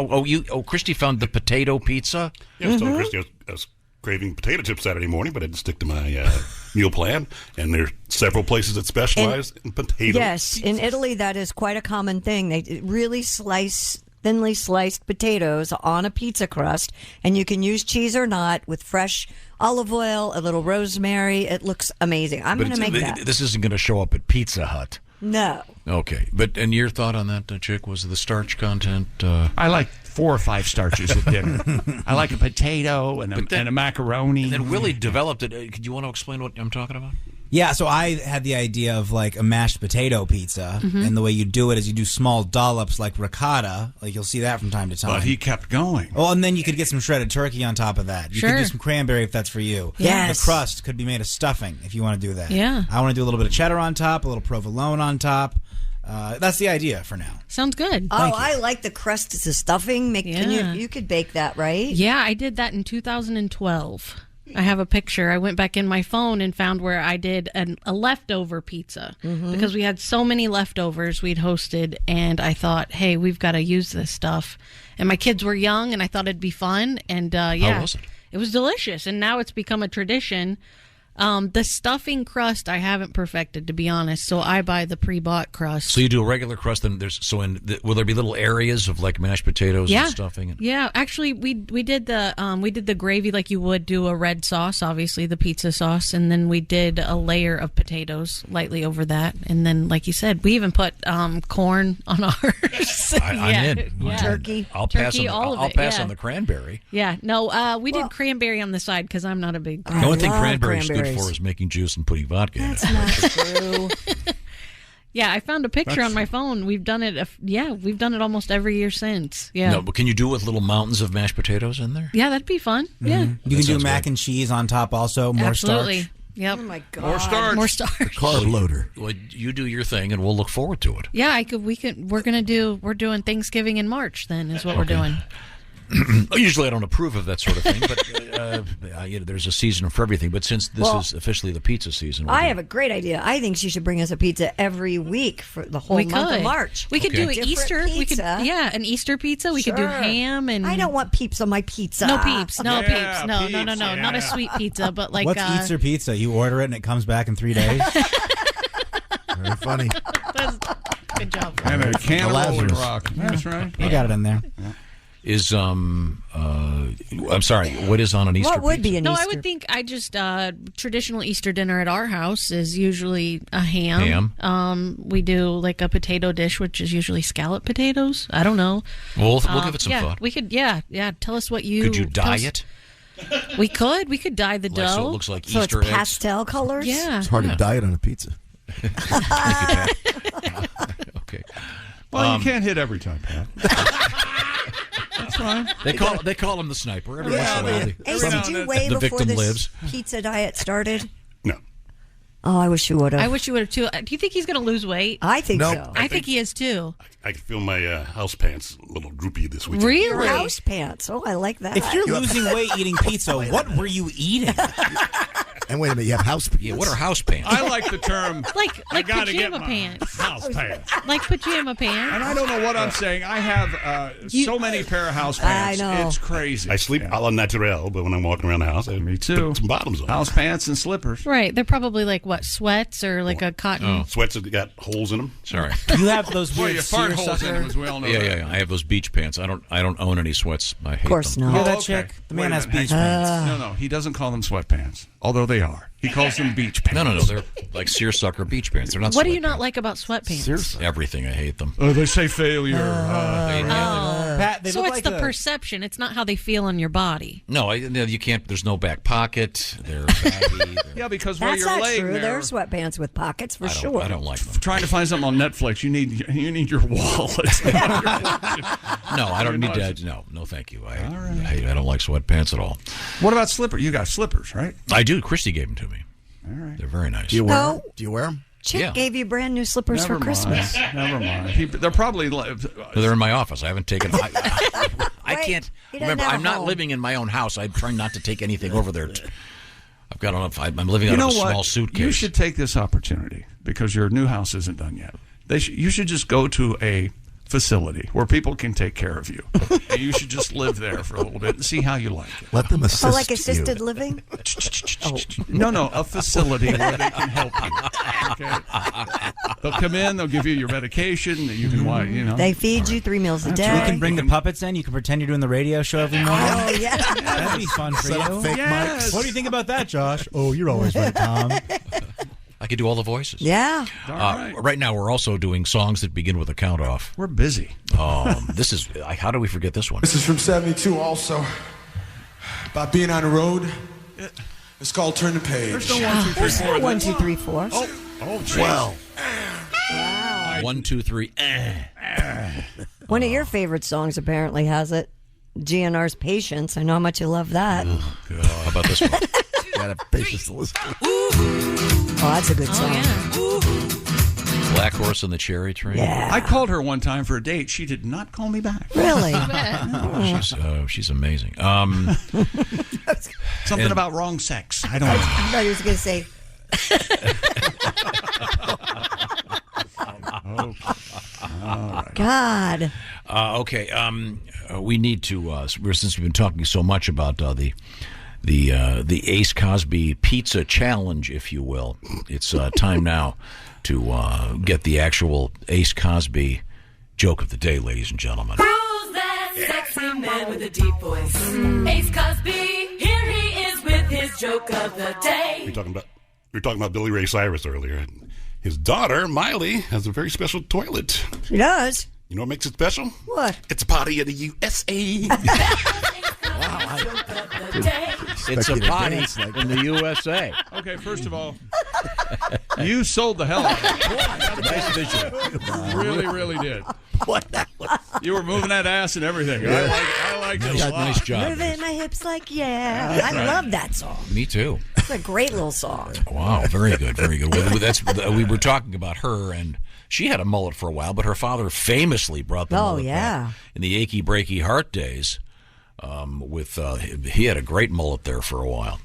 Christy found the potato pizza? Yeah, I was telling Christy I was craving potato chips Saturday morning, but I didn't stick to my meal plan. And there are several places that specialize in potato Yes, pizza. in Italy, that is quite a common thing. They really thinly sliced potatoes on a pizza crust, and you can use cheese or not with fresh olive oil, a little rosemary. It looks amazing. I'm going to make that. This isn't going to show up at Pizza Hut. No. Okay, and your thought on that, Chick, was the starch content? I like 4 or 5 starches at dinner. I like a potato and a macaroni. And then Willie developed it. Do you want to explain what I'm talking about? Yeah, so I had the idea of like a mashed potato pizza, and the way you do it is you do small dollops like ricotta, like you'll see that from time to time. But he kept going. Oh, and then you could get some shredded turkey on top of that. You could do some cranberry if that's for you. Yes. The crust could be made of stuffing if you want to do that. Yeah. I want to do a little bit of cheddar on top, a little provolone on top. That's the idea for now. Sounds good. I like the crust as a stuffing. You could bake that, right? Yeah, I did that in 2012. I have a picture. I went back in my phone and found where I did a leftover pizza because we had so many leftovers we'd hosted, and I thought, hey, we've got to use this stuff. And my kids were young, and I thought it'd be fun. And How was it? It was delicious, and now it's become a tradition. The stuffing crust I haven't perfected, to be honest, so I buy the pre-bought crust. So you do a regular crust, and will there be little areas of like mashed potatoes and stuffing? Yeah, actually, we did the gravy like you would do a red sauce, obviously the pizza sauce, and then we did a layer of potatoes lightly over that, and then like you said, we even put corn on ours. I'm in. Yeah. Turkey. I'll pass Turkey, on. I'll pass on the cranberry. Yeah, no, we did cranberry on the side because I'm not a big. The only thing cranberry is good for is making juice and putting vodka in it. That's not true. Yeah, I found a picture on my phone. We've done it. We've done it almost every year since. Yeah. No, but can you do it with little mountains of mashed potatoes in there? Yeah, that'd be fun. Yeah. You can do mac and cheese on top also. More Absolutely. starch. Yep. Oh my God. More starch. More starch. Carb loader. Well, you do your thing, and we'll look forward to it. Yeah, we're doing Thanksgiving in March. Then is what we're doing. Usually I don't approve of that sort of thing, but there's a season for everything. But since this is officially the pizza season, I have a great idea. I think she should bring us a pizza every week for the whole month of March. We could do an Different Easter. pizza. We could, an Easter pizza. We could do ham and. I don't want peeps on my pizza. No peeps. No Yeah, peeps. No, peeps, no, not a sweet pizza, but like. What's Easter pizza? You order it and it comes back in 3 days? Very funny. Good job. And a can of Rolling Lazarus. Rock. That's right. You got it in there. is I'm sorry, what is on an Easter What would pizza? be an No, Easter? I would think traditional Easter dinner at our house is usually a ham. We do like a potato dish, which is usually scallop potatoes. I don't know. We'll give it some yeah, thought. We could, yeah. Tell us what you. Could you tell dye us- it? We could dye the dough. So it looks like So Easter it's eggs. pastel colors? Yeah. It's hard to diet on a pizza. Okay. Well, you can't hit every time, Pat. That's fine. They call him the sniper. Every once in a while, Ace, did you weigh the before victim this lives. pizza diet started? No. Oh, I wish you would have. I wish you would have too. Do you think he's going to lose weight? I think Nope. so. I think he is too. I can feel my house pants a little droopy this week. Really? House pants. Oh, I like that. If you're losing weight eating pizza, what were you eating? And wait a minute, you have house pants. Yeah, what are house pants? I like the term. Like gotta get pajama my pants. House pants. Like pajama pants. And I don't know what I'm saying. I have so many pair of house pants. I know. It's crazy. I sleep a la naturel, but when I'm walking around the house, I Me too. put some bottoms on. House pants and slippers. Right. They're probably like what, sweats or like a cotton. Sweats have got holes in them. Sorry. You have those Well, weird you fart holes in seersucker. them, as we all know. Yeah. I have those beach pants. I don't own any sweats. I hate Of course them. not. You hear that okay. chick? The man Wait a has minute, beach hang on. pants. No, he doesn't call them sweatpants, although they are. He calls them beach pants. No, they're like seersucker beach pants. They're not. What do you sweatpants. not like about sweatpants? Everything. I hate them. Oh, they say failure. Pat, they So look it's like the a- perception. It's not how they feel on your body. No, you can't. There's no back pocket. They're baggy. Yeah, because while That's you're not laying true. there, There are sweatpants with pockets for sure. I don't like them. trying to find something on Netflix, you need your wallet. No, I don't need that. No, thank you. I don't like sweatpants at all. What about slippers? You got slippers, right? I do. Christy gave them to me. All right. They're very nice. Do you wear No. them? Do you wear them? Chick Yeah. gave you brand new slippers Never for Christmas. mind. Never mind. They're probably. They're in my office. I haven't taken. I Wait, can't he doesn't remember. have a I'm not home. living in my own house. I'm trying not to take anything over there. I've got enough. I'm living You out know of a what? small suitcase. You should take this opportunity because your new house isn't done yet. You should just go to a facility where people can take care of you. And you should just live there for a little bit and see how you like it. Let them assist Oh, like assisted you. living? No, a facility where they can help you. Okay? They'll come in, they'll give you your medication that you can, They feed you 3 meals a We day. can bring the puppets in. You can pretend you're doing the radio show every morning. Oh, yeah. That'd be fun for Set up you. fake mics. What do you think about that, Josh? Oh, you're always right, Tom. I could do all the voices. Yeah. Right now, we're also doing songs that begin with a count off. We're busy. This is. How do we forget this one? This is from 72 also. About being on the road. It's called Turn the Page. There's no 1, 2, 3, There's 4. no 1, 2, 3, 4. geez. Well, 1, 2, 3. One of your favorite songs apparently has it. GNR's Patience. I know how much you love that. How about this one? got a patience to listen to. Oh, that's a good song. Black Horse and the Cherry Train. Yeah. I called her one time for a date. She did not call me back. Really? She's amazing. Something about wrong sex. I don't know. I thought he was going to say. God. Okay. We need to. Since we've been talking so much about the Ace Cosby Pizza Challenge, if you will, it's time now to get the actual Ace Cosby joke of the day, ladies and gentlemen. Who's that sexy man with a deep voice? Ace Cosby, here he is with his joke of the day. We were talking about Billy Ray Cyrus earlier. His daughter, Miley, has a very special toilet. She does. You know what makes it special? What? It's a potty in the USA. It's a potty in the USA. Okay, first of all, you sold the hell out of it. Nice visual. Really, really did. What? You were moving that ass and everything. I liked it a lot. Nice job. Moving my hips like, yeah. I love that song. Me too. It's a great little song. Wow, very good, very good. We were talking about her, and she had a mullet for a while, but her father famously brought the mullet back in the achy breaky heart days. He had a great mullet there for a while,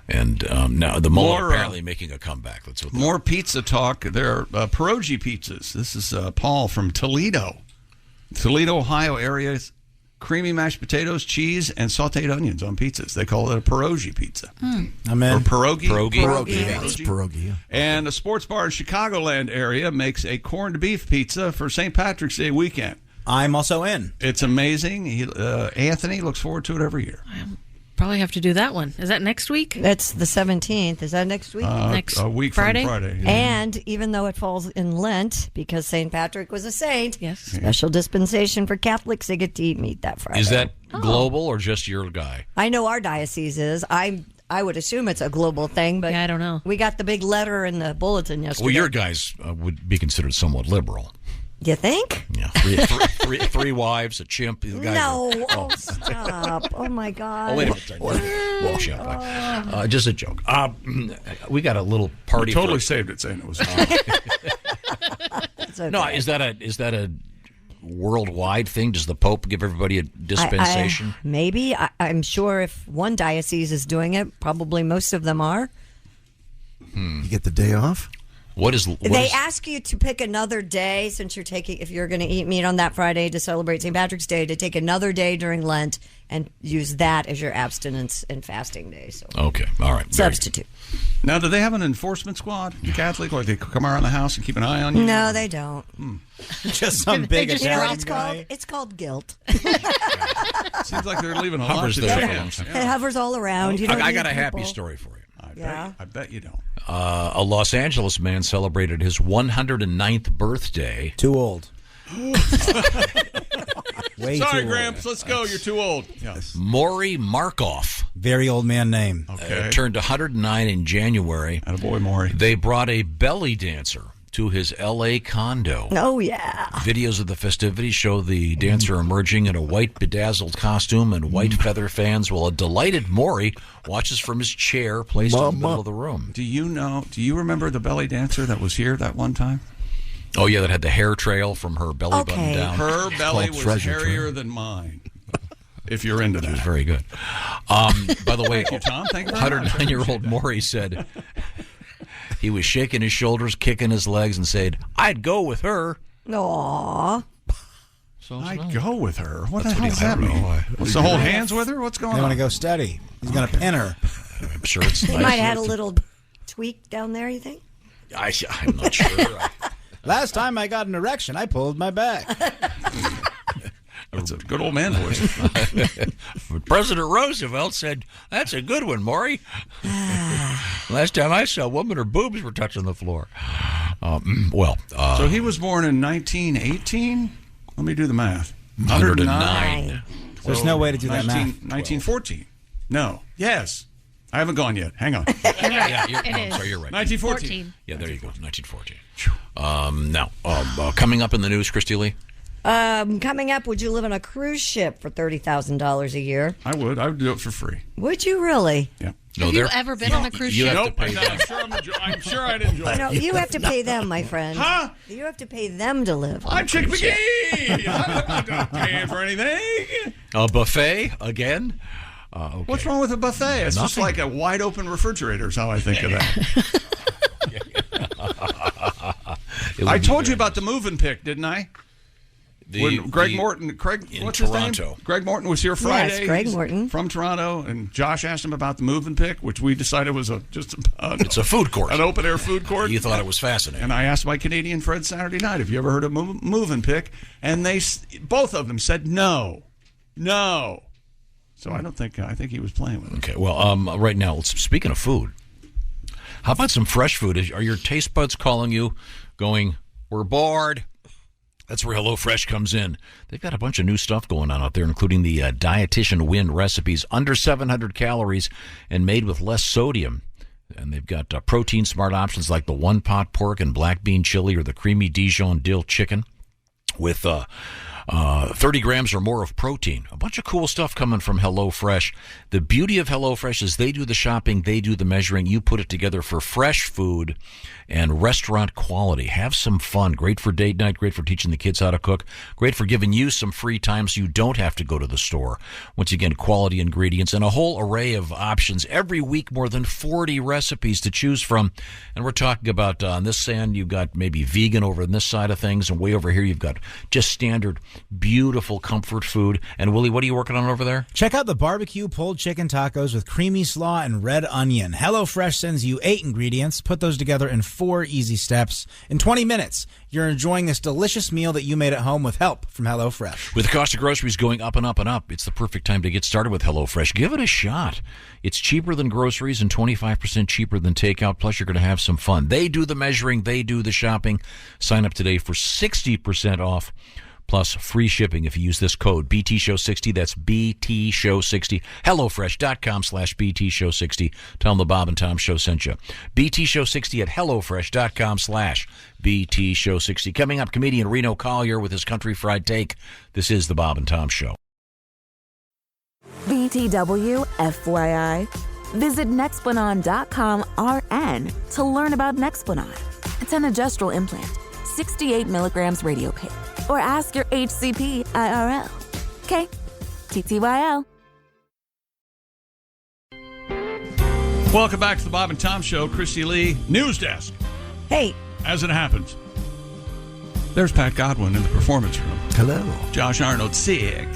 and now the mullet apparently making a comeback. That's what more pizza talk. There are pierogi pizzas. This is Paul from Toledo, Ohio area. Creamy mashed potatoes, cheese, and sautéed onions on pizzas. They call it a pierogi pizza. Amen. Or pierogi. Pierogi. Yeah, it's pierogi. Yeah. And a sports bar in Chicagoland area makes a corned beef pizza for St. Patrick's Day weekend. I'm also in. It's amazing. Anthony looks forward to it every year. Probably have to do that one. Is that next week? That's the 17th. Is that next week? Next a week Friday? from Friday. Yeah. And even though it falls in Lent, because St. Patrick was a saint, yes, special dispensation for Catholics, they get to eat meat that Friday. Is that global or just your guy? I know our diocese is. I would assume it's a global thing, but I don't know. We got the big letter in the bulletin yesterday. Well, your guys would be considered somewhat liberal. You think? Yeah, three wives, a chimp. The guy No, stop. Oh, my God. Oh, wait a minute. Shut up. Just a joke. We got a little party. We totally saved it saying it was. Okay. No, is that a worldwide thing? Does the Pope give everybody a dispensation? Maybe. I'm sure if one diocese is doing it, probably most of them are. You get the day off? They ask you to pick another day since you're taking, if you're going to eat meat on that Friday to celebrate St. Patrick's Day, to take another day during Lent and use that as your abstinence and fasting day. So okay, all right. Substitute. Now, do they have an enforcement squad, Catholic, or they come around the house and keep an eye on you? No, they don't. Just some big You know what Italian it's guy. called? It's called guilt. Seems like they're leaving a Hovers lot there. It hovers all around. You don't I need got a people. happy story for you. I bet you don't. A Los Angeles man celebrated his 109th birthday. Too old. Way Sorry, too Gramps. Let's go. You're too old. Yes. Maury Markoff. Very old man name. Okay. Turned 109 in January. Attaboy, Maury. They brought a belly dancer to his L.A. condo. Oh, yeah. Videos of the festivities show the dancer emerging in a white bedazzled costume and white feather fans, while a delighted Maury watches from his chair placed in the middle of the room. Do you remember the belly dancer that was here that one time? Oh, yeah, that had the hair trail from her belly button down. Her It's belly called was Treasure hairier Trail. than mine. If you're into that. It was very good. By the way, Thank you, Tom. Thank you very much. 109-year-old Maury said he was shaking his shoulders, kicking his legs, and said, "I'd go with her." Aww. I'd go with her. What the That's hell what does he- I that don't mean? know. What's the hold hands with her? What's going They on? want to go steady. He's going to pin her. I'm sure it's He nice. might have had a little tweak down there, you think? I'm not sure. Last time I got an erection, I pulled my back. That's a good old man voice. President Roosevelt said, "That's a good one, Maury." Last time I saw a woman, her boobs were touching the floor. So he was born in 1918? Let me do the math. 109. There's no way to do that math. 1914. No. Yes. I haven't gone yet. Hang on. Yeah, I'm sorry, you're right. 1914. Yeah, there you go. 1914. Now, coming up in the news, Christy Lee. Coming up, would you live on a cruise ship for $30,000 a year? I would. I would do it for free. Would you really? Yeah. Have you ever been on a cruise you ship? have to pay I'm sure I'd enjoy it. No, you have to pay them, my friend. Huh? You have to pay them to live. on I'm a Chick cruise ship. McGee. I'm not paying for anything. A buffet again. Okay. What's wrong with a buffet? It's just Nothing. like a wide open refrigerator is how I think of that. I told you about the moving pick, didn't I? When Greg Morton, in what's his Toronto. name? Greg Morton was here Friday. Yes, Greg Morton. From Toronto, and Josh asked him about the moving pick, which we decided was It's a food court. an open air food court. You thought it was fascinating. And I asked my Canadian friend Saturday night, have you ever heard of moving pick? And both of them said no. So I think he was playing with it. Okay, well, right now, speaking of food, how about some fresh food? Are your taste buds calling you, going, "We're bored"? That's where HelloFresh comes in. They've got a bunch of new stuff going on out there, including the Dietitian Win recipes, under 700 calories and made with less sodium. And they've got protein smart options like the one-pot pork and black bean chili or the creamy Dijon dill chicken with 30 grams or more of protein. A bunch of cool stuff coming from HelloFresh. The beauty of HelloFresh is they do the shopping, they do the measuring. You put it together for fresh food and restaurant quality. Have some fun. Great for date night, great for teaching the kids how to cook, great for giving you some free time so you don't have to go to the store. Once again, quality ingredients and a whole array of options. Every week, more than 40 recipes to choose from. And we're talking about on this end, you've got maybe vegan over on this side of things, and way over here, you've got just standard Beautiful comfort food. And Willie, what are you working on over there? Check out the barbecue pulled chicken tacos with creamy slaw and red onion. HelloFresh sends you 8 ingredients. Put those together in 4 easy steps. In 20 minutes, you're enjoying this delicious meal that you made at home with help from HelloFresh. With the cost of groceries going up and up and up, it's the perfect time to get started with HelloFresh. Give it a shot. It's cheaper than groceries and 25% cheaper than takeout, plus you're going to have some fun. They do the measuring. They do the shopping. Sign up today for 60% off. Plus free shipping if you use this code BTShow60. That's BTShow60. HelloFresh.com/BTShow60. Tell them the Bob and Tom Show sent you. BTShow60 at HelloFresh.com/BTShow60. Coming up, comedian Reno Collier with his country fried take. This is the Bob and Tom Show. BTW, FYI. Visit Nexplanon.com RN to learn about Nexplanon. It's an adjustable implant. 68 milligrams radio pain. Or ask your HCP IRL. Okay, TTYL. Welcome back to the Bob and Tom Show. Christy Lee, News Desk. Hey. As it happens, there's Pat Godwin in the performance room. Hello. Josh Arnold, sick.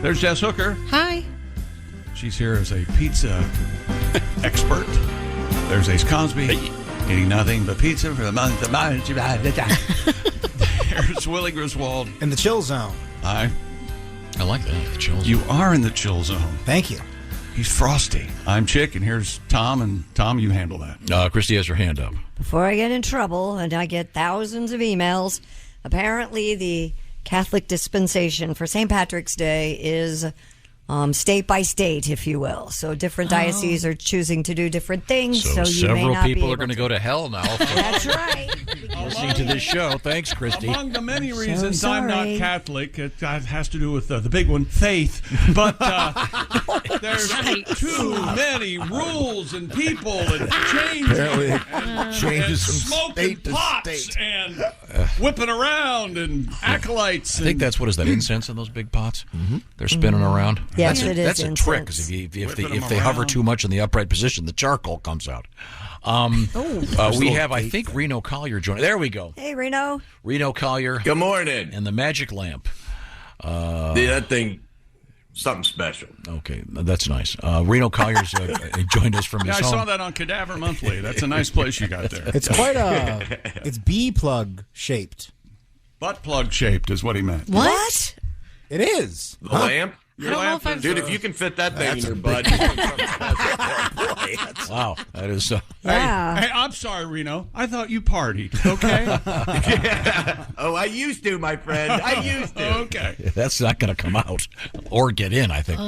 There's Jess Hooker. Hi. She's here as a pizza expert. There's Ace Cosby. Eating nothing but pizza for the month of March. There's Willie Griswold. In the chill zone. Hi. I like that, the chill zone. You are in the chill zone. Thank you. He's frosty. I'm Chick, and here's Tom. And Tom, you handle that. Christy has her hand up. Before I get in trouble and I get thousands of emails, apparently the Catholic dispensation for St. Patrick's Day is state by state, if you will. So different dioceses are choosing to do different things. So you may several not people be are going to go to hell now. That's right. Listening to this show. Thanks, Christy. Among the many reasons I'm not Catholic, it has to do with the big one, faith. But there's too many rules and people and changes. Apparently it changes from smoking state to pots state. and whipping around and acolytes. I think that's what is that incense in those big pots? Mm-hmm. They're spinning around. Yes, that's it is That's a trick because if they hover too much in the upright position, the charcoal comes out. We have, I think, Reno Collier joining. There we go. Hey, Reno. Reno Collier. Good morning. And the magic lamp. That thing, something special. Okay, that's nice. Reno Collier's joined us from his I home. saw that on Cadaver Monthly. That's a nice place you got there. It's quite it's bee plug shaped. Butt plug shaped is what he meant. What? It is. The lamp? Your lamp is, Dude, if you can fit that thing in your butt. Wow, that is. Hey, I'm sorry, Reno. I thought you partied. Okay. Oh, I used to, my friend. I used to. Okay. That's not going to come out or get in, I think.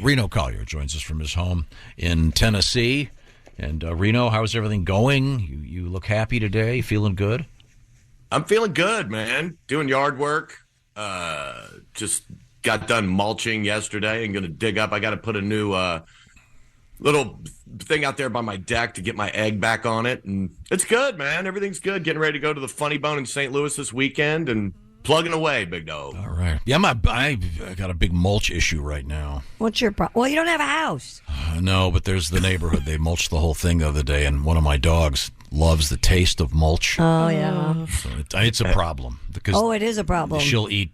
Reno Collier joins us from his home in Tennessee. And Reno, how's everything going? You look happy today? Feeling good? I'm feeling good, man. Doing yard work. Just got done mulching yesterday and going to dig up. I got to put a new little thing out there by my deck to get my egg back on it. And it's good, man. Everything's good. Getting ready to go to the Funny Bone in St. Louis this weekend and plugging away, big dog. All right. Yeah, I got a big mulch issue right now. What's your problem? Well, you don't have a house. No, but there's the neighborhood. They mulched the whole thing the other day, and one of my dogs loves the taste of mulch. Oh, yeah. So it's a problem. Because it is a problem. She'll eat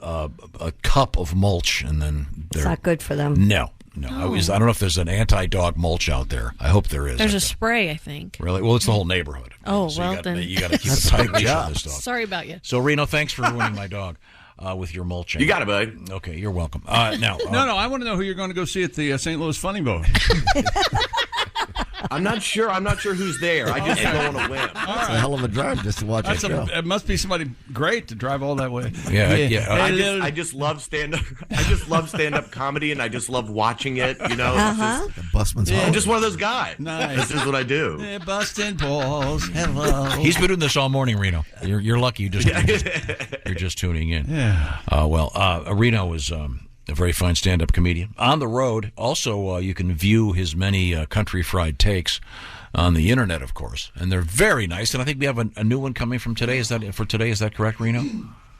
a cup of mulch, and then it's not good for them. No. I don't know if there's an anti-dog mulch out there. I hope there is. There's a spray, I think. Really? Well, it's the whole neighborhood. Oh, so well, then. You got to keep a tight leash on this dog. Sorry about you. So, Reno, thanks for ruining my dog with your mulching. You got it, buddy. Okay, you're welcome. Now, No, I want to know who you're going to go see at the St. Louis Funny Bone. I'm not sure who's there. I just go on a whim. That's a hell of a drive just to watch that show. It must be somebody great to drive all that way. Yeah. I just love stand-up. I just love stand-up comedy, and I just love watching it. You know, Uh-huh. I'm just one of those guys. Nice. This is what I do. Hey, busting balls. Hello. He's been doing this all morning, Reno. You're lucky. You're just tuning in. Yeah. Reno is a very fine stand-up comedian. On the road, also, you can view his many country fried takes on the internet, of course, and they're very nice. And I think we have a new one coming from today. Is that correct, Reno?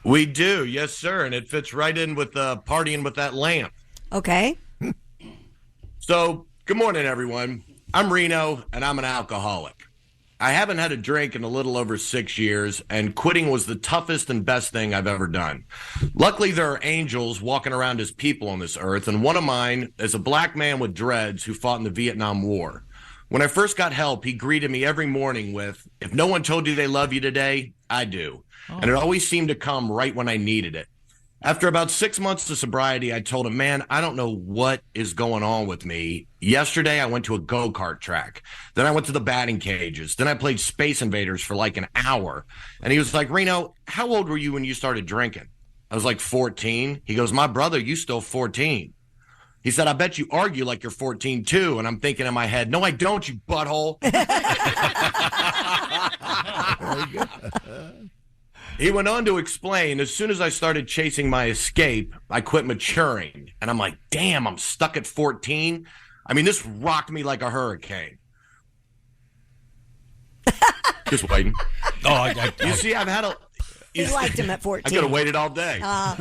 We do, yes, sir, and it fits right in with partying with that lamp. Okay. So, good morning, everyone. I'm Reno, and I'm an alcoholic. I haven't had a drink in a little over 6 years, and quitting was the toughest and best thing I've ever done. Luckily, there are angels walking around as people on this earth, and one of mine is a black man with dreads who fought in the Vietnam War. When I first got help, he greeted me every morning with, "If no one told you they love you today, I do." And it always seemed to come right when I needed it. After about 6 months of sobriety, I told him, "Man, I don't know what is going on with me. Yesterday, I went to a go-kart track. Then I went to the batting cages. Then I played Space Invaders for like an hour." And he was like, "Reno, how old were you when you started drinking?" I was like, 14. He goes, "My brother, you still 14. He said, "I bet you argue like you're 14 too." And I'm thinking in my head, "No, I don't, you butthole." Very good. He went on to explain, as soon as I started chasing my escape, I quit maturing. And I'm like, damn, I'm stuck at 14. I mean, this rocked me like a hurricane. Just waiting. You see, I've had a... He liked him at 14. I could have waited all day.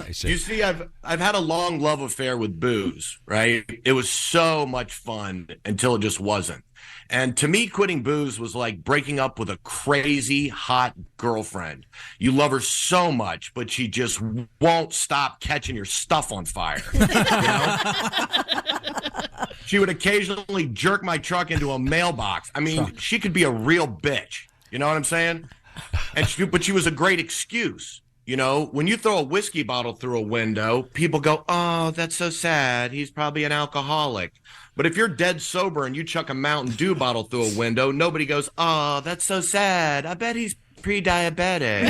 You see, I've had a long love affair with booze, right? It was so much fun until it just wasn't. And to me, quitting booze was like breaking up with a crazy, hot girlfriend. You love her so much, but she just won't stop catching your stuff on fire. You know? She would occasionally jerk my truck into a mailbox. I mean, she could be a real bitch. You know what I'm saying? But she was a great excuse. You know, when you throw a whiskey bottle through a window, people go, "Oh, that's so sad. He's probably an alcoholic." But if you're dead sober and you chuck a Mountain Dew bottle through a window, nobody goes, "Oh, that's so sad. I bet he's pre-diabetic."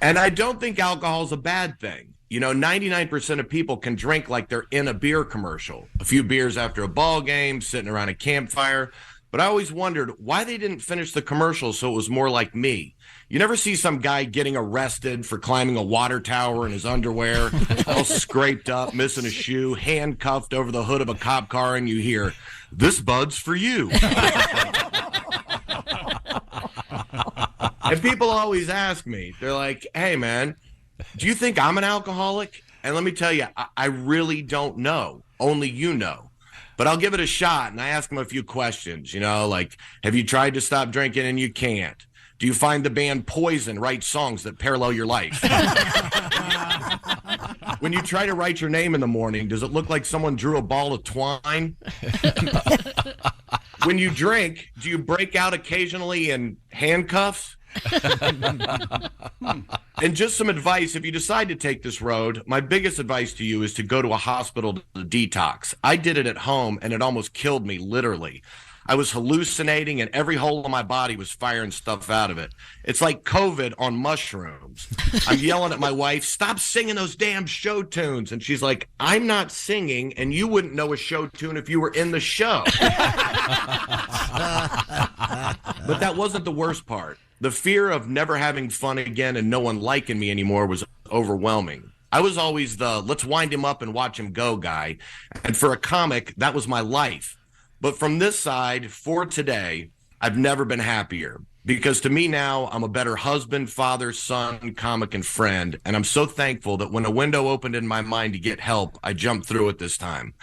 And I don't think alcohol is a bad thing. You know, 99% of people can drink like they're in a beer commercial. A few beers after a ball game, sitting around a campfire. But I always wondered why they didn't finish the commercial so it was more like me. You never see some guy getting arrested for climbing a water tower in his underwear, all scraped up, missing a shoe, handcuffed over the hood of a cop car, and you hear, "This bud's for you." And people always ask me, they're like, "Hey, man, do you think I'm an alcoholic?" And let me tell you, I really don't know. Only you know. But I'll give it a shot, and I ask them a few questions, you know, like, have you tried to stop drinking and you can't? Do you find the band Poison write songs that parallel your life? When you try to write your name in the morning, does it look like someone drew a ball of twine? When you drink, do you break out occasionally in handcuffs? And just some advice, if you decide to take this road, my biggest advice to you is to go to a hospital to detox. I did it at home, and it almost killed me, literally. I was hallucinating, and every hole in my body was firing stuff out of it. It's like COVID on mushrooms. I'm yelling at my wife, "Stop singing those damn show tunes." And she's like, "I'm not singing, and you wouldn't know a show tune if you were in the show." But that wasn't the worst part. The fear of never having fun again and no one liking me anymore was overwhelming. I was always the let's wind him up and watch him go guy. And for a comic, that was my life. But from this side, for today, I've never been happier. Because to me now, I'm a better husband, father, son, comic, and friend. And I'm so thankful that when a window opened in my mind to get help, I jumped through it this time.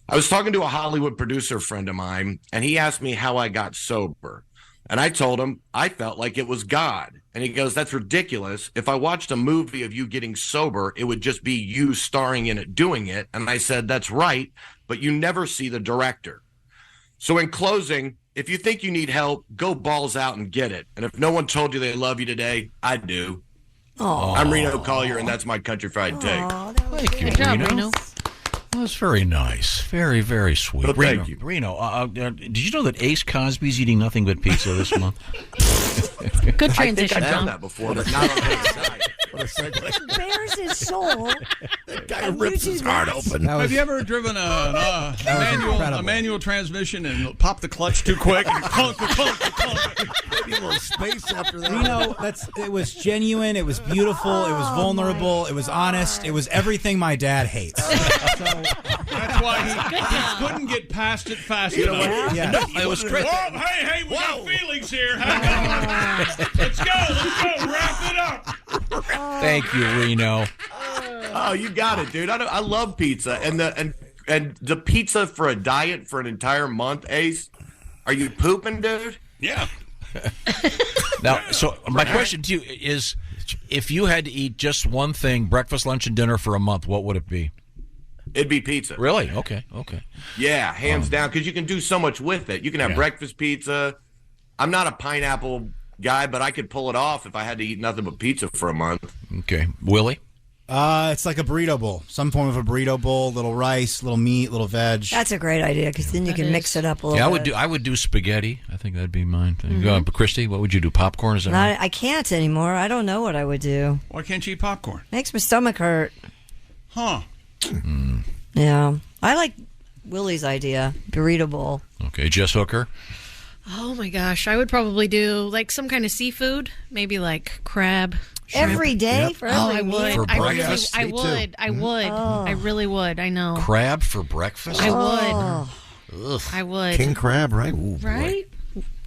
I was talking to a Hollywood producer friend of mine, and he asked me how I got sober. And I told him I felt like it was God. And he goes, "That's ridiculous. If I watched a movie of you getting sober, it would just be you starring in it, doing it." And I said, "That's right, but you never see the director." So in closing, if you think you need help, go balls out and get it. And if no one told you they love you today, I do. Aww. I'm Reno Collier, and that's my Country Fried Take. Thank you, Good job, Reno. Reno. Well, that's very nice. Very, very sweet. Well, thank you. Reno, did you know that Ace Cosby's eating nothing but pizza this month? Good I think transition, I've done Tom. that before, but not on Ace side. What a segue. Bears his soul. That guy rips his heart open. Have you ever driven a incredible. manual transmission and popped the clutch too quick and clunk, clunk, clunk? Maybe a little space after that. Reno, it was genuine. It was beautiful. It was vulnerable. It was honest. It was everything my dad hates. That's why he couldn't get past it fast enough. Yeah. No, it was great. Whoa, hey, we got feelings here. Hang on. Let's go. Wrap it up. Thank you, Reno. Oh, you got it, dude. I love pizza, and and the pizza for a diet for an entire month, Ace? Are you pooping, dude? Yeah. Now, so my question to you is, if you had to eat just one thing, breakfast, lunch, and dinner for a month, what would it be? It'd be pizza. Really? Okay. Yeah, hands down, because you can do so much with it. You can have breakfast pizza. I'm not a pineapple guy, but I could pull it off if I had to eat nothing but pizza for a month. Okay. Willie? It's like a burrito bowl. Some form of a burrito bowl, little rice, little meat, little veg. That's a great idea because then you can mix it up a little bit. I would do spaghetti. I think that'd be mine thing. Christy, what would you do? Popcorn? Is that right? I can't anymore. I don't know what I would do. Why can't you eat popcorn? Makes my stomach hurt. Huh. Yeah. I like Willie's idea, burrito bowl. Okay, Jess Hooker? Oh my gosh, I would probably do like some kind of seafood, maybe like crab. Every day for every I would. For breakfast? I would. Oh. I really would. I know. Crab for breakfast? I would. Ugh. I would. King crab, right? Ooh, right?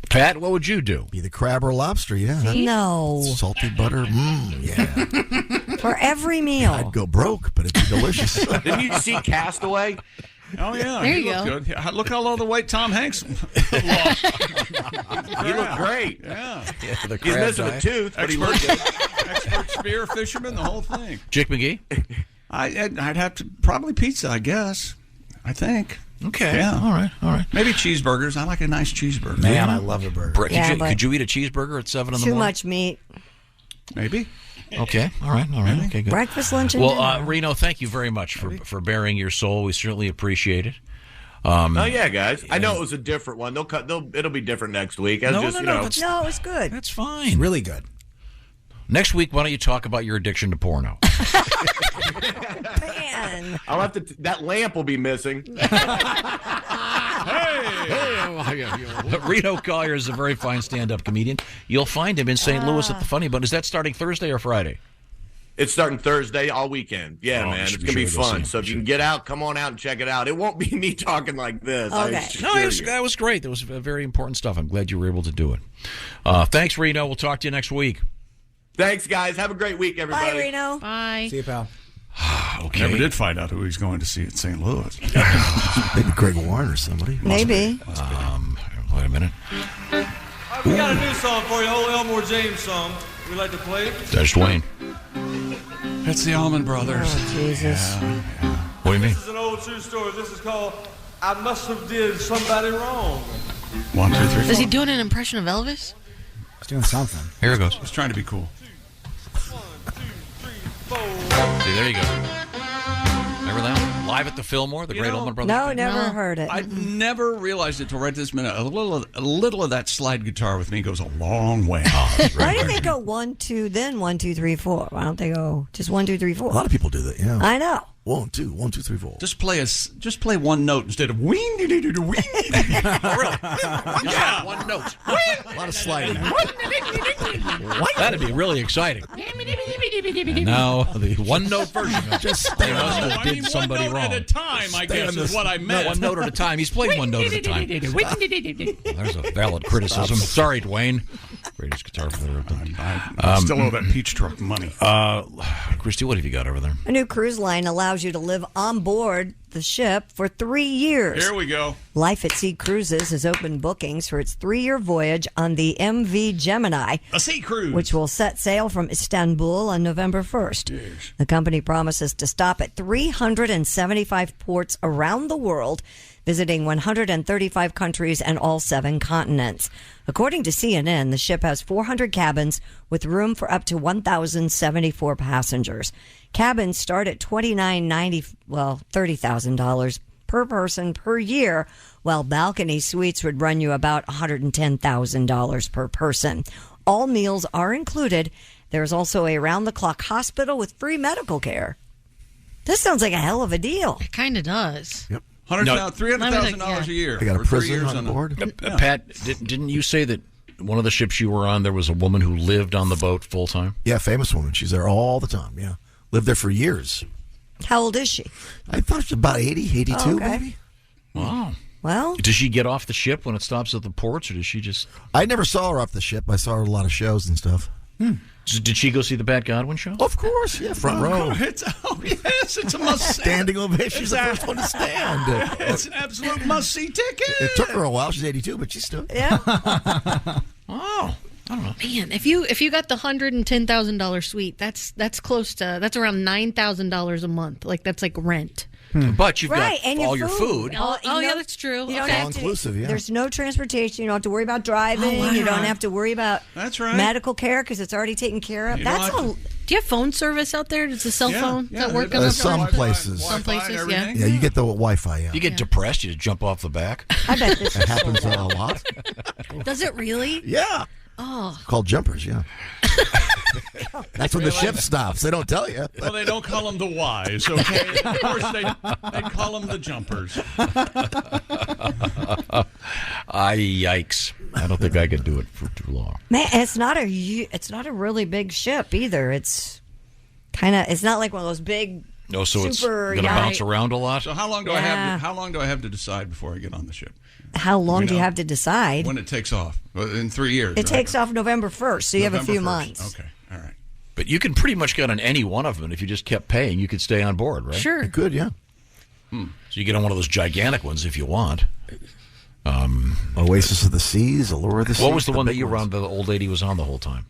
Pat, what would you do? Be the crab or lobster, yeah. No. Salty butter, yeah. For every meal. I'd go broke, but it'd be delicious. Didn't you see Castaway? Oh, yeah. There you you look go. good. Yeah, look how all the weight Tom Hanks lost. He looked great. Yeah. The He's crab missing a diet. tooth, but he looked good. Expert spear fisherman, the whole thing. Jake McGee? I'd have to, probably pizza, I guess. I think. Okay. Yeah. All right. Maybe cheeseburgers. I like a nice cheeseburger. Man, I love a burger. Could you eat a cheeseburger at 7 in the Too morning? much meat. Maybe. Okay. All right. Okay, good. Breakfast, lunch, and Well, dinner. Reno, thank you very much for bearing your soul. We certainly appreciate it. Oh yeah, guys. I know it was a different one. It'll be different next week. No, it was good. That's fine. It's really good. Next week, why don't you talk about your addiction to porno? Man. I'll have to. That lamp will be missing. Reno Collier is a very fine stand-up comedian. You'll find him in St. Louis at the Funny Bone. Is that starting Thursday or Friday? It's starting Thursday all weekend. Yeah, man. It's going to be fun. So if you can get out, come on out and check it out. It won't be me talking like this. Okay. That was great. That was very important stuff. I'm glad you were able to do it. Thanks, Reno. We'll talk to you next week. Thanks, guys. Have a great week, everybody. Bye, Reno. Bye. See you, pal. Okay. Never did find out who he's going to see at St. Louis. Maybe Greg Warren or somebody. Maybe. Wait a minute. We got a new song for you, old Elmore James song. We like to play. That's Dwayne. That's the Allman Brothers. Oh, Jesus. What do you mean? This is an old true story. This is called I Must Have Did Somebody Wrong. 1, 2, 3, 4. Is he doing an impression of Elvis? He's doing something. Here it goes. He's trying to be cool. 1, 2, 3, 4. See, there you go. Remember that one? Live at the Fillmore, the great Allman Brothers. No, never heard it. I never realized it till right this minute. A little of that slide guitar with me goes a long way. Why do they go 1, 2, then 1, 2, 3, 4? Why don't they go just 1, 2, 3, 4? A lot of people do that, yeah. I know. 1, 2, 1, 2, 3, 4. Just play one note instead of wing. Really? Yeah, one note. A lot of sliding. That'd be really exciting. And now the one note version. Just They must have did one somebody note wrong. at a time, I guess, is what I meant. One note at a time. He's playing one note at a time. There's a valid criticism. Sorry, Dwayne. Greatest guitar player. I still owe that peach truck money. Christy, what have you got over there? A new cruise line allows you to live on board the ship for 3 years. Here we go. Life at Sea Cruises has opened bookings for its 3-year voyage on the MV Gemini, A sea cruise. which will set sail from Istanbul on November 1st. Yes. The company promises to stop at 375 ports around the world, visiting 135 countries and all 7 continents. According to CNN, the ship has 400 cabins with room for up to 1,074 passengers. Cabins start at $30,000 per person per year, while balcony suites would run you about $110,000 per person. All meals are included. There's also a round-the-clock hospital with free medical care. This sounds like a hell of a deal. It kind of does. Yep. $300,000 a year. They got a for 3 prison years on board. Yeah. Pat, didn't you say that one of the ships you were on, there was a woman who lived on the boat full time? Yeah, famous woman. She's there all the time, yeah. Lived there for years. How old is she? I thought she was about 80, 82 Okay. maybe. Wow. Well, Does she get off the ship when it stops at the ports, or does she just... I never saw her off the ship. I saw her at a lot of shows and stuff. So did she go see the Pat Godwin show? Of course, yeah, front row. Yes, it's a must. Standing ovation. She's the first one to stand. It's an absolute must-see ticket. It took her a while. She's 82, but she's still. Yeah. Oh, I don't know. Man, if you got the $110,000 suite, that's around $9,000 a month. Like that's like rent. But you've Right, got and all your your food. food. Oh, yeah, that's true. You don't Okay. have All-inclusive, yeah. There's no transportation. You don't have to worry about driving. Oh, wow. You don't have to worry about That's right. medical care because it's already taken care of. You That's don't have all. Do you have phone service out there? Does the cell phone does that work on the Some phone? places. Some places, yeah. Yeah, you get the Wi-Fi, yeah. You get depressed, you just jump off the back. I bet this It happens a lot. Does it really? Yeah. Oh. Called jumpers, yeah. That's when the ship stops. They don't tell you. Well, they don't call them the Ys, okay? Of course, they call them the jumpers. Yikes. I don't think I could do it for too long. Man, it's not a really big ship either. It's not like one of those big. No, so it's super going to yacht. bounce around a lot? So how long do I have to decide before I get on the ship? How long You do you know, have to decide? When it takes off? Well, in 3 years. It right? takes off November 1st, so you have a November few 1st. months. Okay, all right. But you can pretty much get on any one of them. If you just kept paying, you could stay on board, right? Sure. Good, yeah. So you get on one of those gigantic ones if you want. Oasis of the Seas, Allure of the Seas. What was the one that big you were ones. on, the old lady was on the whole time?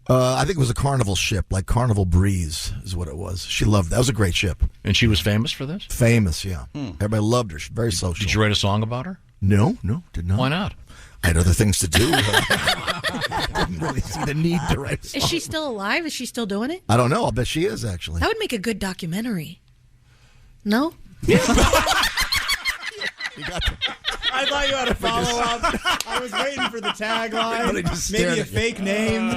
I think it was a Carnival ship, like Carnival Breeze is what it was. She loved that. It was a great ship. And she was famous for this? Famous, yeah. Everybody loved her. She's very social. Did you write a song about her? No, did not. Why not? I had other things to do. Didn't really see the need to write a song. Is she still alive? Is she still doing it? I don't know. I'll bet she is, actually. That would make a good documentary. No? I thought you had a follow up. I was waiting for the Everybody just tagline. stared Maybe a at you. fake name.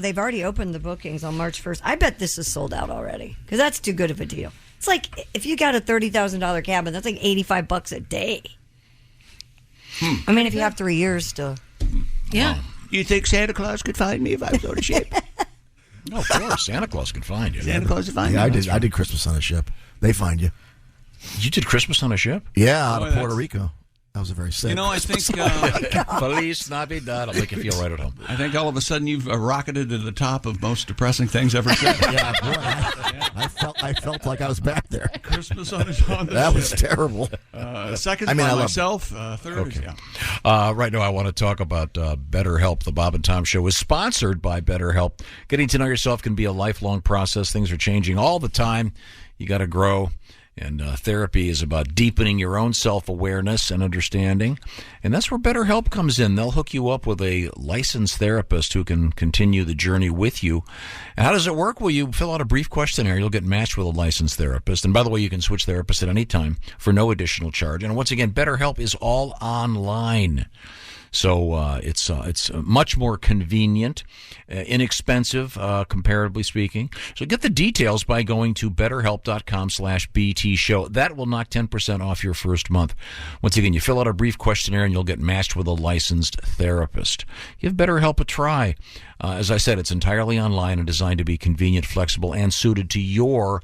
They've already opened the bookings on March 1st. I bet this is sold out already because that's too good of a deal. It's like if you got a $30,000 cabin, that's like $85 a day. I mean, if you have 3 years to. Yeah. You think Santa Claus could find me if I was on a ship? No, of course. Santa Claus can find you. Santa Claus could find me. I did Christmas on a ship. They find you. You did Christmas on a ship? Yeah, out of Puerto Rico. That was a very sad. You know, I think Feliz Navidad. I'll make you feel right at home. I think all of a sudden you've rocketed to the top of most depressing things ever said. Yeah, boy, I felt like I was back there. Christmas on the That was ship. terrible. Second I mean, by I love myself. Third, Okay. yeah. Right now, I want to talk about BetterHelp. The Bob and Tom Show is sponsored by BetterHelp. Getting to know yourself can be a lifelong process. Things are changing all the time. You got to grow. And therapy is about deepening your own self-awareness and understanding. And that's where BetterHelp comes in. They'll hook you up with a licensed therapist who can continue the journey with you. And how does it work? Well, you fill out a brief questionnaire. You'll get matched with a licensed therapist. And by the way, you can switch therapists at any time for no additional charge. And once again, BetterHelp is all online. So it's much more convenient, inexpensive, comparatively speaking. So get the details by going to betterhelp.com/BTshow. That will knock 10% off your first month. Once again, you fill out a brief questionnaire and you'll get matched with a licensed therapist. Give BetterHelp a try. As I said, it's entirely online and designed to be convenient, flexible, and suited to your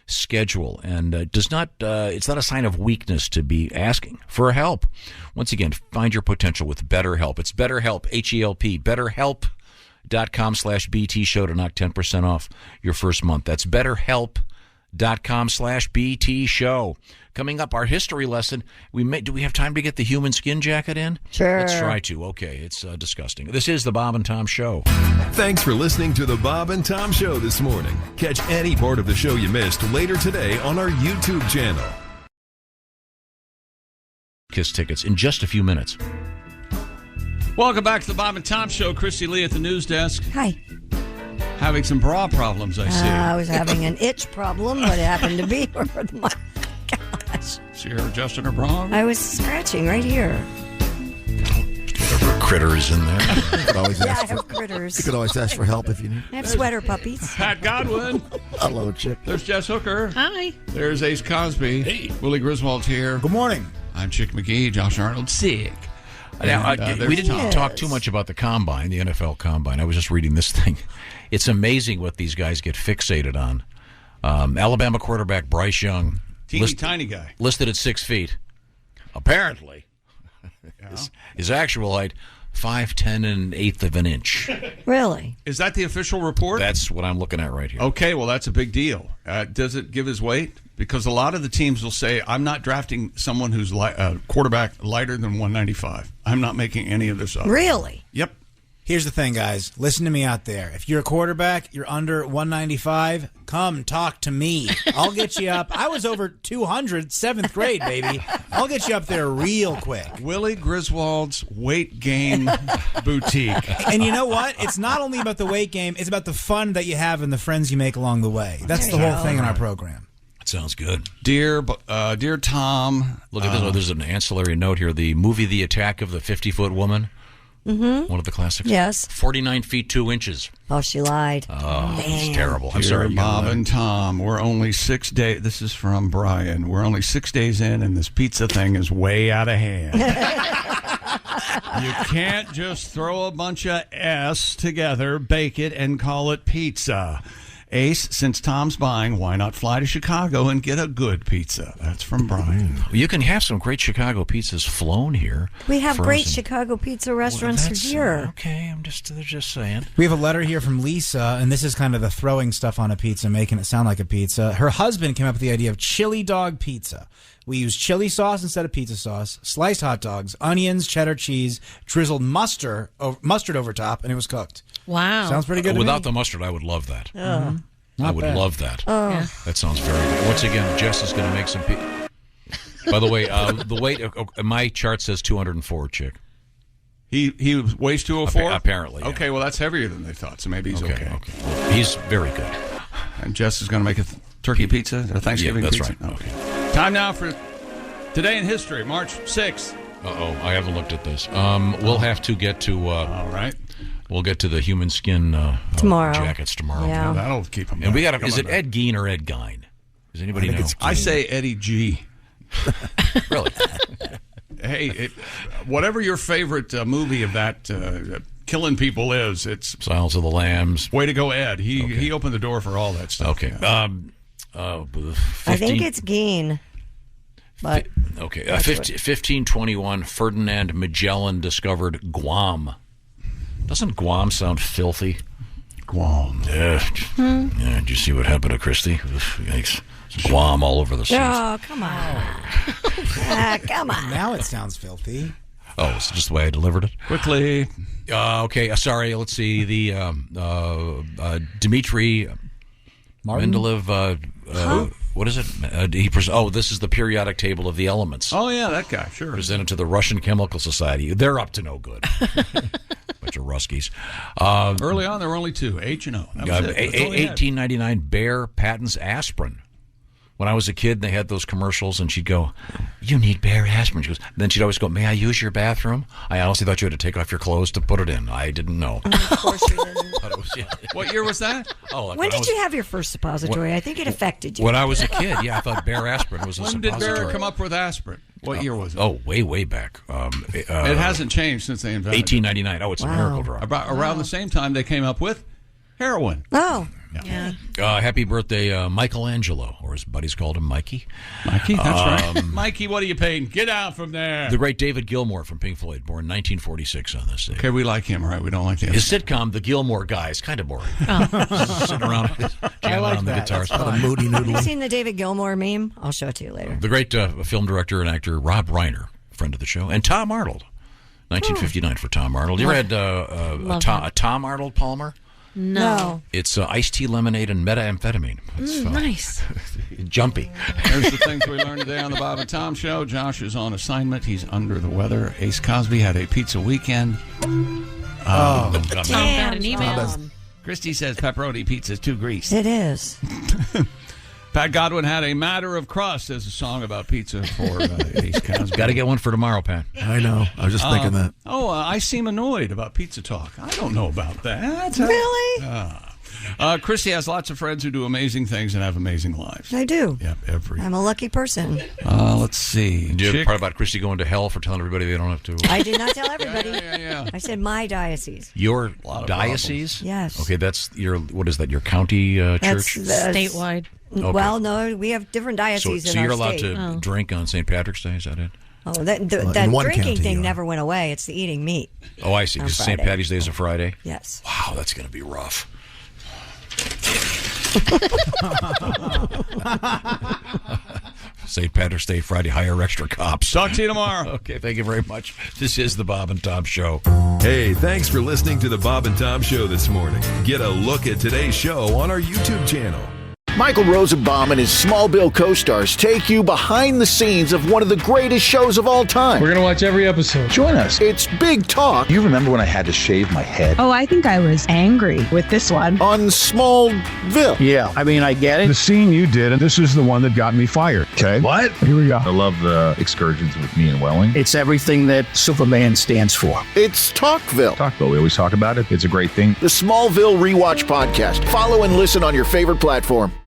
schedule, and it's not a sign of weakness to be asking for help. Once again, find your potential with BetterHelp. It's BetterHelp, H-E-L-P, betterhelp.com/BTshow to knock 10% off your first month. That's betterhelp.com/BTshow. Coming up, our history lesson. Do we have time to get the human skin jacket in? Sure. Let's try to. Okay, it's disgusting. This is the Bob and Tom Show. Thanks for listening to the Bob and Tom Show this morning. Catch any part of the show you missed later today on our YouTube channel. Kiss tickets in just a few minutes. Welcome back to the Bob and Tom Show. Chrissy Lee at the news desk. Hi. Having some bra problems, I see. I was having an itch problem, but it happened to be my gosh. So you're adjusting her bra? I was scratching right here. Whatever critter is in there. You could always Yeah, I ask have for, critters. you could always ask for help if you need. I have sweater puppies. Pat Godwin. Hello, chick. There's Jess Hooker. Hi. There's Ace Cosby. Hey. Willie Griswold's here. Good morning. I'm Chick McGee. Josh Arnold. Sick. Now, And, we didn't Yes. talk too much about the Combine, the NFL Combine. I was just reading this thing. It's amazing what these guys get fixated on. Alabama quarterback Bryce Young. Tiny guy. Listed at 6 feet. Apparently, his actual height, 5, 10, and 1/8 of an inch. Really? Is that the official report? That's what I'm looking at right here. Okay, well, that's a big deal. Does it give his weight? Because a lot of the teams will say, I'm not drafting someone who's quarterback lighter than 195. I'm not making any of this up. Really? Yep. Here's the thing, guys. Listen to me out there. If you're a quarterback, you're under 195, come talk to me. I'll get you up. I was over 200, 7th grade, baby. I'll get you up there real quick. Willie Griswold's Weight Gain Boutique. And you know what? It's not only about the weight game, it's about the fun that you have and the friends you make along the way. That's the whole thing in our program. That sounds good. Dear Tom. Look at this. There's an ancillary note here. The movie The Attack of the 50-Foot Woman. Mm-hmm. One of the classics. Yes. 49 feet 2 inches. Oh, she lied. Oh, it's terrible. I'm Dear sorry. Bob and Tom, we're only 6 days. This is from Brian. We're only 6 days in, and this pizza thing is way out of hand. You can't just throw a bunch of S together, bake it, and call it pizza. Ace, since Tom's buying, why not fly to Chicago and get a good pizza? That's from Brian. You can have some great Chicago pizzas flown here. We have great frozen. Chicago pizza restaurants here. Okay, they're just saying. We have a letter here from Lisa, and this is kind of the throwing stuff on a pizza, making it sound like a pizza. Her husband came up with the idea of chili dog pizza. We use chili sauce instead of pizza sauce, sliced hot dogs, onions, cheddar cheese, drizzled mustard over top, and it was cooked. Wow. Sounds pretty good to Without me. the mustard, I would love that. Oh. I would love that. Oh. Yeah. That sounds very good. Once again, Jess is going to make some pizza. By the way, the weight, my chart says 204, chick. He weighs 204? Apparently. Yeah. Okay, well, that's heavier than they thought, so maybe he's okay. Well, he's very good. And Jess is going to make a turkey pizza, a Thanksgiving that's pizza? right. Okay. Time now for Today in History, March 6th. Uh-oh, I haven't looked at this. We'll have to get to... all right. We'll get to the human skin tomorrow. Jackets tomorrow. Yeah. That'll keep them. And we got. Is it Ed Gein or Ed Gein? Does anybody know? I say Eddie G. Really? Hey, whatever your favorite movie of that killing people is, it's Silence of the Lambs. Way to go, Ed. He opened the door for all that stuff. Okay. Yeah. I think it's Gein. But 1521, Ferdinand Magellan discovered Guam. Doesn't Guam sound filthy? Guam. Yeah. Yeah. Did you see what happened to Christy? Yikes. Guam all over the streets. Oh, come on. Come on. Now it sounds filthy. Oh, it's just the way I delivered it? Quickly. Okay. Sorry. Let's see. The Dmitry Mendeleev. What is it? This is the periodic table of the elements. Oh, yeah, that guy. Sure. Presented to the Russian Chemical Society. They're up to no good. Bunch of Ruskies. Early on, there were only two, H and O. 1899, Bayer patents aspirin. When I was a kid, they had those commercials, and she'd go, "You need Bayer aspirin." She goes, then she'd always go, "May I use your bathroom?" I honestly thought you had to take off your clothes to put it in. I didn't know. Of course you didn't. What year was that? When did you have your first suppository? I think it affected you. When I was a kid, I thought Bayer aspirin was a suppository. When did Bayer come up with aspirin? What year was it? Oh, way back. It hasn't changed since they invented 1899. Oh, it's a miracle drug. Around the same time they came up with heroin. Oh. Yeah. Happy birthday, Michelangelo, or his buddies called him Mikey. Mikey, that's right. Mikey, what are you paying? Get out from there. The great David Gilmour from Pink Floyd, born 1946 on this day. Okay, we like him, right? We don't like him. His sitcom, The Gilmore Guys, kind of boring. Sitting around, jamming on the guitars. Moody Have you noodling. seen the David Gilmour meme? I'll show it to you later. The great film director and actor Rob Reiner, friend of the show, and Tom Arnold. 1959 for Tom Arnold. You ever had a Tom Arnold Palmer? No. It's iced tea, lemonade, and methamphetamine. It's nice. Jumpy. There's the things we learned today on the Bob and Tom Show. Josh is on assignment. He's under the weather. Ace Cosby had a pizza weekend. Tom got an email. Christy says pepperoni pizza is too greasy. It is. Pat Godwin had a matter of crust as a song about pizza for Ace Cosby. Got to get one for tomorrow, Pat. I know. I was just thinking that. I seem annoyed about pizza talk. I don't know about that. Really? Christy has lots of friends who do amazing things and have amazing lives. I do. Yep, I'm a lucky person. Let's see. Do you have a part about Christy going to hell for telling everybody they don't have to? I did not tell everybody. Yeah. I said my diocese. Your diocese? Yes. Okay, that's what is that, your county church? Statewide. Okay. Well, no, we have different dioceses so in our you're allowed state. to drink on St. Patrick's Day, is that it? Oh, that in one drinking county, thing never went away. It's the eating meat. Oh, I see. On Because St. Friday. Patty's Day is a Friday? Yes. Wow, that's going to be rough. St. Patrick's Day Friday, hire extra cops. Talk to you tomorrow. Okay, thank you very much. This is the Bob and Tom Show. Hey, thanks for listening to the Bob and Tom Show this morning. Get a look at today's show on our YouTube channel. Michael Rosenbaum and his Smallville co-stars take you behind the scenes of one of the greatest shows of all time. We're going to watch every episode. Join us. It's Big Talk. You remember when I had to shave my head? Oh, I think I was angry with this one. On Smallville. Yeah, I mean, I get it. The scene you did, and this is the one that got me fired. Okay. What? Here we go. I love the excursions with me and Welling. It's everything that Superman stands for. It's Talkville. Talkville, we always talk about it. It's a great thing. The Smallville Rewatch Podcast. Follow and listen on your favorite platform.